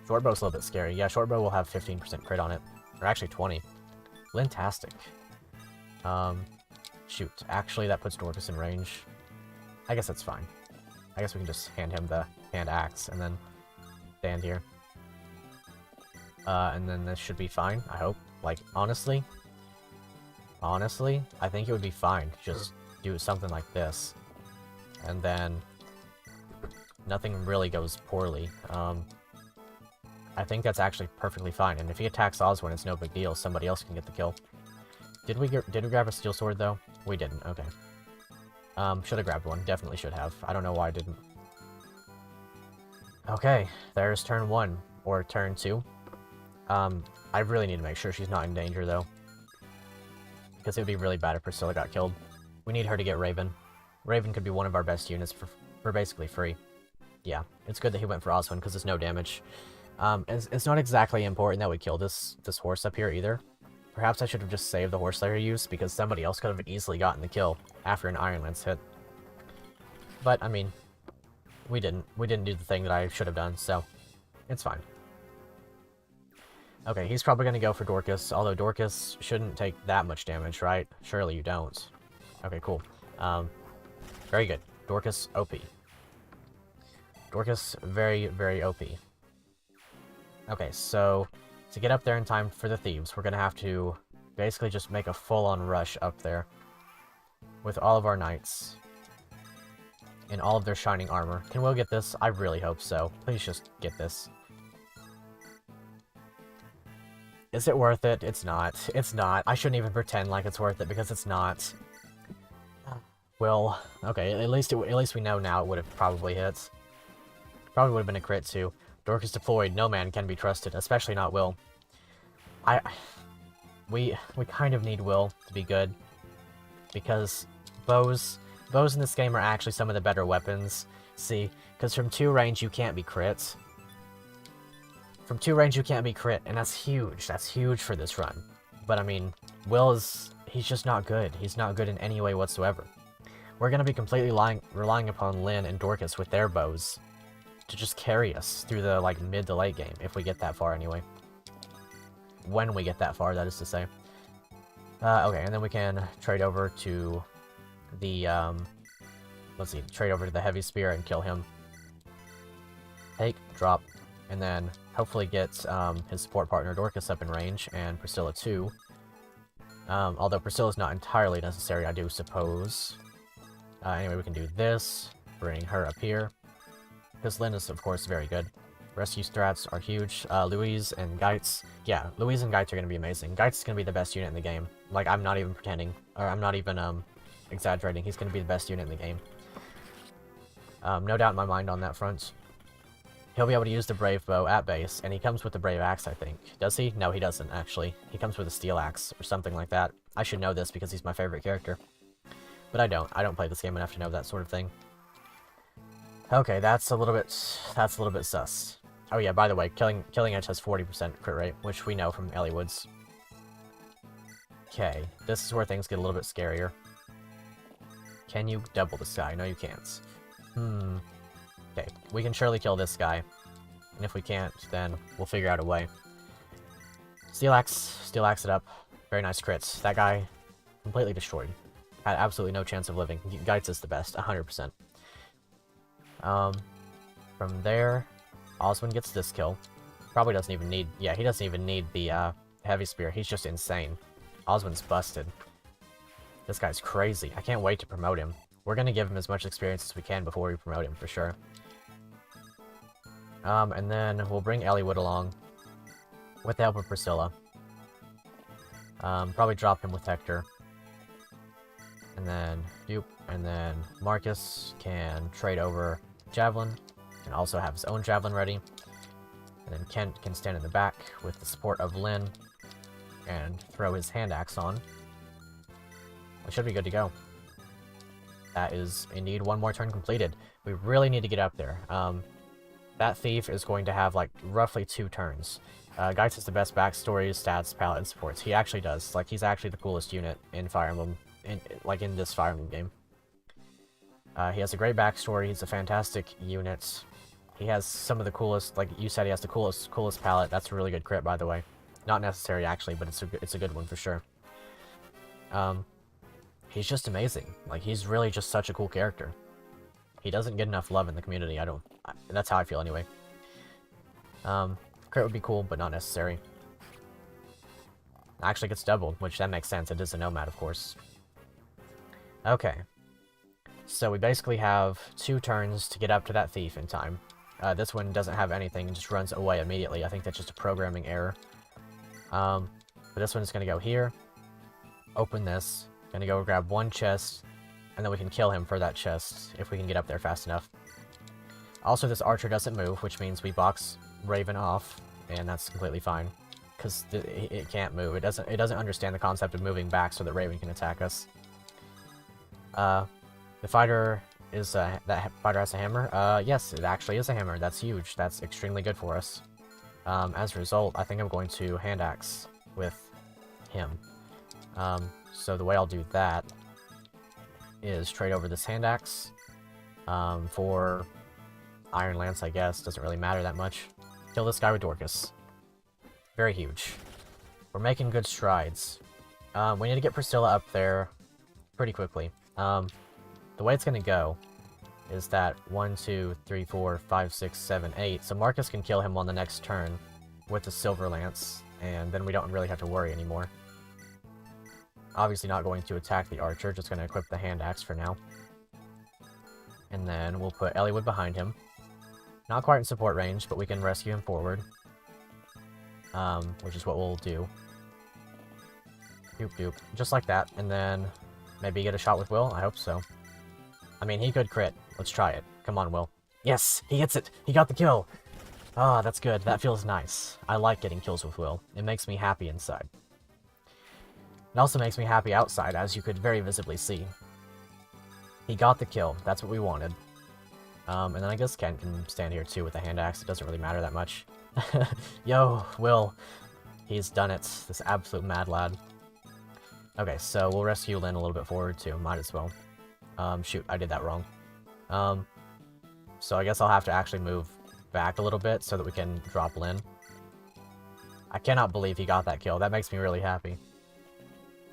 Shortbow's a little bit scary. Yeah, Shortbow will have 15% crit on it. Or actually 20. Lintastic. Shoot. Actually, that puts Dorcas in range. I guess that's fine. I guess we can just hand him the hand axe, and then stand here. And then this should be fine, I hope. Like, honestly, I think it would be fine to just do something like this. And then nothing really goes poorly. I think that's actually perfectly fine, and if he attacks Oswin, it's no big deal. Somebody else can get the kill. Did we grab a steel sword, though? We didn't, okay. Should have grabbed one. Definitely should have. I don't know why I didn't. Okay, there's turn 1, or turn 2. I really need to make sure she's not in danger, though. Because it would be really bad if Priscilla got killed. We need her to get Raven. Raven could be one of our best units for basically free. Yeah, it's good that he went for Oswin, because there's no damage. It's not exactly important that we kill this horse up here, either. Perhaps I should have just saved the Horse Slayer use, because somebody else could have easily gotten the kill after an Iron Lance hit. But, I mean, we didn't do the thing that I should have done, so it's fine. Okay, he's probably going to go for Dorcas, although Dorcas shouldn't take that much damage, right? Surely you don't. Okay, cool. Very good. Dorcas, OP. Dorcas, very, very OP. Okay, so to get up there in time for the thieves, we're going to have to basically just make a full-on rush up there with all of our knights in all of their shining armor. Can Will get this? I really hope so. Please just get this. Is it worth it? It's not. It's not. I shouldn't even pretend like it's worth it because it's not. Will. Okay, at least we know now it would have probably hit. Probably would have been a crit too. Dorcas deployed. No man can be trusted, especially not Will. We kind of need Will to be good because bows in this game are actually some of the better weapons. See, because from 2 range you can't be crits. From 2 range you can't be crit, and that's huge. That's huge for this run. But I mean, he's just not good. He's not good in any way whatsoever. We're gonna be completely relying upon Lyn and Dorcas with their bows to just carry us through the like mid to late game, if we get that far anyway. When we get that far, that is to say. Okay, and then we can trade over to the, trade over to the heavy spear and kill him. Take, drop, and then hopefully get his support partner Dorcas up in range, and Priscilla too. Although Priscilla's not entirely necessary, I do suppose. Anyway, we can do this, bring her up here, because Lyn is, of course, very good. Rescue strats are huge. Louise and Geitz. Yeah, Louise and Geitz are going to be amazing. Geitz is going to be the best unit in the game. Like, I'm not even pretending, or I'm not even exaggerating. He's going to be the best unit in the game. No doubt in my mind on that front. He'll be able to use the Brave Bow at base, and he comes with the Brave Axe, I think. Does he? No, he doesn't, actually. He comes with a Steel Axe, or something like that. I should know this because he's my favorite character. But I don't. I don't play this game enough to know that sort of thing. Okay, that's a little bit sus. Oh yeah, by the way, Killing Edge has 40% crit rate, which we know from Ellie Woods. Okay, this is where things get a little bit scarier. Can you double this guy? No, you can't. Okay, we can surely kill this guy. And if we can't, then we'll figure out a way. Steel Axe it up. Very nice crits. That guy, completely destroyed. Had absolutely no chance of living. Geitz is the best, 100%. From there, Oswin gets this kill. Probably doesn't even need... Yeah, he doesn't even need the heavy spear. He's just insane. Oswin's busted. This guy's crazy. I can't wait to promote him. We're gonna give him as much experience as we can before we promote him, for sure. And then we'll bring Eliwood along with the help of Priscilla. Probably drop him with Hector. And then, and then Marcus can trade over Javelin, and also have his own Javelin ready. And then Kent can stand in the back with the support of Lyn, and throw his hand axe on. We should be good to go. That is indeed one more turn completed. We really need to get up there. That thief is going to have like roughly 2 turns. Geitz has the best backstory, stats, palette, and supports. He actually does. Like, he's actually the coolest unit in Fire Emblem, in this Fire Emblem game. He has a great backstory. He's a fantastic unit. He has some of the coolest, like you said, he has the coolest palette. That's a really good crit, by the way. Not necessary, actually, but it's a good one for sure. He's just amazing. Like, he's really just such a cool character. He doesn't get enough love in the community. That's how I feel anyway. Crit would be cool, but not necessary. Actually gets doubled, which that makes sense. It is a Nomad, of course. Okay. So we basically have 2 turns to get up to that thief in time. This one doesn't have anything, it just runs away immediately. I think that's just a programming error. But this one's gonna go here. Open this. Gonna go grab 1 chest, and then we can kill him for that chest if we can get up there fast enough. Also, this archer doesn't move, which means we box Raven off, and that's completely fine. Because it can't move. It doesn't understand the concept of moving back so that Raven can attack us. The fighter is that fighter has a hammer. Yes, it actually is a hammer. That's huge. That's extremely good for us. As a result, I think I'm going to hand axe with him. So the way I'll do that is trade over this hand axe for Iron Lance, I guess. Doesn't really matter that much. Kill this guy with Dorcas. Very huge. We're making good strides. We need to get Priscilla up there pretty quickly. The way it's gonna go is that 1, 2, 3, 4, 5, 6, 7, 8. So Marcus can kill him on the next turn with the Silver Lance, and then we don't really have to worry anymore. Obviously not going to attack the archer, just going to equip the hand axe for now. And then we'll put Eliwood behind him. Not quite in support range, but we can rescue him forward. Which is what we'll do. Doop doop. Just like that, and then maybe get a shot with Will? I hope so. I mean, he could crit. Let's try it. Come on, Will. Yes! He gets it! He got the kill! Ah, that's good. That feels nice. I like getting kills with Will. It makes me happy inside. It also makes me happy outside, as you could very visibly see. He got the kill. That's what we wanted. And then I guess Ken can stand here too with the hand axe. It doesn't really matter that much. Yo, Will. He's done it. This absolute mad lad. Okay, so we'll rescue Lynn a little bit forward too. Might as well. Shoot, I did that wrong. So I guess I'll have to actually move back a little bit so that we can drop Lynn. I cannot believe he got that kill. That makes me really happy.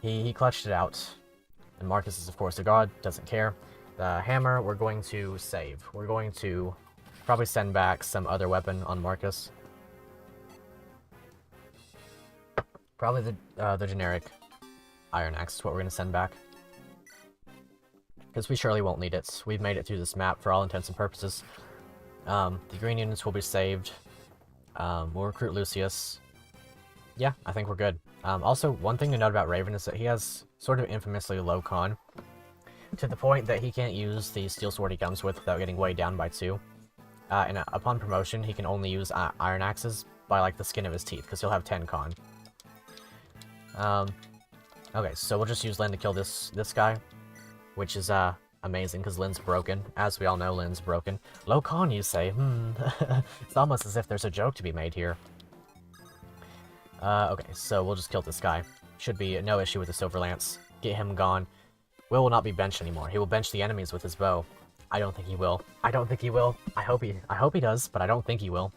He clutched it out. And Marcus is, of course, a god. Doesn't care. The hammer, we're going to save. We're going to probably send back some other weapon on Marcus. Probably the generic Iron Axe is what we're going to send back. Because we surely won't need it. We've made it through this map for all intents and purposes. The green units will be saved. We'll recruit Lucius. Yeah, I think we're good. Also, one thing to note about Raven is that he has sort of infamously low con, to the point that he can't use the steel sword he comes with without getting weighed down by 2. And upon promotion, he can only use iron axes by like the skin of his teeth, because he'll have 10 con. Okay, so we'll just use Lynn to kill this guy, which is amazing because Lynn's broken. As we all know, Lynn's broken. Low con, you say? It's almost as if there's a joke to be made here. Okay, so we'll just kill this guy. Should be no issue with the Silver Lance. Get him gone. Will not be benched anymore. He will bench the enemies with his bow. I don't think he will. I don't think he will. I hope he does, but I don't think he will.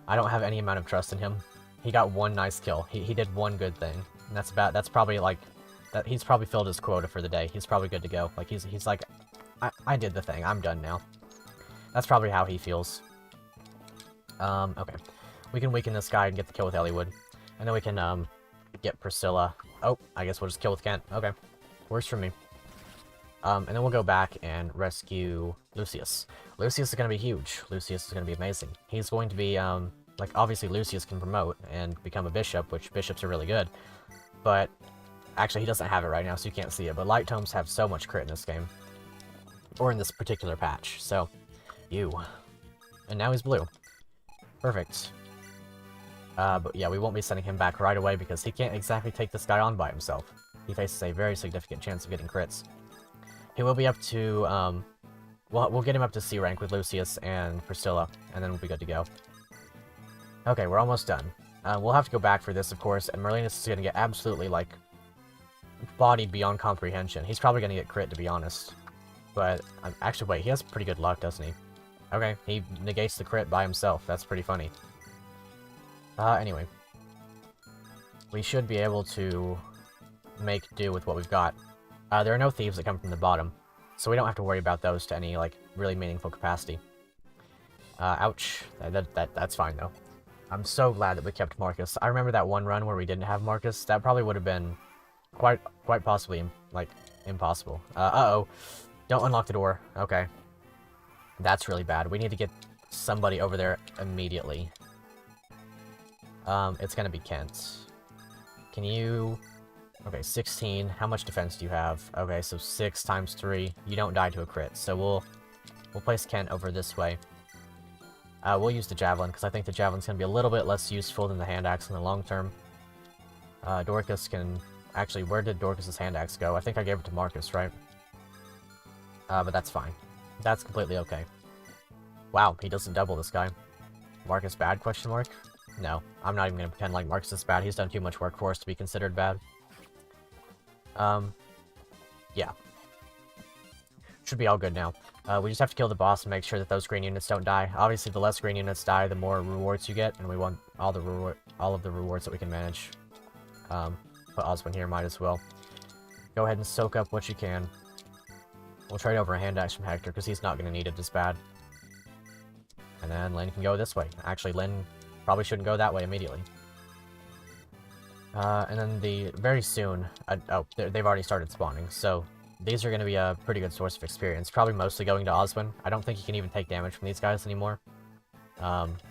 I don't have any amount of trust in him. He got one nice kill. He did one good thing. And that's probably like that he's probably filled his quota for the day. He's probably good to go. Like he's like I did the thing. I'm done now. That's probably how he feels. Okay. We can weaken this guy and get the kill with Eliwood. And then we can get Priscilla. Oh, I guess we'll just kill with Kent. Okay. Works for me. And then we'll go back and rescue Lucius. Lucius is going to be huge. Lucius is going to be amazing. He's going to be, like, obviously Lucius can promote and become a bishop, which bishops are really good. But, actually, he doesn't have it right now, so you can't see it. But Light Tomes have so much crit in this game. Or in this particular patch. So, And now he's blue. Perfect. But yeah, we won't be sending him back right away because he can't exactly take this guy on by himself. He faces a very significant chance of getting crits. He will be up to, we'll get him up to C rank with Lucius and Priscilla, and then we'll be good to go. Okay, we're almost done. We'll have to go back for this, of course, and Merlinus is going to get absolutely, like, bodied beyond comprehension. He's probably going to get crit, to be honest. But, actually, wait, he has pretty good luck, doesn't he? Okay, he negates the crit by himself. That's pretty funny. Anyway. We should be able to make do with what we've got. There are no thieves that come from the bottom, so we don't have to worry about those to any, like, really meaningful capacity. Ouch. That's fine, though. I'm so glad that we kept Marcus. I remember that one run where we didn't have Marcus. That probably would have been quite possibly, like, impossible. Uh-oh. Don't unlock the door. Okay. That's really bad. We need to get somebody over there immediately. It's gonna be Kent. Can you... Okay, 16. How much defense do you have? Okay, so 6 times 3. You don't die to a crit, so we'll place Kent over this way. We'll use the Javelin, because I think the Javelin's going to be a little bit less useful than the Hand Axe in the long term. Dorcas can... Actually, where did Dorcas' Hand Axe go? I think I gave it to Marcus, right? But that's fine. That's completely okay. Wow, he doesn't double this guy. Marcus bad, question mark? No, I'm not even going to pretend like Marcus is bad. He's done too much work for us to be considered bad. Yeah. Should be all good now. We just have to kill the boss and make sure that those green units don't die. Obviously, the less green units die, the more rewards you get, and we want all of the rewards that we can manage. Put Oswin here, might as well. Go ahead and soak up what you can. We'll trade over a hand axe from Hector, because he's not going to need it as bad. And then Lynn can go this way. Actually, Lynn probably shouldn't go that way immediately. And then very soon, oh, they've already started spawning, so these are going to be a pretty good source of experience. Probably mostly going to Oswin. I don't think he can even take damage from these guys anymore.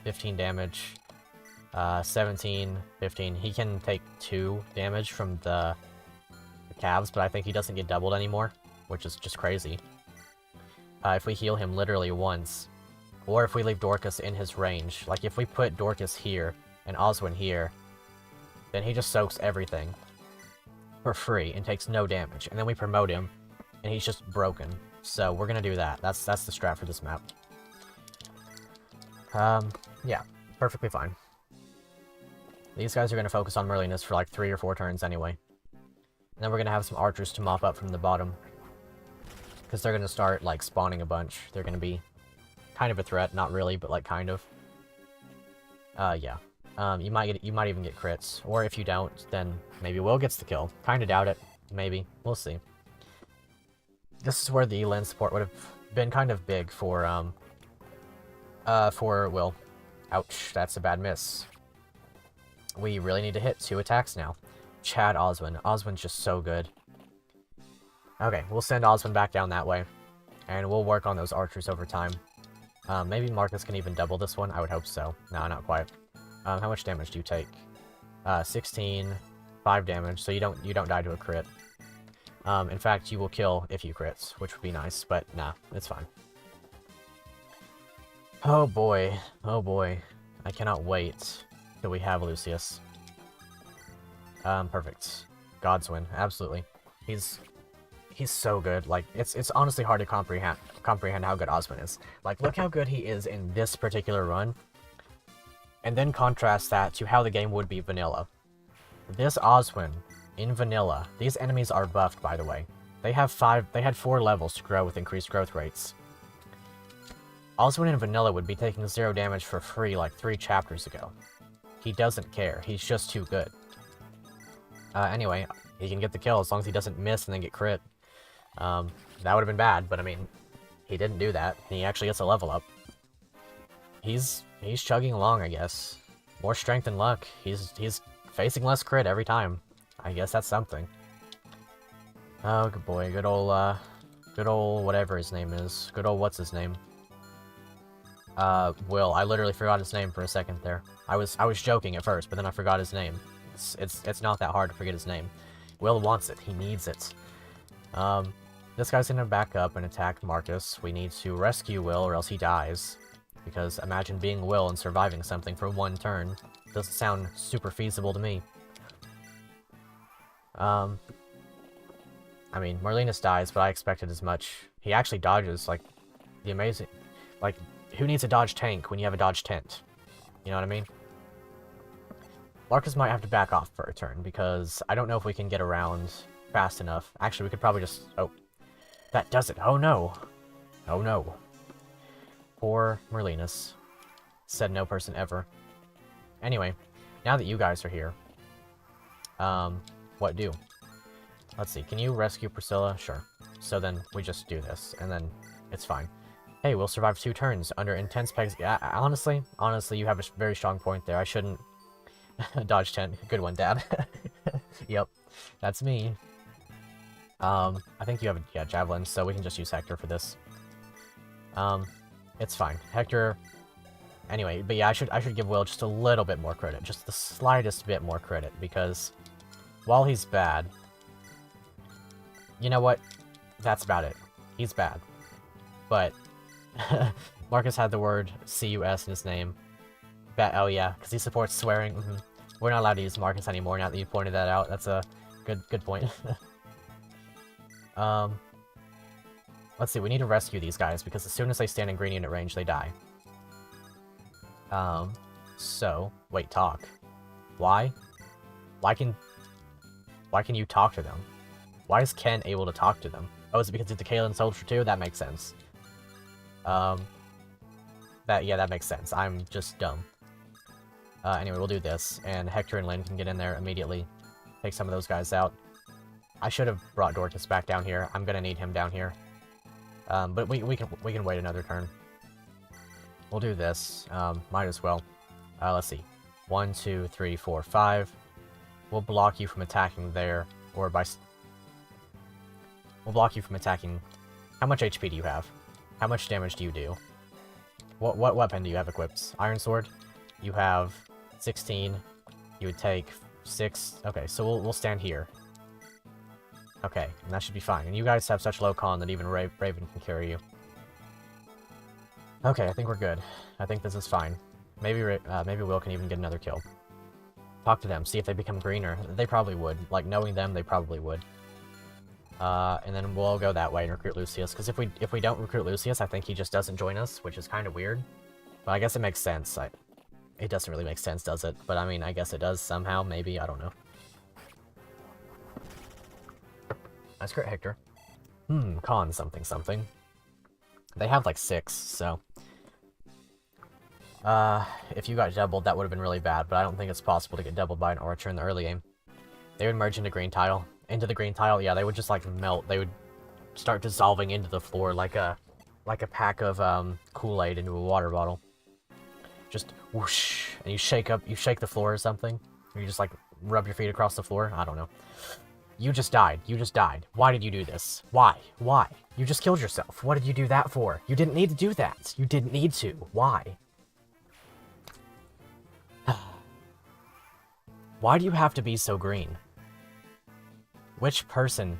15 damage, 17, 15. He can take 2 damage from the calves, but I think he doesn't get doubled anymore, which is just crazy. If we heal him literally once, or if we leave Dorcas in his range, like if we put Dorcas here and Oswin here, then he just soaks everything for free and takes no damage, and then we promote him, and he's just broken. So we're gonna do that. That's the strat for this map. Yeah, perfectly fine. These guys are gonna focus on Merlinus for like 3 or 4 turns anyway. And then we're gonna have some archers to mop up from the bottom, because they're gonna start like spawning a bunch. They're gonna be kind of a threat, not really, but like kind of. Yeah. You might even get crits, or if you don't, then maybe Will gets the kill. Kinda doubt it. Maybe. We'll see. This is where the land support would have been kind of big for Will. Ouch, that's a bad miss. We really need to hit 2 attacks now. Chad Oswin. Oswin's just so good. Okay, we'll send Oswin back down that way, and we'll work on those archers over time. Maybe Marcus can even double this one. I would hope so. No, not quite. How much damage do you take? 16, 5 damage, so you don't die to a crit. In fact, you will kill if you crits, which would be nice, but nah, it's fine. Oh boy, I cannot wait till we have Lucius. Perfect. Godswin, absolutely. He's so good. Like, it's honestly hard to comprehend how good Oswin is. Like, look how good he is in this particular run, and then contrast that to how the game would be vanilla. This Oswin in vanilla, these enemies are buffed, by the way. They had 4 levels to grow with increased growth rates. Oswin in vanilla would be taking 0 damage for free like 3 chapters ago. He doesn't care. He's just too good. Anyway, he can get the kill as long as he doesn't miss and then get crit. That would have been bad, but I mean, he didn't do that. He actually gets a level up. He's chugging along, I guess. More strength and luck. He's facing less crit every time. I guess that's something. Oh, good boy. Good old whatever his name is. Good old what's his name? Will. I literally forgot his name for a second there. I was joking at first, but then I forgot his name. It's not that hard to forget his name. Will wants it. He needs it. This guy's gonna back up and attack Marcus. We need to rescue Will or else he dies. Because imagine being Will and surviving something for 1 turn. Doesn't sound super feasible to me. I mean, Merlinus dies, but I expected as much. He actually dodges, like, the amazing... Like, who needs a dodge tank when you have a dodge tent? You know what I mean? Marcus might have to back off for a turn, because I don't know if we can get around fast enough. Actually, we could probably just... Oh. That does it. Oh, no. Oh, no. Poor Merlinus. Said no person ever. Anyway, now that you guys are here, what do? Let's see, can you rescue Priscilla? Sure. So then we just do this, and then it's fine. Hey, we'll survive 2 turns under intense pegs. Yeah, honestly, you have a very strong point there. I shouldn't... Dodge 10. Good one, Dad. Yep, that's me. I think you have, yeah, Javelin, so we can just use Hector for this. It's fine. Hector... Anyway, but yeah, I should give Will just a little bit more credit. Just the slightest bit more credit, because while he's bad... You know what? That's about it. He's bad. But... Marcus had the word C-U-S in his name. Oh yeah, because he supports swearing. We're not allowed to use Marcus anymore now that you pointed that out. That's a good point. Let's see, we need to rescue these guys, because as soon as they stand in green unit range, they die. So... Wait, talk. Why? Why can you talk to them? Why is Ken able to talk to them? Oh, is it because it's a Kalen soldier too? That makes sense. That makes sense. I'm just dumb. Anyway, we'll do this, and Hector and Lynn can get in there immediately. Take some of those guys out. I should have brought Dorcas back down here. I'm gonna need him down here. But we can wait another turn. We'll do this. Might as well. Let's see. 1, 2, 3, 4, 5. will block you from attacking there, or by... will block you from attacking... How much HP do you have? How much damage do you do? What weapon do you have equipped? Iron Sword? You have 16. You would take 6. Okay, so we'll stand here. Okay, and that should be fine. And you guys have such low con that even Raven can carry you. Okay, I think we're good. I think this is fine. Maybe Will can even get another kill. Talk to them, see if they become greener. They probably would. Like, knowing them, they probably would. And then we'll go that way and recruit Lucius, because if we don't recruit Lucius, I think he just doesn't join us, which is kind of weird. But I guess it makes sense. It doesn't really make sense, does it? But I mean, I guess it does somehow, maybe, I don't know. Nice crit, Hector. Con something something. They have like 6, so... if you got doubled, that would have been really bad, but I don't think it's possible to get doubled by an Archer in the early game. They would merge into green tile. Into the green tile, yeah, they would just like melt. They would start dissolving into the floor like a pack of Kool-Aid into a water bottle. Just whoosh, and you shake the floor or something. Or you just like rub your feet across the floor. I don't know. You just died. You just died. Why did you do this? Why? Why? You just killed yourself. What did you do that for? You didn't need to do that. You didn't need to. Why? Why do you have to be so green? Which person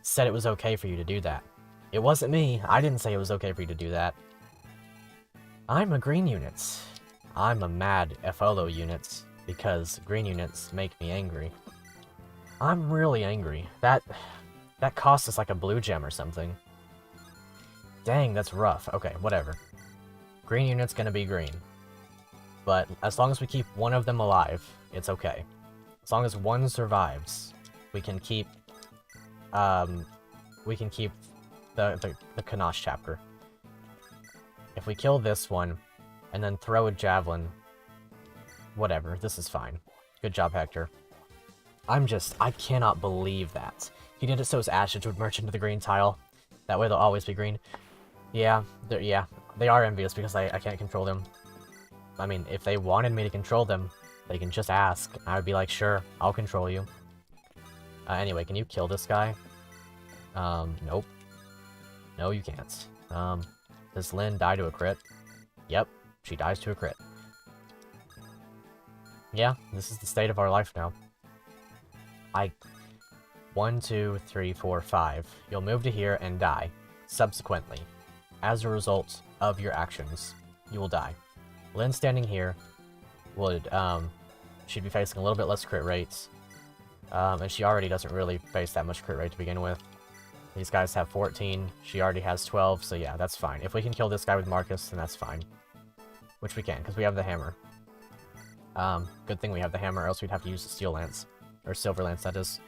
said it was okay for you to do that? It wasn't me. I didn't say it was okay for you to do that. I'm a green unit. I'm a mad FOLO unit because green units make me angry. I'm really angry. That cost us like a blue gem or something. Dang, that's rough. Okay, whatever. Green unit's gonna be green. But as long as we keep one of them alive, it's okay. As long as one survives, we can keep the Kanash chapter. If we kill this one, and then throw a javelin, whatever, this is fine. Good job, Hector. I cannot believe that. He did it so his ashes would merge into the green tile. That way they'll always be green. Yeah, they are envious because I can't control them. I mean, if they wanted me to control them, they can just ask. I would be like, sure, I'll control you. Anyway, can you kill this guy? Nope. No, you can't. Does Lynn die to a crit? Yep, she dies to a crit. Yeah, this is the state of our life now. 1, 2, 3, 4, 5. You'll move to here and die. Subsequently, as a result of your actions, you will die. Lynn standing here would, she'd be facing a little bit less crit rates. And she already doesn't really face that much crit rate to begin with. These guys have 14, she already has 12, so yeah, that's fine. If we can kill this guy with Marcus, then that's fine. Which we can, because we have the hammer. Good thing we have the hammer, or else we'd have to use the steel lance. Or silver lance, that is.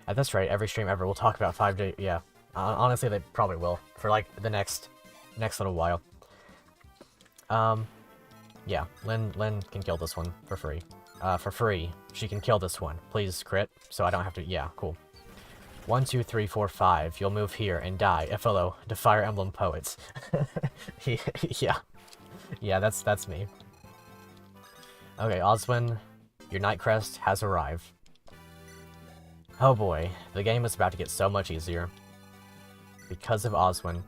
At this rate, every stream ever we'll talk about 5 days, yeah. Honestly, they probably will, for like, the next little while. Yeah, Lynn can kill this one for free. For free. She can kill this one. Please crit, so I don't have to... Yeah, cool. 1, 2, 3, 4, 5. You'll move here and die. FLO, to Fire Emblem Poets. Yeah. Yeah, that's me. Okay, Oswin, your Night Crest has arrived. Oh boy, the game is about to get so much easier. Because of Oswin.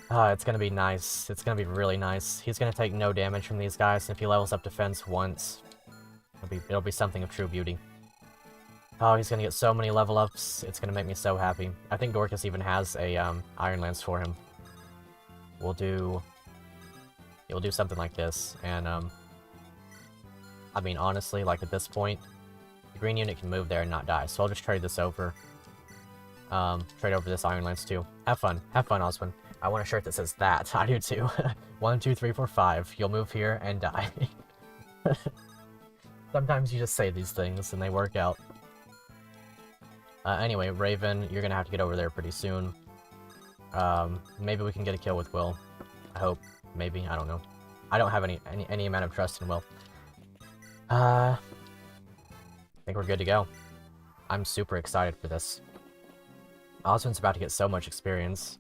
It's gonna be nice. It's gonna be really nice. He's gonna take no damage from these guys, and if he levels up defense once, it'll be something of true beauty. Oh, he's gonna get so many level ups. It's gonna make me so happy. I think Dorcas even has a Iron Lance for him. We'll do something like this, and I mean honestly, like at this point, the green unit can move there and not die. So I'll just trade this over. Trade over this Iron Lance too. Have fun, Oswin. I want a shirt that says that. I do too. 1, 2, 3, 4, 5. You'll move here and die. Sometimes you just say these things and they work out. Anyway, Raven, you're gonna have to get over there pretty soon. Maybe we can get a kill with Will. I hope. Maybe. I don't know. I don't have any amount of trust in Will. I think we're good to go. I'm super excited for this. Oswin's about to get so much experience.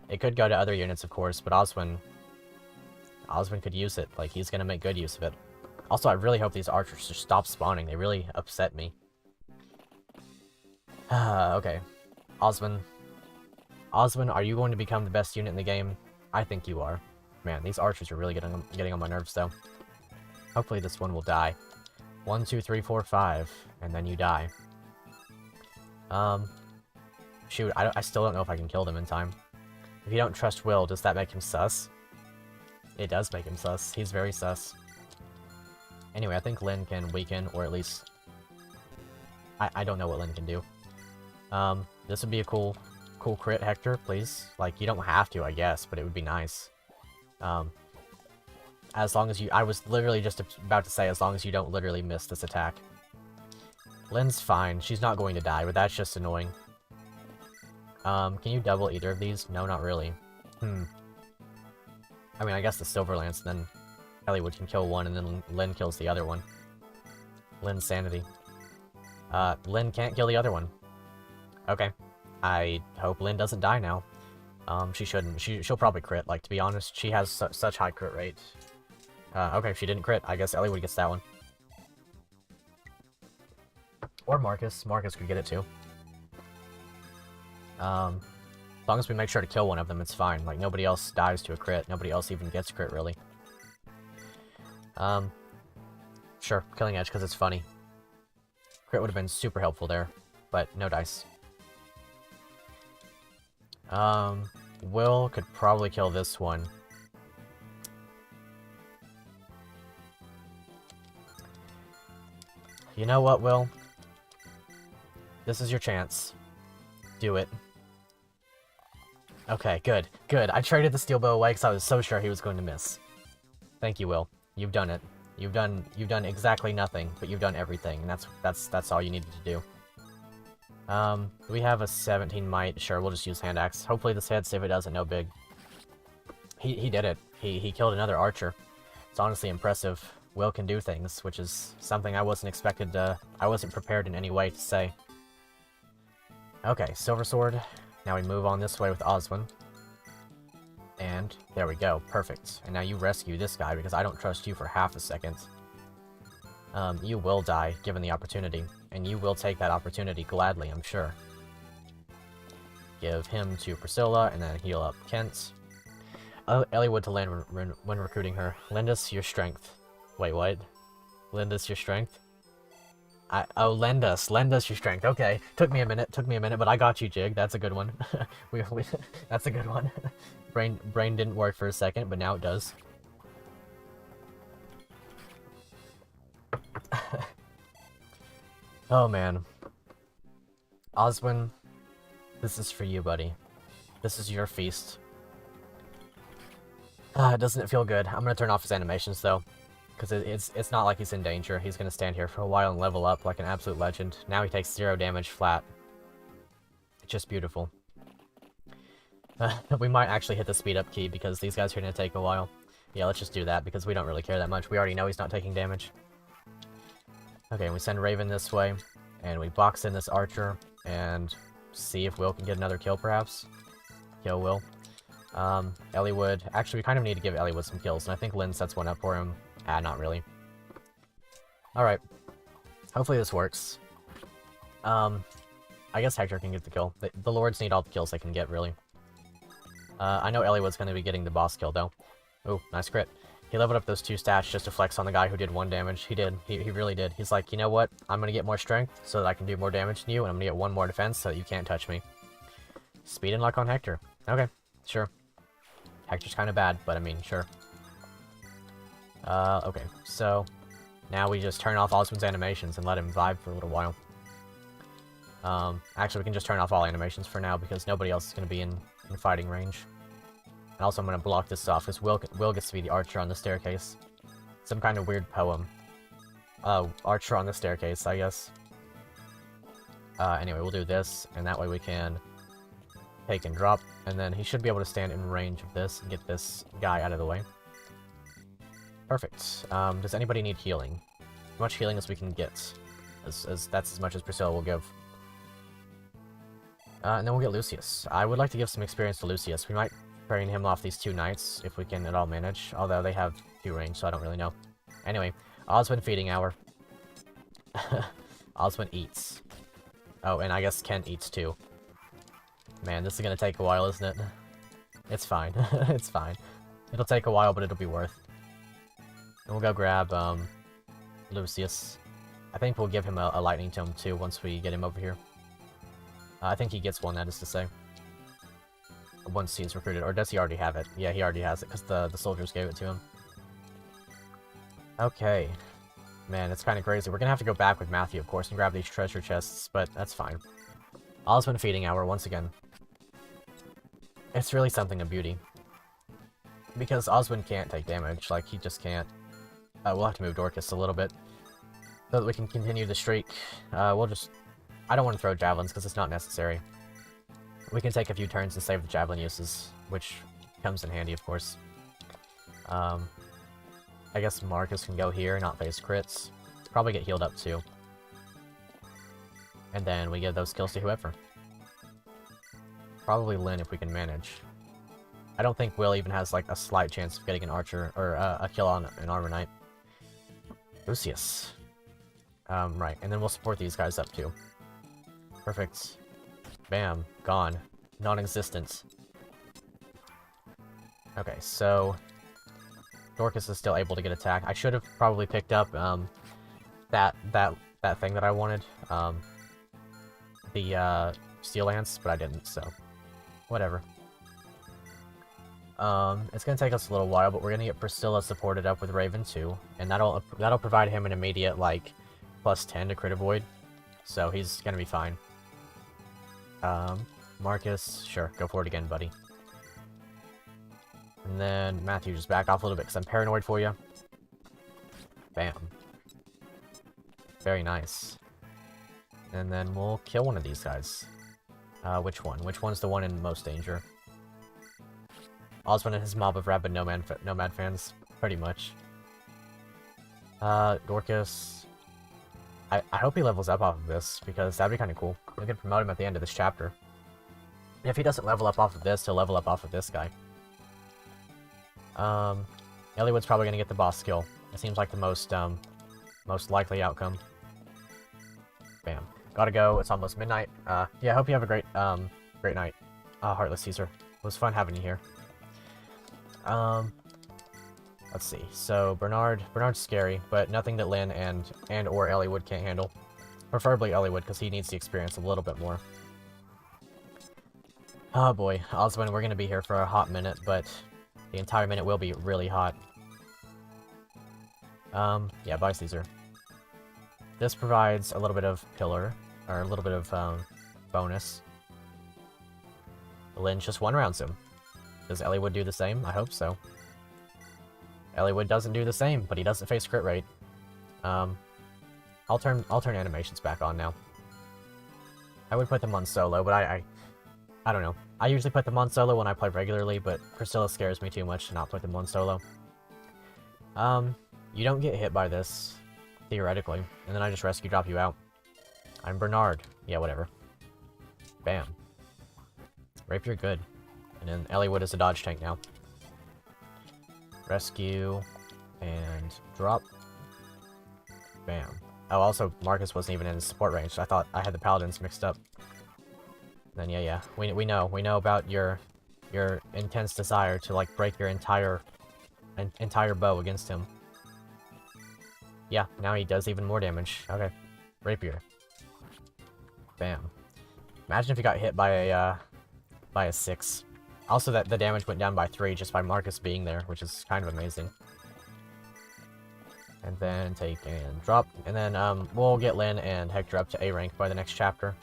It could go to other units, of course, but Oswin could use it. Like, he's gonna make good use of it. Also, I really hope these archers just stop spawning. They really upset me. Okay. Osmond. Osmond, are you going to become the best unit in the game? I think you are. Man, these archers are really getting on my nerves, though. Hopefully this one will die. 1, 2, 3, 4, 5, and then you die. Shoot, I still don't know if I can kill them in time. If you don't trust Will, does that make him sus? It does make him sus. He's very sus. Anyway, I think Lyn can weaken, or at least... I don't know what Lyn can do. This would be a cool crit, Hector, please. Like, you don't have to, I guess, but it would be nice. As long as you... I was literally just about to say, as long as you don't literally miss this attack. Lyn's fine. She's not going to die, but that's just annoying. Can you double either of these? No, not really. I mean, I guess the Silver Lance, then Eliwood can kill one, and then Lyn kills the other one. Lyn's sanity. Lyn can't kill the other one. Okay. I hope Lyn doesn't die now. She shouldn't. She'll probably crit. Like, to be honest, she has such high crit rate. Okay, she didn't crit. I guess Eliwood gets that one. Or Marcus. Marcus could get it too. As long as we make sure to kill one of them, it's fine. Like, nobody else dies to a crit. Nobody else even gets crit, really. Sure, Killing Edge, because it's funny. Crit would have been super helpful there, but no dice. Will could probably kill this one. You know what, Will? This is your chance. Do it. Okay, good. Good. I traded the steel bow away because I was so sure he was going to miss. Thank you, Will. You've done it. You've done exactly nothing, but you've done everything, and that's all you needed to do. We have a 17 might. Sure, we'll just use hand axe. Hopefully this hits. If it doesn't, no big. He did it. He killed another archer. It's honestly impressive. Will can do things, which is something I wasn't expected to... I wasn't prepared in any way to say. Okay, Silver Sword. Now we move on this way with Oswin. And there we go. Perfect. And now you rescue this guy, because I don't trust you for half a second. You will die, given the opportunity. And you will take that opportunity gladly, I'm sure. Give him to Priscilla, and then heal up Kent. Eliwood to land when recruiting her. Lend us your strength. Wait, what? Lend us your strength? Oh, lend us your strength. Okay, took me a minute, but I got you, Jig. That's a good one. That's a good one. Brain didn't work for a second, but now it does. Oh man. Oswin, this is for you, buddy. This is your feast. Doesn't it feel good? I'm gonna turn off his animations though. Because it's not like he's in danger. He's gonna stand here for a while and level up like an absolute legend. Now he takes 0 damage flat. It's just beautiful. We might actually hit the speed up key because these guys are gonna take a while. Yeah, let's just do that because we don't really care that much. We already know he's not taking damage. Okay, we send Raven this way, and we box in this archer, and see if Will can get another kill, perhaps. Kill Will. Eliwood. Actually, we kind of need to give Eliwood some kills, and I think Lyn sets one up for him. Not really. Alright. Hopefully this works. I guess Hector can get the kill. The Lords need all the kills they can get, really. I know Eliwood's going to be getting the boss kill, though. Oh, nice crit. He leveled up those 2 stats just to flex on the guy who did 1 damage. He did. He really did. He's like, you know what? I'm going to get more strength so that I can do more damage than you, and I'm going to get 1 more defense so that you can't touch me. Speed and luck on Hector. Okay, sure. Hector's kind of bad, but I mean, sure. Okay, so now we just turn off Oswin's animations and let him vibe for a little while. Actually, we can just turn off all animations for now because nobody else is going to be in fighting range. And also, I'm going to block this off because Will gets to be the archer on the staircase. Some kind of weird poem. Archer on the staircase, I guess. Anyway, we'll do this, and that way we can take and drop, and then he should be able to stand in range of this and get this guy out of the way. Perfect. Does anybody need healing? As much healing as we can get. That's as much as Priscilla will give. And then we'll get Lucius. I would like to give some experience to Lucius. We might train him off these 2 knights, if we can at all manage. Although they have 2 range, so I don't really know. Anyway, Oswin feeding hour. Oswin eats. Oh, and I guess Kent eats too. Man, this is gonna take a while, isn't it? It's fine. It's fine. It'll take a while, but it'll be worth. And we'll go grab, Lucius. I think we'll give him a lightning tome too once we get him over here. I think he gets one, that is to say. Once he's recruited. Or does he already have it? Yeah, he already has it, because the soldiers gave it to him. Okay. Man, it's kind of crazy. We're gonna have to go back with Matthew, of course, and grab these treasure chests, but that's fine. Oswin feeding hour, once again. It's really something of beauty. Because Oswin can't take damage, like, he just can't. We'll have to move Dorcas a little bit, so that we can continue the streak. We'll just... I don't want to throw javelins, because it's not necessary. We can take a few turns and save the javelin uses, which comes in handy, of course. I guess Marcus can go here, not face crits. Probably get healed up, too. And then we give those kills to whoever. Probably Lynn if we can manage. I don't think Will even has, like, a slight chance of getting an archer, or a kill on an armor knight. Lucius. Right, and then we'll support these guys up, too. Perfect. Bam. Gone. Non-existent. Okay, so... Dorcas is still able to get attacked. I should have probably picked up, that thing that I wanted. The, Steel Lance, but I didn't, so... Whatever. It's gonna take us a little while, but we're gonna get Priscilla supported up with Raven too, and that'll provide him an immediate, like, +10 to crit avoid, so he's gonna be fine. Marcus, sure, go for it again, buddy. And then Matthew, just back off a little bit, because I'm paranoid for you. Bam. Very nice. And then we'll kill one of these guys. Which one? Which one's the one in most danger? Oswin and his mob of rabid nomad fans, pretty much. Dorcas. I hope he levels up off of this, because that'd be kind of cool. We could promote him at the end of this chapter. And if he doesn't level up off of this, he'll level up off of this guy. Eliwood's probably gonna get the boss skill. It seems like the most likely outcome. Bam. Gotta go, it's almost midnight. Yeah, I hope you have a great night. Heartless Caesar. It was fun having you here. Let's see. So, Bernard's scary, but nothing that Lynn and or Eliwood can't handle. Preferably Eliwood, because he needs the experience a little bit more. Oh boy, Oswin, we're gonna be here for a hot minute, but the entire minute will be really hot. Yeah, bye Caesar. This provides a little bit of pillar, or a little bit of, bonus. Lynn just one-rounds him. Does Eliwood do the same? I hope so. Eliwood doesn't do the same, but he doesn't face crit rate. I'll turn animations back on now. I would put them on solo, but I don't know. I usually put them on solo when I play regularly, but Priscilla scares me too much to not put them on solo. You don't get hit by this, theoretically, and then I just rescue drop you out. I'm Bernard. Yeah, whatever. Bam. Rapier good. And then Eliwood is a dodge tank now. Rescue. And drop. Bam. Oh, also, Marcus wasn't even in his support range. I thought I had the paladins mixed up. Then yeah. We know about your intense desire to, like, break your entire bow against him. Yeah, now he does even more damage. Okay. Rapier. Bam. Imagine if he got hit by a 6. Also, that the damage went down by 3 just by Marcus being there, which is kind of amazing. And then take and drop. And then we'll get Lynn and Hector up to A rank by the next chapter.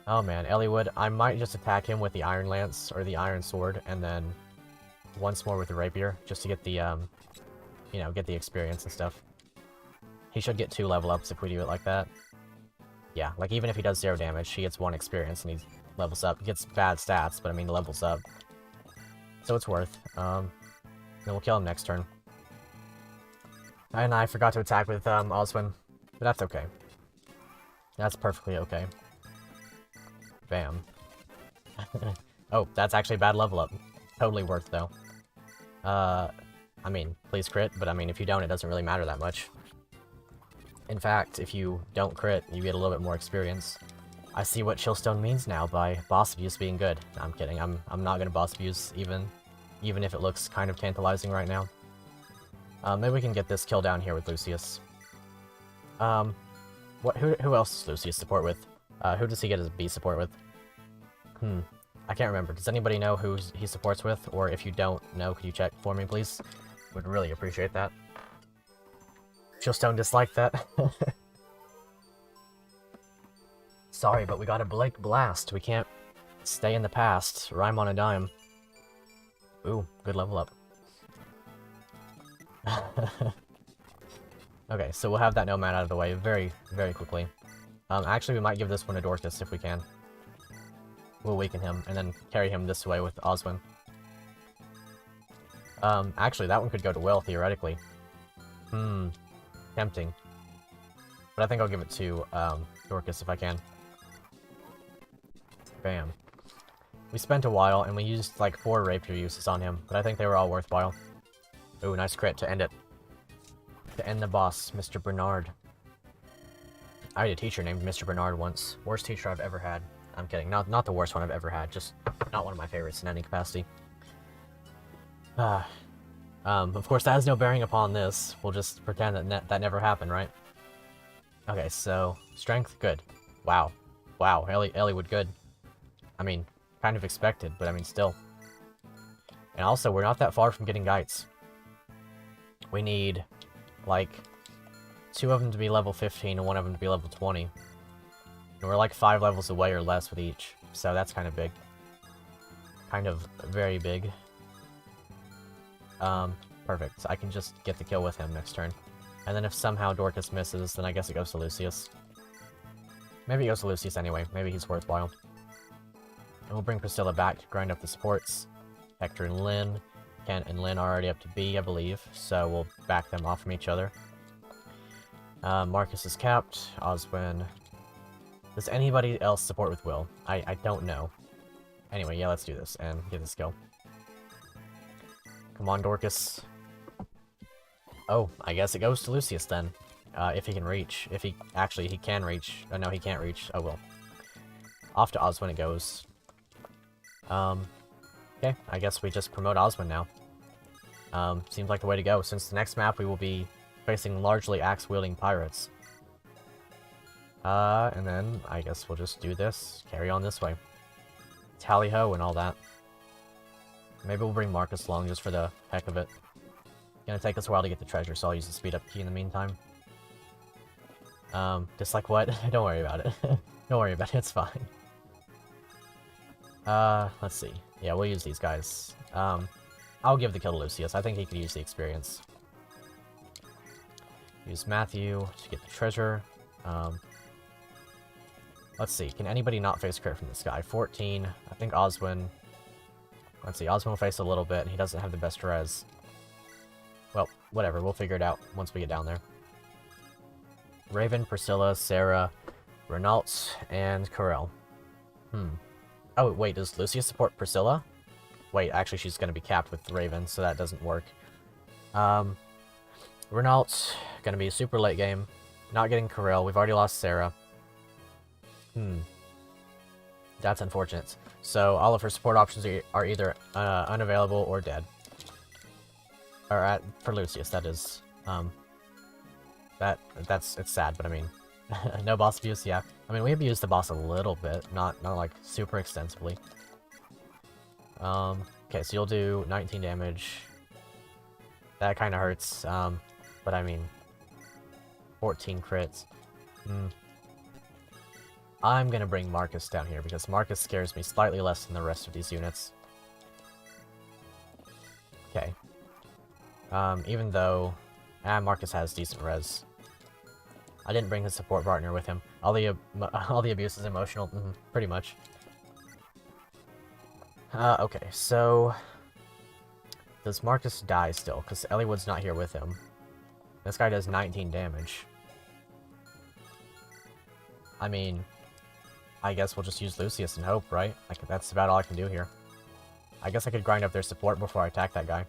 Oh man, Eliwood. I might just attack him with the Iron Lance or the Iron Sword, and then once more with the Rapier, just to get the, you know, get the experience and stuff. He should get 2 level ups if we do it like that. Yeah, like even if he does 0 damage, he gets 1 experience and he levels up. He gets bad stats, but I mean, levels up. So it's worth. Then we'll kill him next turn. And I forgot to attack with Oswin, but that's okay. That's perfectly okay. Bam. Oh, that's actually a bad level up. Totally worth, though. I I mean, please crit, but I mean, if you don't, it doesn't really matter that much. In fact, if you don't crit, you get a little bit more experience. I see what Chillstone means now by boss abuse being good. No, I'm kidding. I'm not gonna boss abuse even if it looks kind of tantalizing right now. Maybe we can get this kill down here with Lucius. Who else does Lucius support with? Who does he get his B support with? I can't remember. Does anybody know who he supports with? Or if you don't know, could you check for me, please? Would really appreciate that. Chillstone disliked that. Sorry, but we got a Blake Blast. We can't stay in the past. Rhyme on a dime. Ooh, good level up. Okay, so we'll have that Nomad out of the way very, very quickly. Actually, we might give this one to Dorcas if we can. We'll weaken him, and then carry him this way with Oswin. Actually, that one could go to Will, theoretically. Tempting. But I think I'll give it to, Dorcas if I can. Bam. We spent a while, and we used, like, 4 rapier uses on him, but I think they were all worthwhile. Ooh, nice crit to end it. To end the boss, Mr. Bernard. I had a teacher named Mr. Bernard once. Worst teacher I've ever had. I'm kidding. Not the worst one I've ever had, just not one of my favorites in any capacity. Of course, that has no bearing upon this. We'll just pretend that that never happened, right? Okay, so, strength, good. Wow. Wow, Ellie would good. I mean, kind of expected, but I mean, still. And also, we're not that far from getting Gites. We need, like, 2 of them to be level 15 and 1 of them to be level 20. And we're like 5 levels away or less with each, so that's kind of big. Kind of very big. Perfect. I can just get the kill with him next turn. And then if somehow Dorcas misses, then I guess it goes to Lucius. Maybe it goes to Lucius anyway. Maybe he's worthwhile. And we'll bring Priscilla back to grind up the supports. Hector and Lynn. Kent and Lynn are already up to B, I believe, so we'll back them off from each other. Marcus is capped. Oswin. Does anybody else support with Will? I don't know. Anyway, yeah, let's do this and get this kill. Come on, Dorcas. Oh, I guess it goes to Lucius then. If he can reach. If he... Actually, he can reach. Oh, no, he can't reach. Oh, well. Off to Oswin it goes. Okay, I guess we just promote Oswin now. Seems like the way to go, since the next map we will be facing largely axe-wielding pirates. And then I guess we'll just do this, carry on this way. Tally-ho and all that. Maybe we'll bring Marcus along just for the heck of it. Gonna take us a while to get the treasure, so I'll use the speed-up key in the meantime. Just like what? Don't worry about it. Don't worry about it, it's fine. Let's see. Yeah, we'll use these guys. I'll give the kill to Lucius. I think he could use the experience. Use Matthew to get the treasure. Let's see. Can anybody not face crit from this guy? 14. I think Oswin... Let's see. Oswin will face a little bit. He doesn't have the best res. Well, whatever. We'll figure it out once we get down there. Raven, Priscilla, Sarah, Renault, and Corel. Oh, wait. Does Lucius support Priscilla? Wait, actually, she's going to be capped with Raven, so that doesn't work. Renault, going to be a super late game. Not getting Corel. We've already lost Sarah. That's unfortunate. So, all of her support options are either unavailable or dead. Or for Lucius, that is. It's sad, but I mean, no boss abuse, yeah. I mean, we abused the boss a little bit, not like super extensively. Okay, so you'll do 19 damage. That kind of hurts, but I mean, 14 crits. I'm gonna bring Marcus down here, because Marcus scares me slightly less than the rest of these units. Okay. Even though... Marcus has decent res. I didn't bring his support partner with him. All the abuse is emotional, pretty much. Okay, so... Does Marcus die still? Because Elliewood's not here with him. This guy does 19 damage. I mean... I guess we'll just use Lucius and hope, right? Like, that's about all I can do here. I guess I could grind up their support before I attack that guy.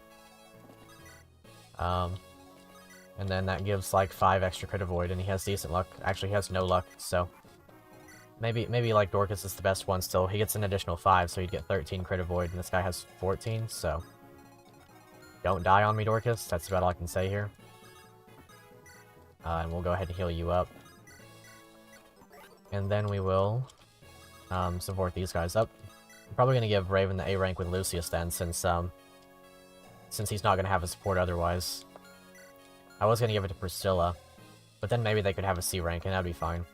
And then that gives like 5 extra crit avoid, and he has decent luck. Actually, he has no luck, so maybe like Dorcas is the best one still. He gets an additional 5, so he'd get 13 crit avoid, and this guy has 14, so don't die on me, Dorcas. That's about all I can say here. And we'll go ahead and heal you up. And then we will support these guys up. I'm probably going to give Raven the A rank with Lucius then, since he's not going to have a support otherwise. I was going to give it to Priscilla, but then maybe they could have a C rank, and that'd be fine.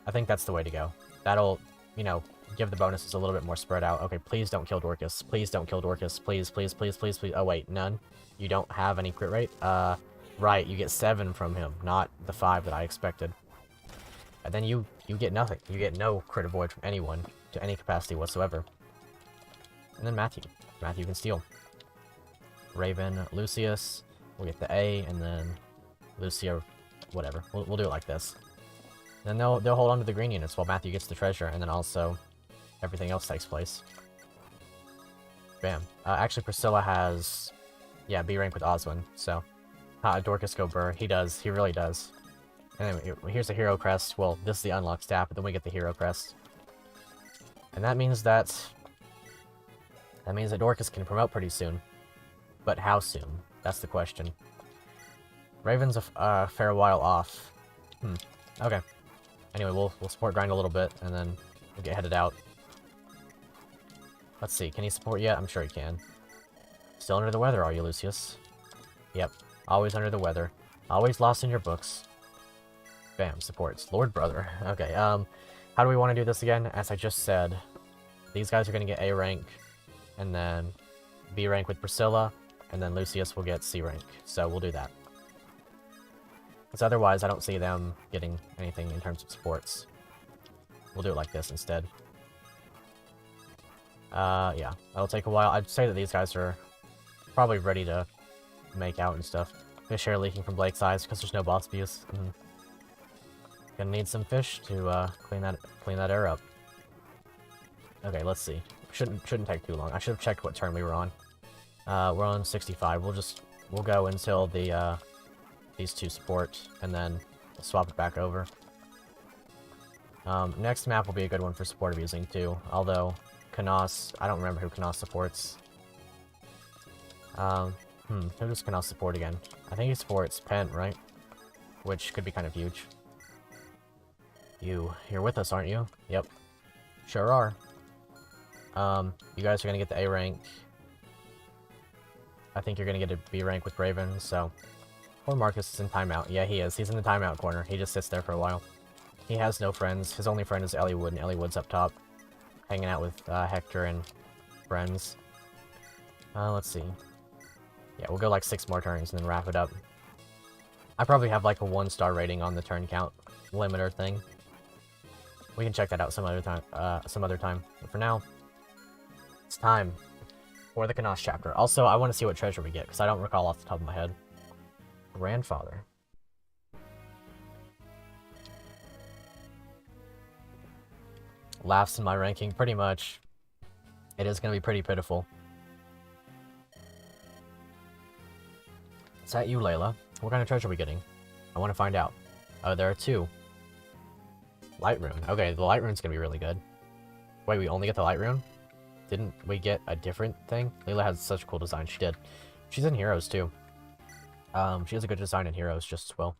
I think that's the way to go. That'll, you know, give the bonuses a little bit more spread out. Okay, please don't kill Dorcas. Please don't kill Dorcas. Please, please, please, please, please. Oh, wait, none? You don't have any crit rate? Right, you get 7 from him, not the 5 that I expected. And then you get nothing. You get no crit avoid from anyone to any capacity whatsoever. And then Matthew. Matthew can steal. Raven, Lucius. We'll get the A, and then Lucia, whatever. We'll do it like this. Then they'll hold on to the green units while Matthew gets the treasure, and then also everything else takes place. Bam. Actually, Priscilla has, yeah, B rank with Oswin, so Dorcas go Burr. He does. He really does. And then here's the hero crest. Well, this is the unlock staff, but then we get the hero crest. And that means that Dorcas can promote pretty soon. But how soon? That's the question. Raven's a fair while off. Okay. Anyway, we'll support grind a little bit, and then we'll get headed out. Let's see, can he support yet? I'm sure he can. Still under the weather, are you, Lucius? Yep, always under the weather. Always lost in your books. Bam, supports. Lord Brother. Okay, how do we want to do this again? As I just said, these guys are going to get A rank, and then B rank with Priscilla, and then Lucius will get C rank. So we'll do that. Because otherwise, I don't see them getting anything in terms of supports. We'll do it like this instead. Yeah, that'll take a while. I'd say that these guys are probably ready to make out and stuff. Fish hair leaking from Blake's eyes because there's no boss abuse. Gonna need some fish to clean that air up. Okay, let's see. Shouldn't take too long. I should have checked what turn we were on. We're on 65. We'll go until these two support, and then we'll swap it back over. Next map will be a good one for support abusing too, although Canos, I don't remember who Canos supports. Who does Canos support again? I think he supports Pent, right? Which could be kind of huge. You're with us, aren't you? Yep. Sure are. You guys are gonna get the A rank. I think you're gonna get a B rank with Raven, so... Poor Marcus is in timeout. Yeah, he is. He's in the timeout corner. He just sits there for a while. He has no friends. His only friend is Ellie Wood, and Ellie Wood's up top. Hanging out with Hector and friends. Let's see. Yeah, we'll go like 6 more turns and then wrap it up. I probably have like a 1-star rating on the turn count limiter thing. We can check that out some other time. But for now, it's time for the Canos chapter. Also, I want to see what treasure we get, because I don't recall off the top of my head. Grandfather. Laughs in my ranking, pretty much. It is going to be pretty pitiful. Is that you, Layla? What kind of treasure are we getting? I want to find out. Oh, there are 2. Light rune. Okay, the light rune's going to be really good. Wait, we only get the light rune? Didn't we get a different thing? Layla has such a cool design. She did. She's in Heroes, too. She has a good design in Heroes just as well.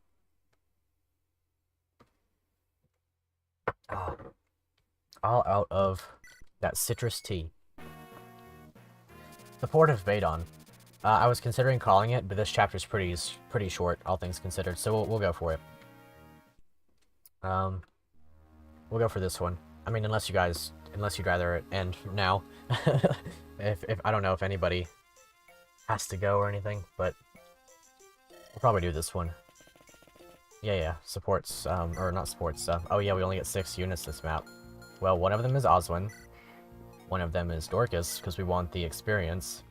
All out of that citrus tea. The Port of Vadon. I was considering calling it, but this chapter's pretty short, all things considered, so we'll go for it. We'll go for this one. I mean, unless you'd rather it end now. if I don't know if anybody has to go or anything, but we'll probably do this one. Yeah, supports, or not supports, oh yeah, we only get 6 units this map. Well, one of them is Oswin. One of them is Dorcas, because we want the experience.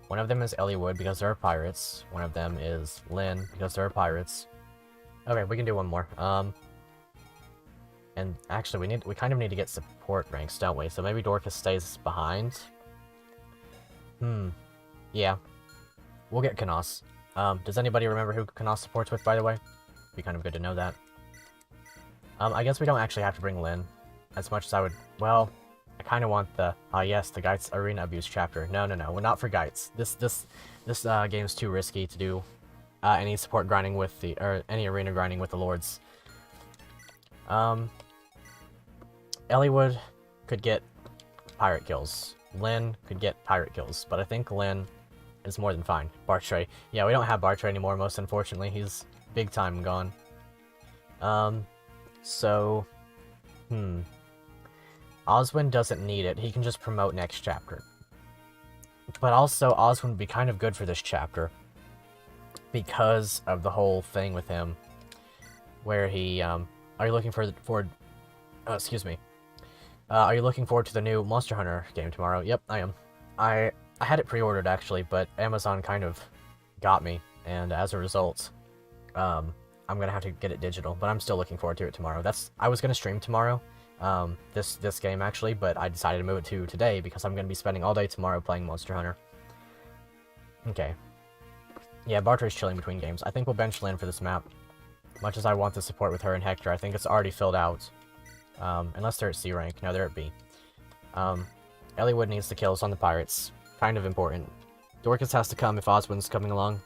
One of them is Ellie Wood, because there are pirates. One of them is Lynn, because there are pirates. Okay, we can do one more. And actually, we kind of need to get support ranks, don't we? So maybe Dorcas stays behind? Yeah. We'll get Canos. Does anybody remember who Canos supports with, by the way? Be kind of good to know that. I guess we don't actually have to bring Lyn, as much as I would... Well, I kind of want the... yes, the Geitz Arena Abuse chapter. No, well, not for Geitz. This game's too risky to do any support grinding with the... or any arena grinding with the Lords. Eliwood could get pirate kills. Lyn could get pirate kills, but I think Lyn is more than fine. Bartray. Yeah, we don't have Bartray anymore, most unfortunately. He's big time gone. So... Oswin doesn't need it. He can just promote next chapter. But also, Oswin would be kind of good for this chapter. Because of the whole thing with him. Where he, Are you looking forward... excuse me. Are you looking forward to the new Monster Hunter game tomorrow? Yep, I am. I had it pre-ordered, actually, but Amazon kind of got me. And as a result, I'm gonna have to get it digital. But I'm still looking forward to it tomorrow. I was gonna stream tomorrow. This game, actually, but I decided to move it to today because I'm going to be spending all day tomorrow playing Monster Hunter. Okay. Yeah, Bartray's chilling between games. I think we'll bench Lyn for this map. Much as I want the support with her and Hector, I think it's already filled out. Unless they're at C rank. No, they're at B. Eliwood needs the kills on the pirates. Kind of important. Dorcas has to come if Oswin's coming along.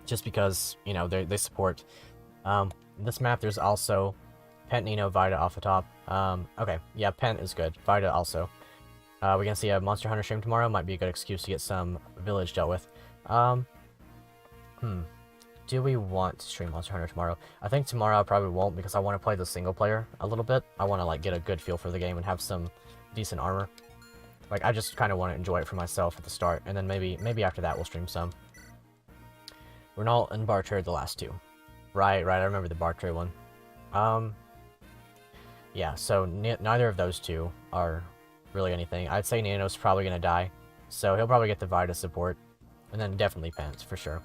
Just because, you know, they support. This map, there's also... Pent, Nino, Vita off the top. Okay, yeah, Pent is good. Vita also. We're gonna see a Monster Hunter stream tomorrow. Might be a good excuse to get some village dealt with. Do we want to stream Monster Hunter tomorrow? I think tomorrow I probably won't because I want to play the single player a little bit. I want to, like, get a good feel for the game and have some decent armor. Like, I just kind of want to enjoy it for myself at the start, and then maybe after that we'll stream some. Renault and Bartray are the last two. Right, I remember the Bartray one. Yeah, so neither of those two are really anything. I'd say Nano's probably going to die, so he'll probably get the Vita support, and then definitely Pence, for sure.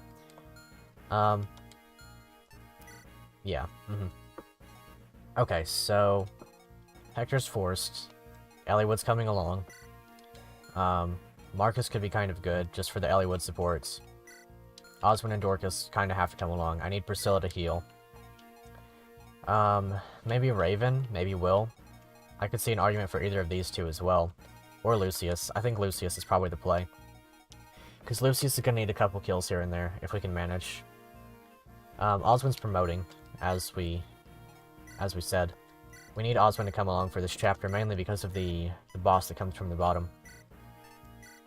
Yeah, Okay, so Hector's forced. Eliwood's coming along. Marcus could be kind of good, just for the Eliwood supports. Oswin and Dorcas kind of have to come along. I need Priscilla to heal. Maybe Raven, maybe Will. I could see an argument for either of these two as well. Or Lucius. I think Lucius is probably the play. Because Lucius is going to need a couple kills here and there, if we can manage. Oswin's promoting, as we said. We need Oswin to come along for this chapter, mainly because of the boss that comes from the bottom.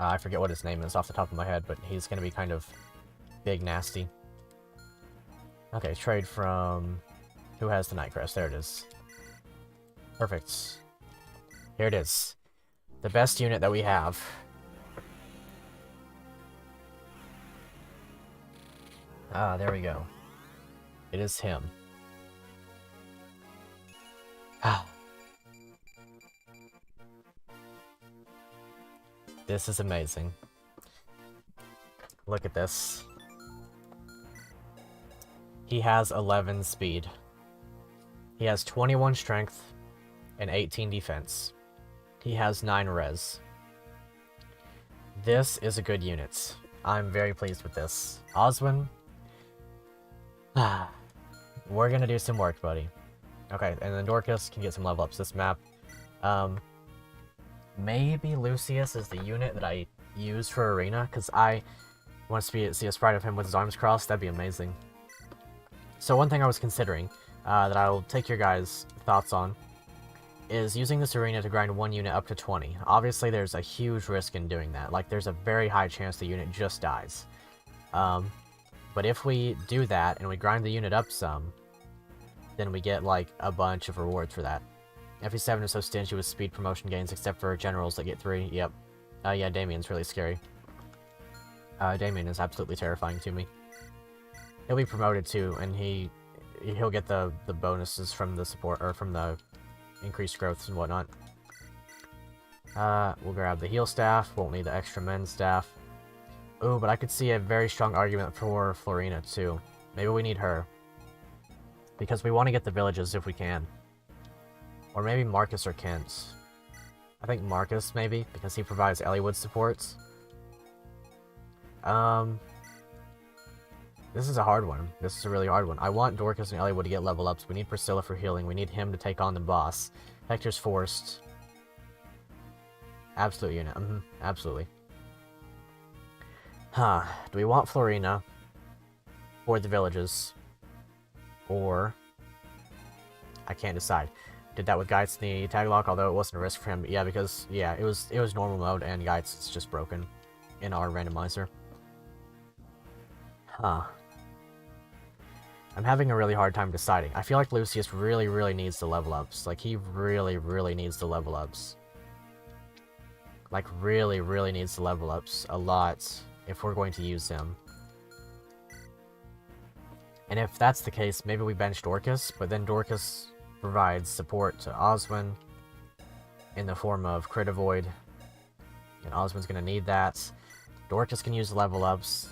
I forget what his name is off the top of my head, but he's going to be kind of big nasty. Okay, trade from... Who has the Nightcrest? There it is. Perfect. Here it is. The best unit that we have. Ah, there we go. It is him. Ah. This is amazing. Look at this. He has 11 speed. He has 21 strength and 18 defense. He has 9 res. This is a good unit. I'm very pleased with this. Oswin. We're gonna do some work, buddy. Okay, and then Dorcas can get some level ups this map. Maybe Lucius is the unit that I use for Arena, because I want to see a sprite of him with his arms crossed. That'd be amazing. So one thing I was considering, that I'll take your guys' thoughts on, is using this arena to grind one unit up to 20. Obviously, there's a huge risk in doing that. Like, there's a very high chance the unit just dies. But if we do that, and we grind the unit up some, then we get, like, a bunch of rewards for that. FE7 is so stingy with speed promotion gains, except for generals that get 3. Yep. Yeah, Damien's really scary. Damien is absolutely terrifying to me. He'll be promoted, too, and he'll get the bonuses from the support, or from the increased growths and whatnot. We'll grab the heal staff. Won't need the extra men's staff. Ooh, but I could see a very strong argument for Florina, too. Maybe we need her. Because we want to get the villages if we can. Or maybe Marcus or Kent. I think Marcus, maybe, because he provides Eliwood supports. This is a hard one. This is a really hard one. I want Dorcas and Ellie to get level ups. We need Priscilla for healing. We need him to take on the boss. Hector's forced. Absolute unit. Absolutely. Huh. Do we want Florina for the villages? Or... I can't decide. Did that with Geitz in the tag lock, although it wasn't a risk for him. Yeah, because, yeah, it was normal mode, and Geitz is just broken in our randomizer. Huh. I'm having a really hard time deciding. I feel like Lucius really, really needs the level ups. Like, he really, really needs the level ups. Like, really, really needs the level ups a lot if we're going to use him. And if that's the case, maybe we bench Dorcas, but then Dorcas provides support to Oswin in the form of Crit Avoid. And Oswin's gonna need that. Dorcas can use level ups.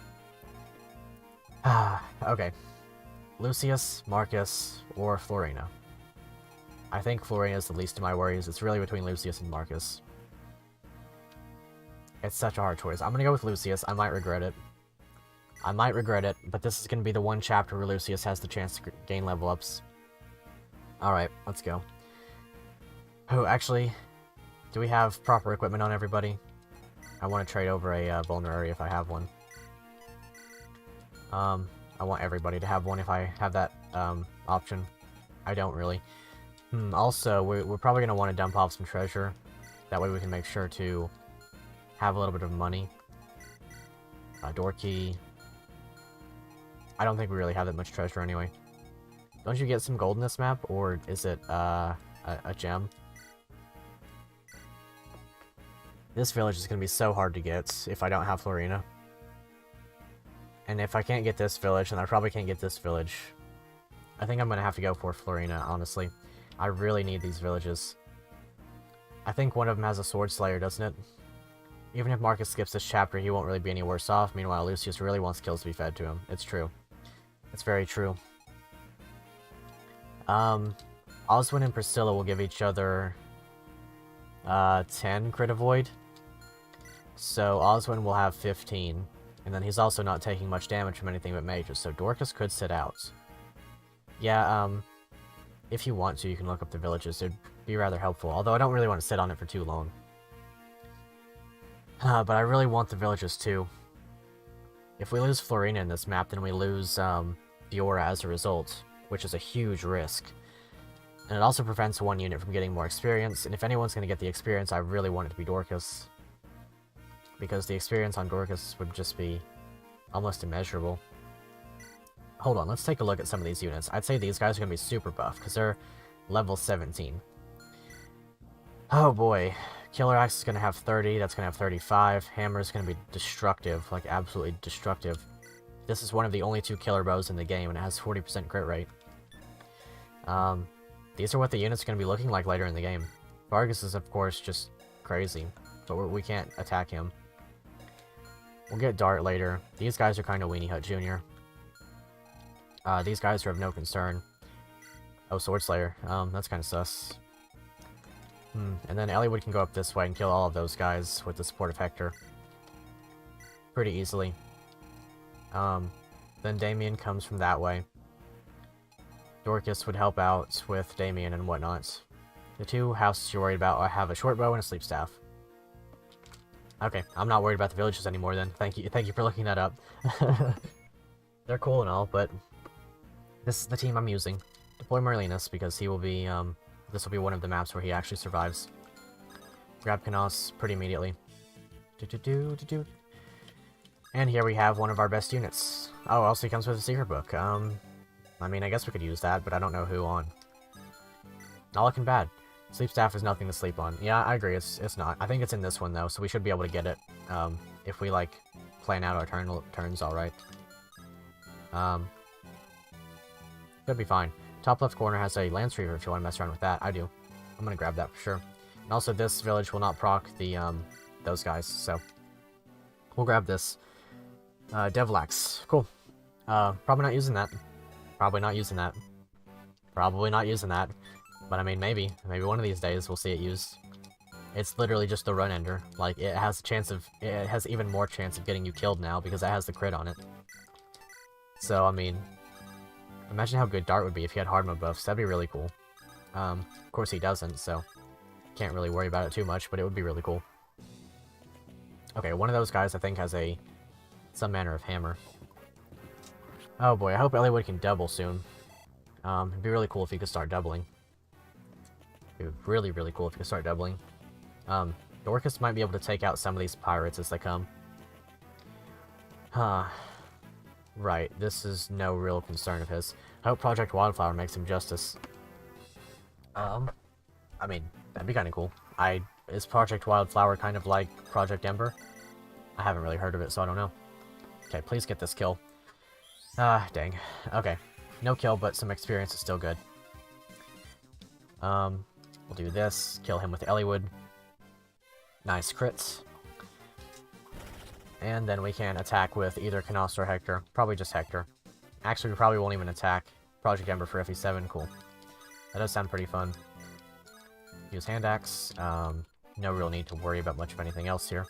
Okay. Lucius, Marcus, or Florina. I think Florina is the least of my worries. It's really between Lucius and Marcus. It's such a hard choice. I'm gonna go with Lucius. I might regret it. I might regret it, but this is gonna be the one chapter where Lucius has the chance to gain level ups. Alright, let's go. Oh, actually, do we have proper equipment on everybody? I want to trade over a vulnerary if I have one. I want everybody to have one if I have that option. I don't really. Also, we're probably going to want to dump off some treasure. That way we can make sure to have a little bit of money. Dorky. I don't think we really have that much treasure anyway. Don't you get some gold in this map, or is it a gem? This village is going to be so hard to get if I don't have Florina. And if I can't get this village, then I probably can't get this village. I think I'm going to have to go for Florina, honestly. I really need these villages. I think one of them has a Sword Slayer, doesn't it? Even if Marcus skips this chapter, he won't really be any worse off. Meanwhile, Lucius really wants kills to be fed to him. It's true. It's very true. Oswin and Priscilla will give each other 10 crit avoid. So Oswin will have 15. And then he's also not taking much damage from anything but mages, so Dorcas could sit out. Yeah, if you want to, you can look up the villages. It'd be rather helpful, although I don't really want to sit on it for too long. But I really want the villages too. If we lose Florina in this map, then we lose Fiora as a result, which is a huge risk. And it also prevents one unit from getting more experience, and if anyone's going to get the experience, I really want it to be Dorcas. Because the experience on Dorcas would just be almost immeasurable. Hold on, let's take a look at some of these units. I'd say these guys are going to be super buff, because they're level 17. Oh boy. Killer Axe is going to have 30, that's going to have 35. Hammer is going to be destructive, like absolutely destructive. This is one of the only 2 killer bows in the game, and it has 40% crit rate. These are what the unit's going to be looking like later in the game. Vargas is, of course, just crazy, but we can't attack him. We'll get Dart later. These guys are kind of Weenie Hut Jr. These guys are of no concern. Oh, Sword Slayer. That's kind of sus. And then Elliowood can go up this way and kill all of those guys with the support of Hector. Pretty easily. Then Damien comes from that way. Dorcas would help out with Damien and whatnot. The 2 houses you're worried about have a short bow and a sleep staff. Okay, I'm not worried about the villages anymore then. Thank you for looking that up. They're cool and all, but this is the team I'm using. Deploy Merlinus because he will be, this will be one of the maps where he actually survives. Grab Canos pretty immediately. And here we have one of our best units. Oh, also he comes with a secret book. I mean, I guess we could use that, but I don't know who on. Not looking bad. Sleep staff is nothing to sleep on. Yeah, I agree, it's not. I think it's in this one, though, so we should be able to get it, if we, like, plan out our turns alright. Could be fine. Top left corner has a Lance Reaver if you want to mess around with that. I do. I'm gonna grab that for sure. And also, this village will not proc the, those guys, so we'll grab this. Devil Axe. Cool. Probably not using that. Probably not using that. Probably not using that. But I mean, maybe. Maybe one of these days we'll see it used. It's literally just the run ender. Like, it has a chance of... It has even more chance of getting you killed now, because it has the crit on it. So, I mean... Imagine how good Dart would be if he had hard mode buffs. That'd be really cool. Of course he doesn't, so... Can't really worry about it too much, but it would be really cool. Okay, one of those guys I think has some manner of hammer. Oh boy, I hope Eliwood can double soon. It'd be really cool if he could start doubling. It'd be really, really cool if he could start doubling. Dorcas might be able to take out some of these pirates as they come. Right, this is no real concern of his. I hope Project Wildflower makes him justice. I mean, that'd be kind of cool. Is Project Wildflower kind of like Project Ember? I haven't really heard of it, so I don't know. Okay, please get this kill. Dang. Okay. No kill, but some experience is still good. We'll do this. Kill him with Eliwood. Nice crits. And then we can attack with either Canos or Hector. Probably just Hector. Actually, we probably won't even attack Project Ember for FE7. Cool. That does sound pretty fun. Use Hand Axe. No real need to worry about much of anything else here.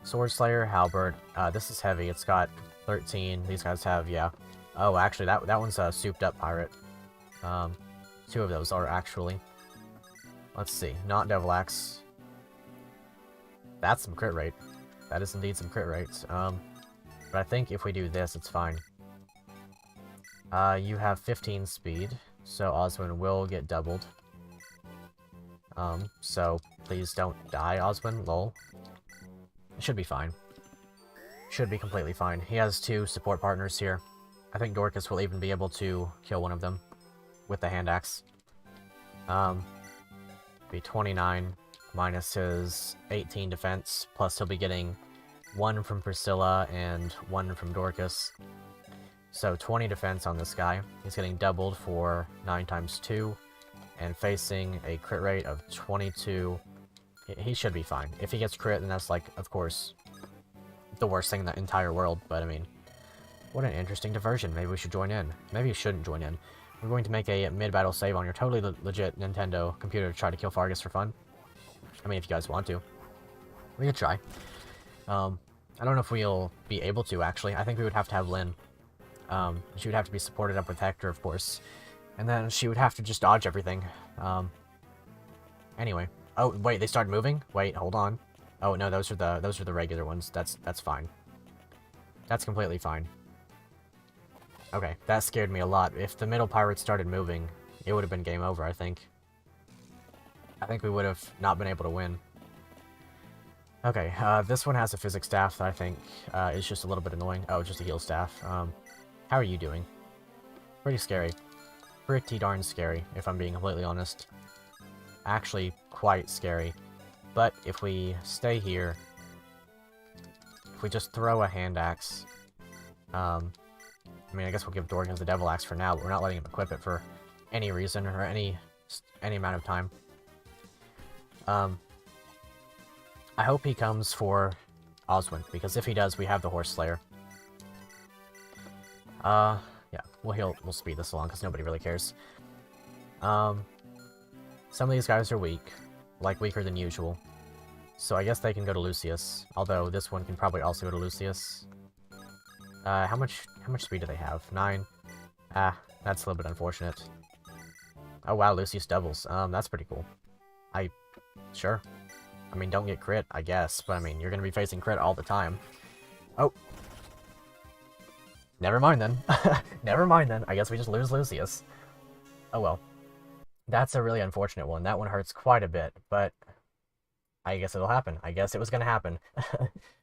Sword Slayer, Halberd. This is heavy. It's got 13. These guys have, yeah. Oh, actually, that one's a souped up pirate. 2 of those are actually. Let's see. Not Devil Axe. That's some crit rate. That is indeed some crit rates. But I think if we do this, it's fine. You have 15 speed, so Oswin will get doubled. So please don't die, Oswin. Lol. It should be fine. Should be completely fine. He has 2 support partners here. I think Dorcas will even be able to kill one of them with the hand axe. Be 29 minus his 18 defense, plus he'll be getting 1 from Priscilla and 1 from Dorcas. So 20 defense on this guy. He's getting doubled for 9 times 2, and facing a crit rate of 22. He should be fine. If he gets crit, then that's, like, of course, the worst thing in the entire world, but I mean, what an interesting diversion. Maybe we should join in. Maybe you shouldn't join in. We're going to make a mid-battle save on your totally legit Nintendo computer to try to kill Fargus for fun. I mean, if you guys want to. We could try. I don't know if we'll be able to, actually. I think we would have to have Lynn. She would have to be supported up with Hector, of course. And then she would have to just dodge everything. Anyway. Oh, wait, they started moving? Wait, hold on. Oh, no, those are the regular ones. That's fine. That's completely fine. Okay, that scared me a lot. If the middle pirates started moving, it would have been game over, I think. I think we would have not been able to win. Okay, this one has a physics staff that I think is just a little bit annoying. Oh, just a heal staff. How are you doing? Pretty scary. Pretty darn scary, if I'm being completely honest. Actually, quite scary. But if we stay here, if we just throw a hand axe, I mean, I guess we'll give Dorcas the Devil Axe for now, but we're not letting him equip it for any reason or any amount of time. I hope he comes for Oswin, because if he does, we have the Horse Slayer. Yeah, we'll speed this along, because nobody really cares. Some of these guys are weak, like weaker than usual. So I guess they can go to Lucius, although this one can probably also go to Lucius. How much speed do they have? 9? That's a little bit unfortunate. Oh wow, Lucius doubles. That's pretty cool. Sure. I mean, don't get crit, I guess, but I mean, you're gonna be facing crit all the time. Oh. Never mind then. Never mind then. I guess we just lose Lucius. Oh well. That's a really unfortunate one. That one hurts quite a bit, but I guess it'll happen. I guess it was gonna happen.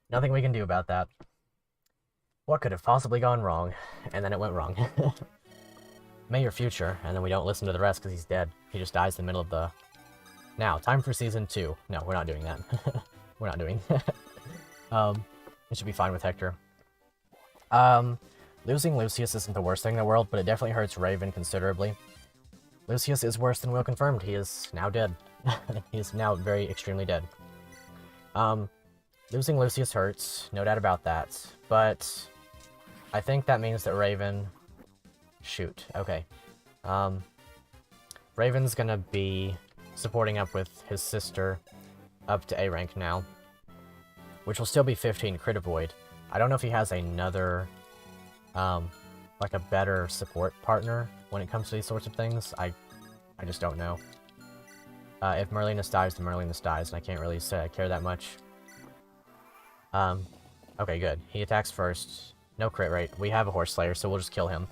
Nothing we can do about that. What could have possibly gone wrong? And then it went wrong. May your future, and then we don't listen to the rest because he's dead. He just dies in the middle of the... Now, time for Season 2. No, we're not doing that. We're not doing that. It should be fine with Hector. Losing Lucius isn't the worst thing in the world, but it definitely hurts Raven considerably. Lucius is worse than Will confirmed. He is now dead. He is now very extremely dead. Losing Lucius hurts, no doubt about that, but I think that means that Raven... Shoot, okay. Raven's gonna be supporting up with his sister up to A rank now, which will still be 15 crit avoid. I don't know if he has another, like a better support partner when it comes to these sorts of things. I just don't know. If Merlinus dies, then Merlinus dies, and I can't really say I care that much. Okay, good. He attacks first. No crit rate. We have a Horse Slayer, so we'll just kill him.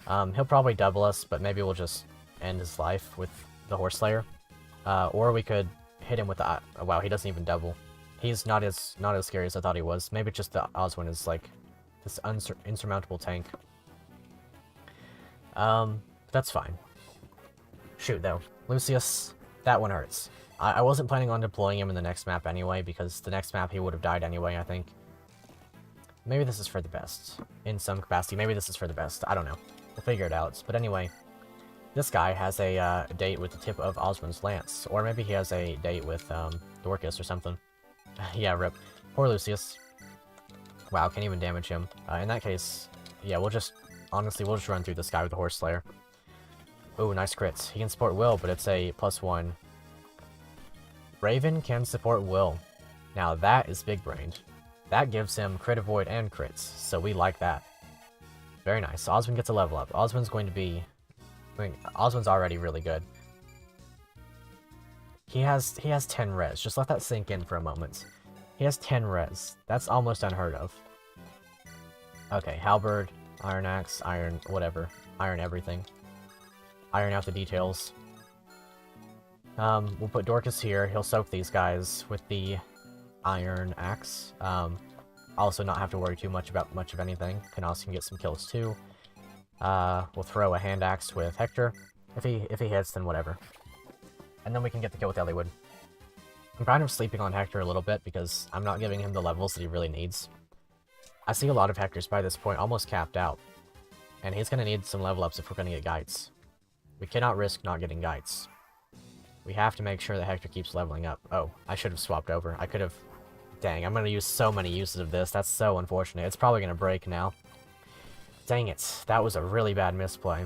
He'll probably double us, but maybe we'll just end his life with the Horse Slayer. Or we could hit him with the... wow, he doesn't even double. He's not as scary as I thought he was. Maybe just the Oswin is, like, this insurmountable tank. That's fine. Shoot, though. Lucius, that one hurts. I wasn't planning on deploying him in the next map anyway, because the next map he would have died anyway, I think. Maybe this is for the best. In some capacity. Maybe this is for the best. I don't know. We'll figure it out. But anyway, this guy has a date with the tip of Oswin's lance. Or maybe he has a date with Dorcas or something. Yeah, rip. Poor Lucius. Wow, can't even damage him. In that case, yeah, honestly, we'll just run through this guy with the Horse Slayer. Ooh, nice crits. He can support Will, but it's a +1. Raven can support Will. Now that is big-brained. That gives him crit avoid and crits, so we like that. Very nice. Oswin gets a level up. Oswin's going to be... Oswin's already really good. He has 10 res. Just let that sink in for a moment. He has 10 res. That's almost unheard of. Okay, Halberd, Iron Axe, Iron... whatever. Iron everything. Iron out the details. We'll put Dorcas here. He'll soak these guys with the Iron Axe. Also not have to worry too much about much of anything. Kanos can get some kills too. We'll throw a hand axe with Hector. If he hits, then whatever. And then we can get the kill with Eliwood. I'm kind of sleeping on Hector a little bit because I'm not giving him the levels that he really needs. I see a lot of Hectors by this point almost capped out. And he's going to need some level ups if we're going to get Guides. We cannot risk not getting Guides. We have to make sure that Hector keeps leveling up. Oh, I should have swapped over. I could have... Dang, I'm going to use so many uses of this. That's so unfortunate. It's probably going to break now. Dang it. That was a really bad misplay.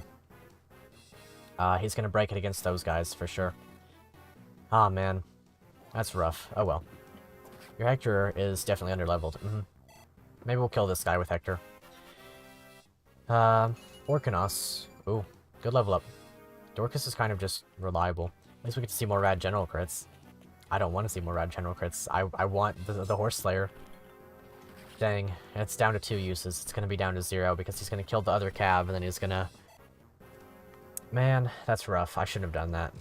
He's going to break it against those guys for sure. Ah, man. That's rough. Oh, well. Your Hector is definitely underleveled. Maybe we'll kill this guy with Hector. Orkanos. Ooh, good level up. Dorcas is kind of just reliable. At least we get to see more rad general crits. I don't want to see more rad general crits. I want the Horse Slayer. Dang, it's down to 2 uses. It's going to be down to 0 because he's going to kill the other cav and then he's going to... Man, that's rough. I shouldn't have done that.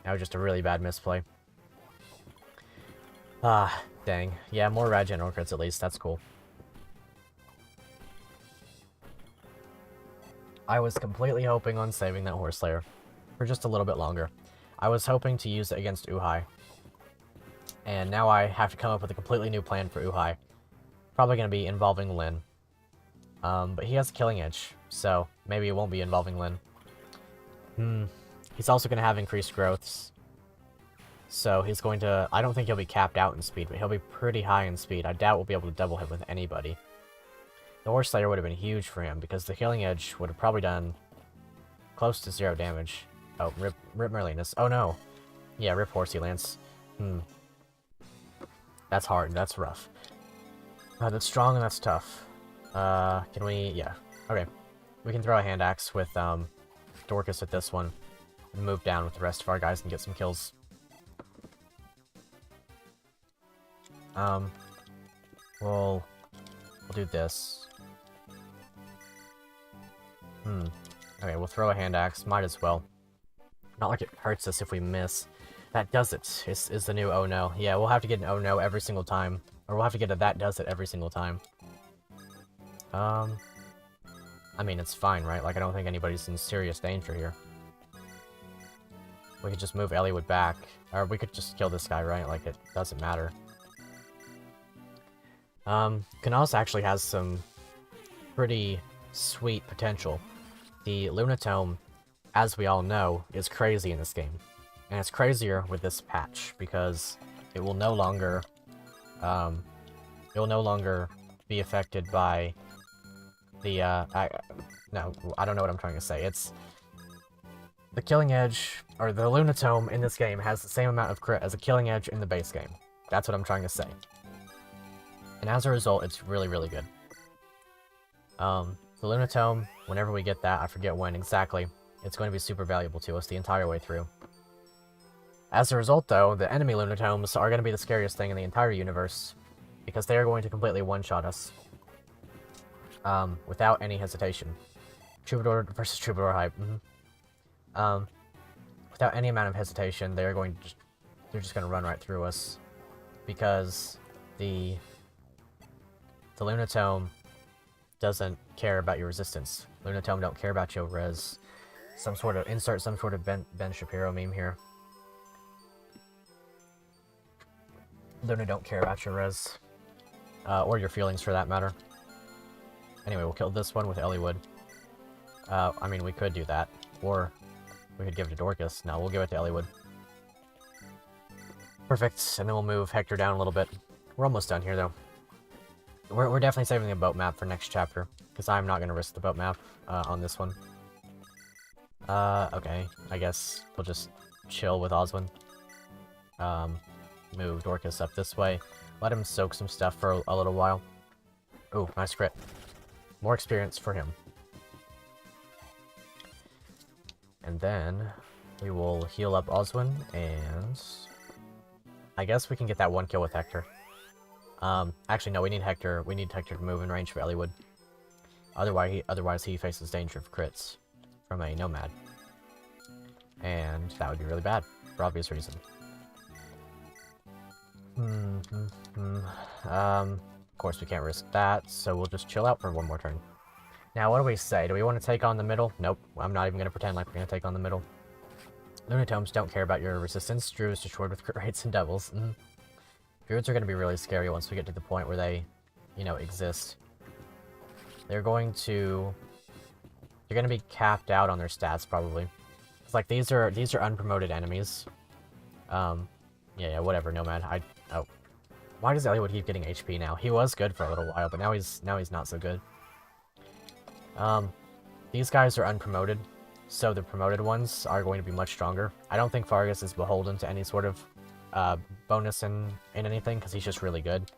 That was just a really bad misplay. Ah, dang. Yeah, more rad general crits at least. That's cool. I was completely hoping on saving that Horse Slayer for just a little bit longer. I was hoping to use it against Uhai. And now I have to come up with a completely new plan for Uhai. Probably going to be involving Lyn. But he has a killing edge, so maybe it won't be involving Lyn. He's also going to have increased growths. So he's going to... I don't think he'll be capped out in speed, but he'll be pretty high in speed. I doubt we'll be able to double him with anybody. The Horse Slayer would have been huge for him, because the killing edge would have probably done close to 0 damage. Oh, rip Merlinus. Oh no! Yeah, rip Horsey Lance. That's hard, that's rough. That's strong and that's tough. Can we... yeah. Okay. We can throw a hand axe with, Dorcas at this one. And move down with the rest of our guys and get some kills. We'll do this. Okay, we'll throw a hand axe. Might as well. Not like it hurts us if we miss. That does it. Is the new oh no. Yeah, we'll have to get an oh no every single time. Or we'll have to get a that does it every single time. I mean, it's fine, right? Like, I don't think anybody's in serious danger here. We could just move Eliwood back. Or we could just kill this guy, right? Like, it doesn't matter. Kanos actually has some pretty sweet potential. The Lunatome, as we all know, is crazy in this game. And it's crazier with this patch, because it will no longer, be affected by the, no, I don't know what I'm trying to say. the Killing Edge, or the Lunatome in this game has the same amount of crit as a Killing Edge in the base game. That's what I'm trying to say. And as a result, it's really, really good. The Lunatome, whenever we get that, I forget when exactly, it's going to be super valuable to us the entire way through. As a result, though, the enemy Lunatomes are going to be the scariest thing in the entire universe, because they are going to completely one-shot us. Without any hesitation. Troubadour versus Troubadour hype. Without any amount of hesitation, they're just going to run right through us, because the Lunatome doesn't care about your resistance. Lunatome don't care about your res. Insert some sort of Ben Shapiro meme here. Luna don't care about your res. Or your feelings for that matter. Anyway, we'll kill this one with Eliwood. I mean, we could do that. Or we could give it to Dorcas. No, we'll give it to Eliwood. Perfect, and then we'll move Hector down a little bit. We're almost done here, though. We're definitely saving the boat map for next chapter, because I'm not going to risk the boat map on this one. Okay, I guess we'll just chill with Oswin. Move Dorcas up this way. Let him soak some stuff for a little while. Ooh, nice crit. More experience for him. And then we will heal up Oswin, and I guess we can get that one kill with Hector. Actually, no, we need Hector to move in range for Eliwood. Otherwise he faces danger of crits from a Nomad. And that would be really bad, for obvious reason. Of course we can't risk that, so we'll just chill out for one more turn. Now, what do we say? Do we want to take on the middle? Nope, I'm not even going to pretend like we're going to take on the middle. Lunatomes don't care about your resistance. Druids destroyed with crit rates and devils. Druids are going to be really scary once we get to the point where they, exist. They're going to be capped out on their stats, probably. It's like, these are unpromoted enemies. Yeah, whatever, Nomad. Oh. Why does Eliwood keep getting HP now? He was good for a little while, but now he's not so good. These guys are unpromoted, so the promoted ones are going to be much stronger. I don't think Fargus is beholden to any sort of bonus in anything, because he's just really good.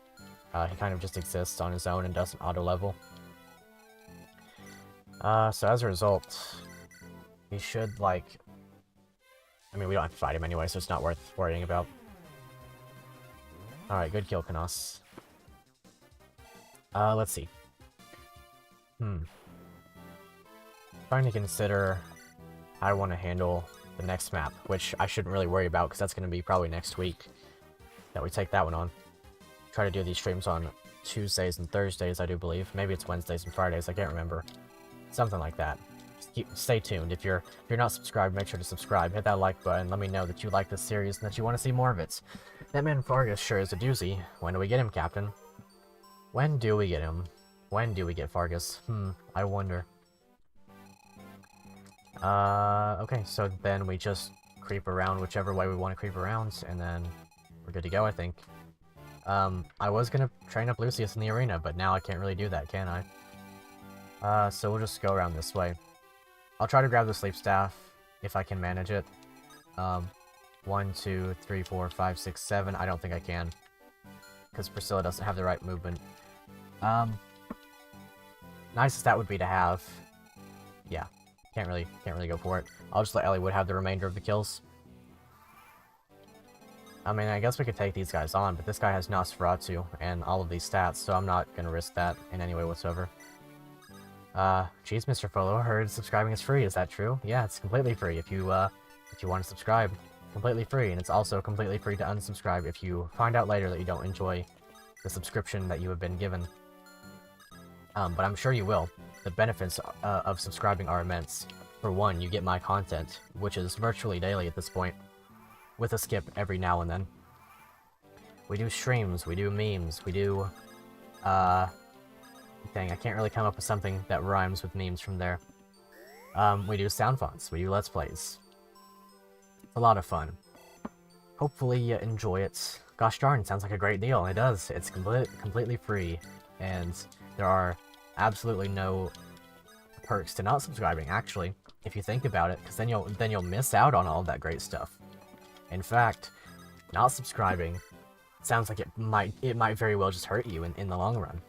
He kind of just exists on his own and doesn't auto-level. So as a result, he should, I mean, we don't have to fight him anyway, so it's not worth worrying about. Alright, good kill, Canos. Let's see. Trying to consider how I want to handle the next map, which I shouldn't really worry about, because that's going to be probably next week that we take that one on. Try to do these streams on Tuesdays and Thursdays, I do believe. Maybe it's Wednesdays and Fridays, I can't remember. Something like that. Just stay tuned. If you're not subscribed, make sure to subscribe. Hit that like button. Let me know that you like this series and that you want to see more of it. That man Fargus sure is a doozy. When do we get him, Captain? When do we get him? When do we get Fargus? I wonder. Okay, so then we just creep around whichever way we want to creep around, and then we're good to go, I think. I was gonna train up Lucius in the arena, but now I can't really do that, can I? So we'll just go around this way. I'll try to grab the sleep staff, if I can manage it. 1, 2, 3, 4, 5, 6, 7. I don't think I can, because Priscilla doesn't have the right movement. Nice as that would be to have. Yeah, can't really go for it. I'll just let Eliwood have the remainder of the kills. I mean, I guess we could take these guys on, but this guy has Nosferatu and all of these stats, so I'm not gonna risk that in any way whatsoever. Geez, Mr. Folo, heard subscribing is free. Is that true? Yeah, it's completely free if you want to subscribe. Completely free, and it's also completely free to unsubscribe if you find out later that you don't enjoy the subscription that you have been given. But I'm sure you will. The benefits of subscribing are immense. For one, you get my content, which is virtually daily at this point, with a skip every now and then. We do streams, we do memes, we do, dang, I can't really come up with something that rhymes with memes from there. We do sound fonts, we do let's plays. It's a lot of fun. Hopefully you enjoy it. Gosh darn, sounds like a great deal. It does. It's completely free, and there are absolutely no perks to not subscribing, actually. if you think about it, because then you'll miss out on all of that great stuff. In fact, not subscribing sounds like it might very well just hurt you in the long run.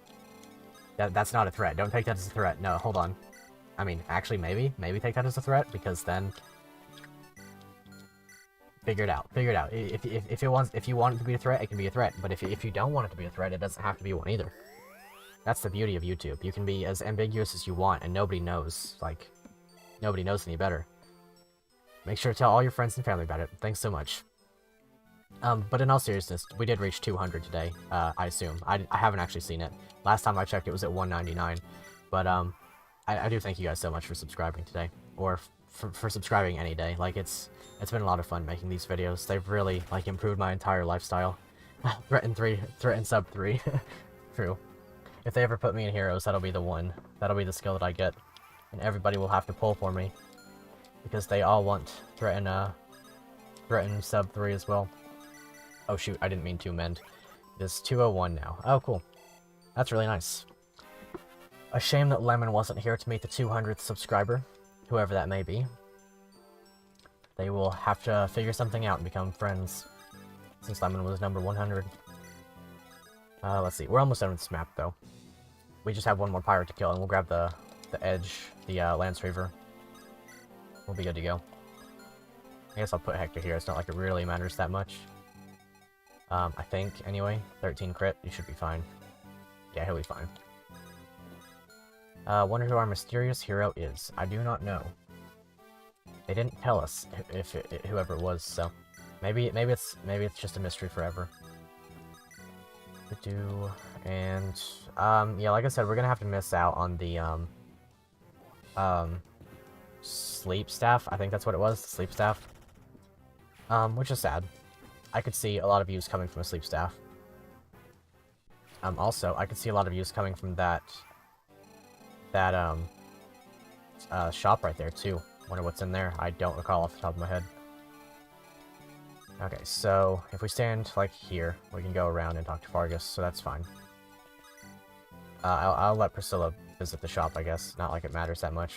That's not a threat. Don't take that as a threat. No, hold on. I mean, actually, maybe take that as a threat, because then figure it out. Figure it out. If you want it to be a threat, it can be a threat. But if you don't want it to be a threat, it doesn't have to be one either. That's the beauty of YouTube. You can be as ambiguous as you want, and nobody knows. Like, nobody knows any better. Make sure to tell all your friends and family about it. Thanks so much. But in all seriousness, we did reach 200 today, I assume. I haven't actually seen it. Last time I checked, it was at 199. But, I do thank you guys so much for subscribing today. Or for subscribing any day. Like, it's been a lot of fun making these videos. They've really, like, improved my entire lifestyle. Threaten sub 3. True. If they ever put me in Heroes, that'll be the one. That'll be the skill that I get. And everybody will have to pull for me. Because they all want Threaten sub 3 as well. Oh shoot, I didn't mean to mend. It is 201 now. Oh, cool. That's really nice. A shame that Lemon wasn't here to meet the 200th subscriber. Whoever that may be. They will have to figure something out and become friends. Since Lemon was number 100. Let's see. We're almost done with this map, though. We just have one more pirate to kill, and we'll grab the edge, the Lance Reaver. We'll be good to go. I guess I'll put Hector here. It's not like it really matters that much. I think, anyway. 13 crit. You should be fine. Yeah, he'll be fine. Wonder who our mysterious hero is. I do not know. They didn't tell us whoever it was, so maybe it's just a mystery forever. And yeah, like I said, we're gonna have to miss out on the sleep staff. I think that's what it was, the sleep staff. Which is sad. I could see a lot of use coming from a sleep staff. Also, I could see a lot of use coming from that shop right there too. Wonder what's in there. I don't recall off the top of my head. Okay, so if we stand like here, we can go around and talk to Fargus, so that's fine. I'll let Priscilla visit the shop, I guess. Not like it matters that much.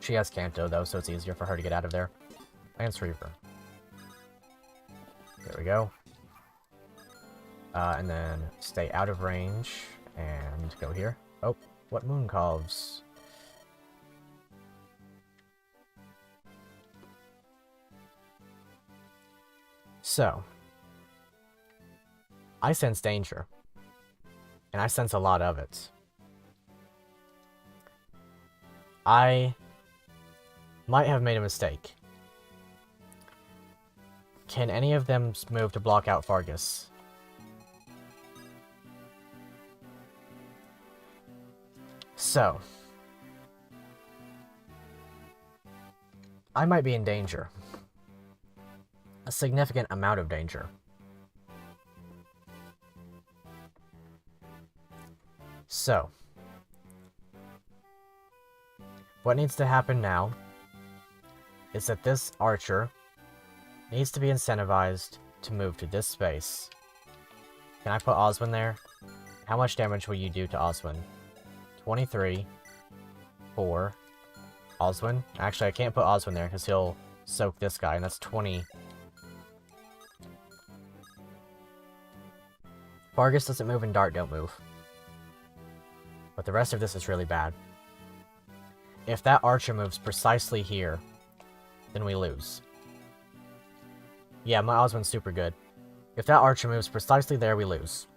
She has Kanto though, so it's easier for her to get out of there. Lance Reaver. There we go. And then stay out of range and go here. Oh, what moon calves? So, I sense danger, and I sense a lot of it. I might have made a mistake. Can any of them move to block out Fargus? So, I might be in danger. A significant amount of danger. So, what needs to happen now is that this archer needs to be incentivized to move to this space. Can I put Oswin there? How much damage will you do to Oswin? 23, 4, Oswin. Actually, I can't put Oswin there because he'll soak this guy, and that's 20. Fargus doesn't move and Dart don't move. But the rest of this is really bad. If that archer moves precisely here, then we lose. Yeah, my Oswin's super good. If that archer moves precisely there, we lose.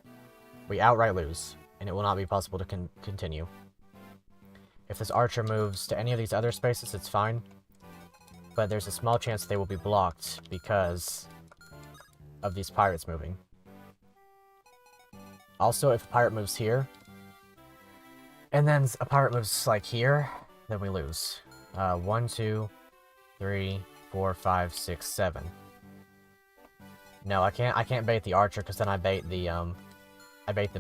We outright lose, and it will not be possible to continue. If this archer moves to any of these other spaces, it's fine. But there's a small chance they will be blocked because of these pirates moving. Also, if a pirate moves here, and then a pirate moves like here, then we lose. 1, 2, 3, 4, 5, 6, 7. No, I can't bait the archer because then I bait the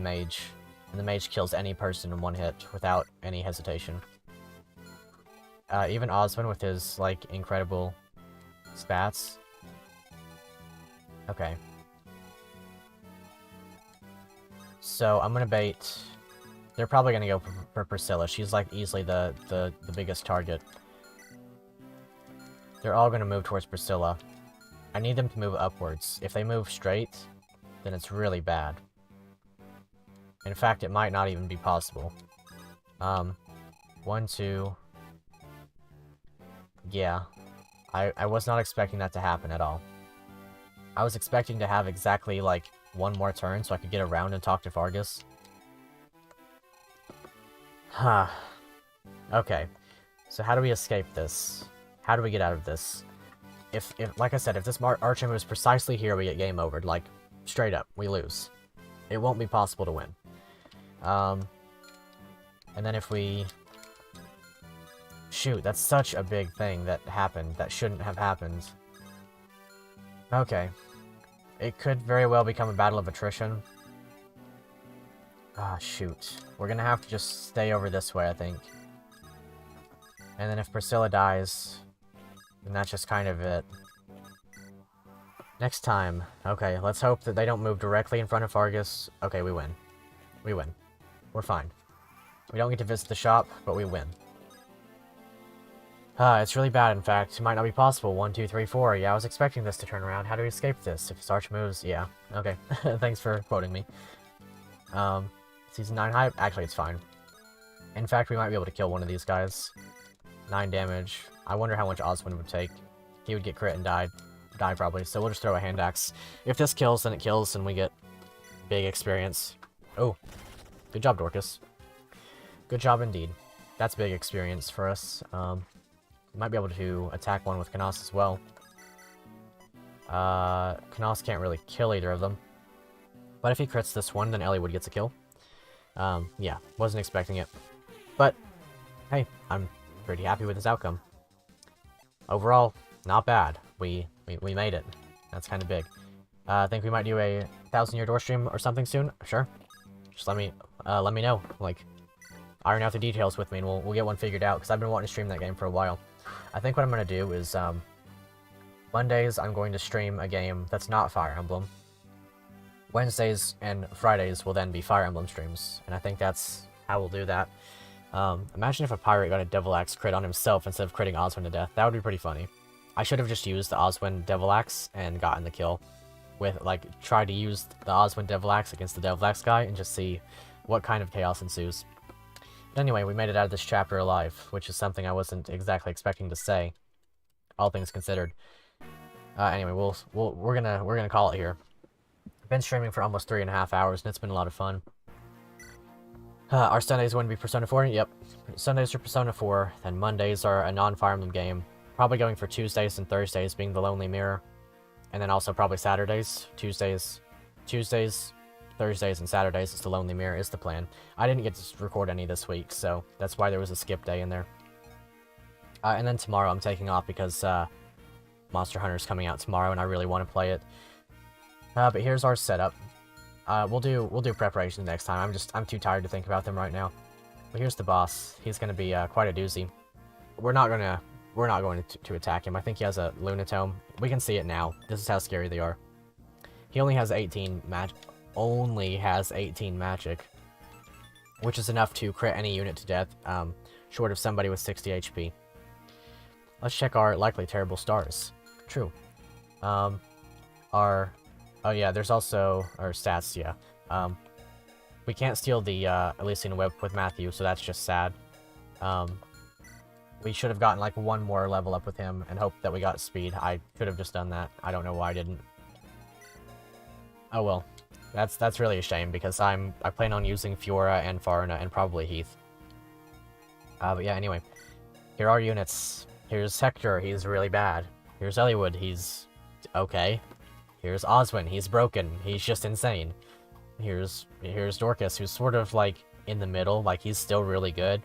mage, and the mage kills any person in one hit without any hesitation. Even Oswin with his like incredible spats. Okay. So I'm gonna bait. They're probably gonna go for Priscilla. She's like easily the biggest target. they're all going to move towards Priscilla. I need them to move upwards. If they move straight, then it's really bad. In fact, it might not even be possible. 1, 2... Yeah. I was not expecting that to happen at all. I was expecting to have exactly, like, one more turn so I could get around and talk to Vargas. Huh. Okay. So how do we escape this? How do we get out of this? If like I said, if this archer moves precisely here, we get game overed. Like, straight up, we lose. It won't be possible to win. And then if we... Shoot, that's such a big thing that happened that shouldn't have happened. Okay. It could very well become a battle of attrition. Ah, shoot. We're gonna have to just stay over this way, I think. And then if Priscilla dies, then that's just kind of it. Next time. Okay, let's hope that they don't move directly in front of Vargas. Okay, we win. We win. We're fine. We don't get to visit the shop, but we win. It's really bad, in fact. It might not be possible. 1, 2, 3, 4. Yeah, I was expecting this to turn around. How do we escape this? If Sarch moves, yeah. Okay. Thanks for quoting me. Season 9 hype? Actually, it's fine. In fact, we might be able to kill one of these guys. 9 damage. I wonder how much Oswin would take. He would get crit and die probably, so we'll just throw a hand axe. If this kills, then it kills, and we get big experience. Oh. Good job, Dorcas. Good job indeed. That's big experience for us. Might be able to attack one with Canas as well. Canas can't really kill either of them. But if he crits this one, then Eliwood gets a kill. Yeah, wasn't expecting it. But, hey, I'm pretty happy with this outcome. Overall, not bad. We made it. That's kind of big. I think we might do a 1000-year door stream or something soon. Sure. Just let me know. Like, iron out the details with me, and we'll get one figured out, because I've been wanting to stream that game for a while. I think what I'm going to do is, Mondays I'm going to stream a game that's not Fire Emblem. Wednesdays and Fridays will then be Fire Emblem streams, and I think that's how we'll do that. Imagine if a pirate got a Devil Axe crit on himself instead of critting Oswin to death. That would be pretty funny. I should have just used the Oswin Devil Axe and gotten the kill. Try to use the Oswin Devil Axe against the Devil Axe guy and just see what kind of chaos ensues. But anyway, we made it out of this chapter alive, which is something I wasn't exactly expecting to say, all things considered. Anyway, we're gonna call it here. I've been streaming for almost 3.5 hours, and it's been a lot of fun. Our Sundays going to be Persona 4? Yep. Sundays are Persona 4, then Mondays are a non-Fire Emblem game. Probably going for Tuesdays and Thursdays being the Lonely Mirror. And then also probably Saturdays. Tuesdays, Thursdays, and Saturdays is the Lonely Mirror is the plan. I didn't get to record any this week, so that's why there was a skip day in there. And then tomorrow I'm taking off because Monster Hunter's coming out tomorrow, and I really want to play it. But here's our setup. We'll do preparations next time. I'm too tired to think about them right now. But here's the boss. He's gonna be quite a doozy. We're not going to attack him. I think he has a Lunatome. We can see it now. This is how scary they are. He only has 18 magic. Which is enough to crit any unit to death, short of somebody with 60 HP. Let's check our likely terrible stars. True. Oh yeah, there's also our stats, yeah. We can't steal the Elysian Whip with Matthew, so that's just sad. We should have gotten like one more level up with him and hoped that we got speed. I could have just done that. I don't know why I didn't. Oh well. That's really a shame, because I plan on using Fiora and Farina and probably Heath. But yeah, anyway. Here are units. Here's Hector, he's really bad. Here's Eliwood, he's okay. Here's Oswin, he's broken, he's just insane. Here's Dorcas, who's sort of like in the middle, like he's still really good.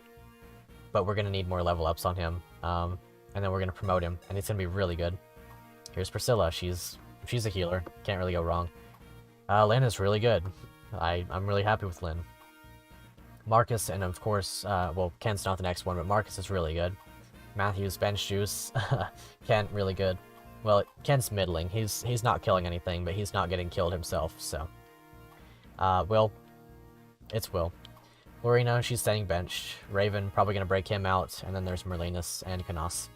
But we're gonna need more level ups on him. And then we're gonna promote him, and he's gonna be really good. Here's Priscilla, she's a healer, can't really go wrong. Lynn is really good. I'm really happy with Lynn. Marcus, and of course, well, Ken's not the next one, but Marcus is really good. Matthew's bench juice. Ken, really good. Well, Ken's middling. He's not killing anything, but he's not getting killed himself, so. Will. It's Will. Lorena, she's staying bench. Raven, probably gonna break him out, and then there's Merlinus and Canas.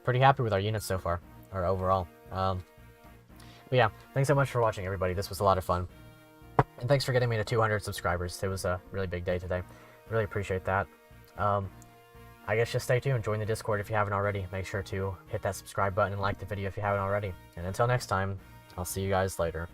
pretty happy with our units so far, or overall. But yeah, thanks so much for watching, everybody. This was a lot of fun. And thanks for getting me to 200 subscribers. It was a really big day today. Really appreciate that. I guess just stay tuned. Join the Discord if you haven't already. Make sure to hit that subscribe button and like the video if you haven't already. And until next time, I'll see you guys later.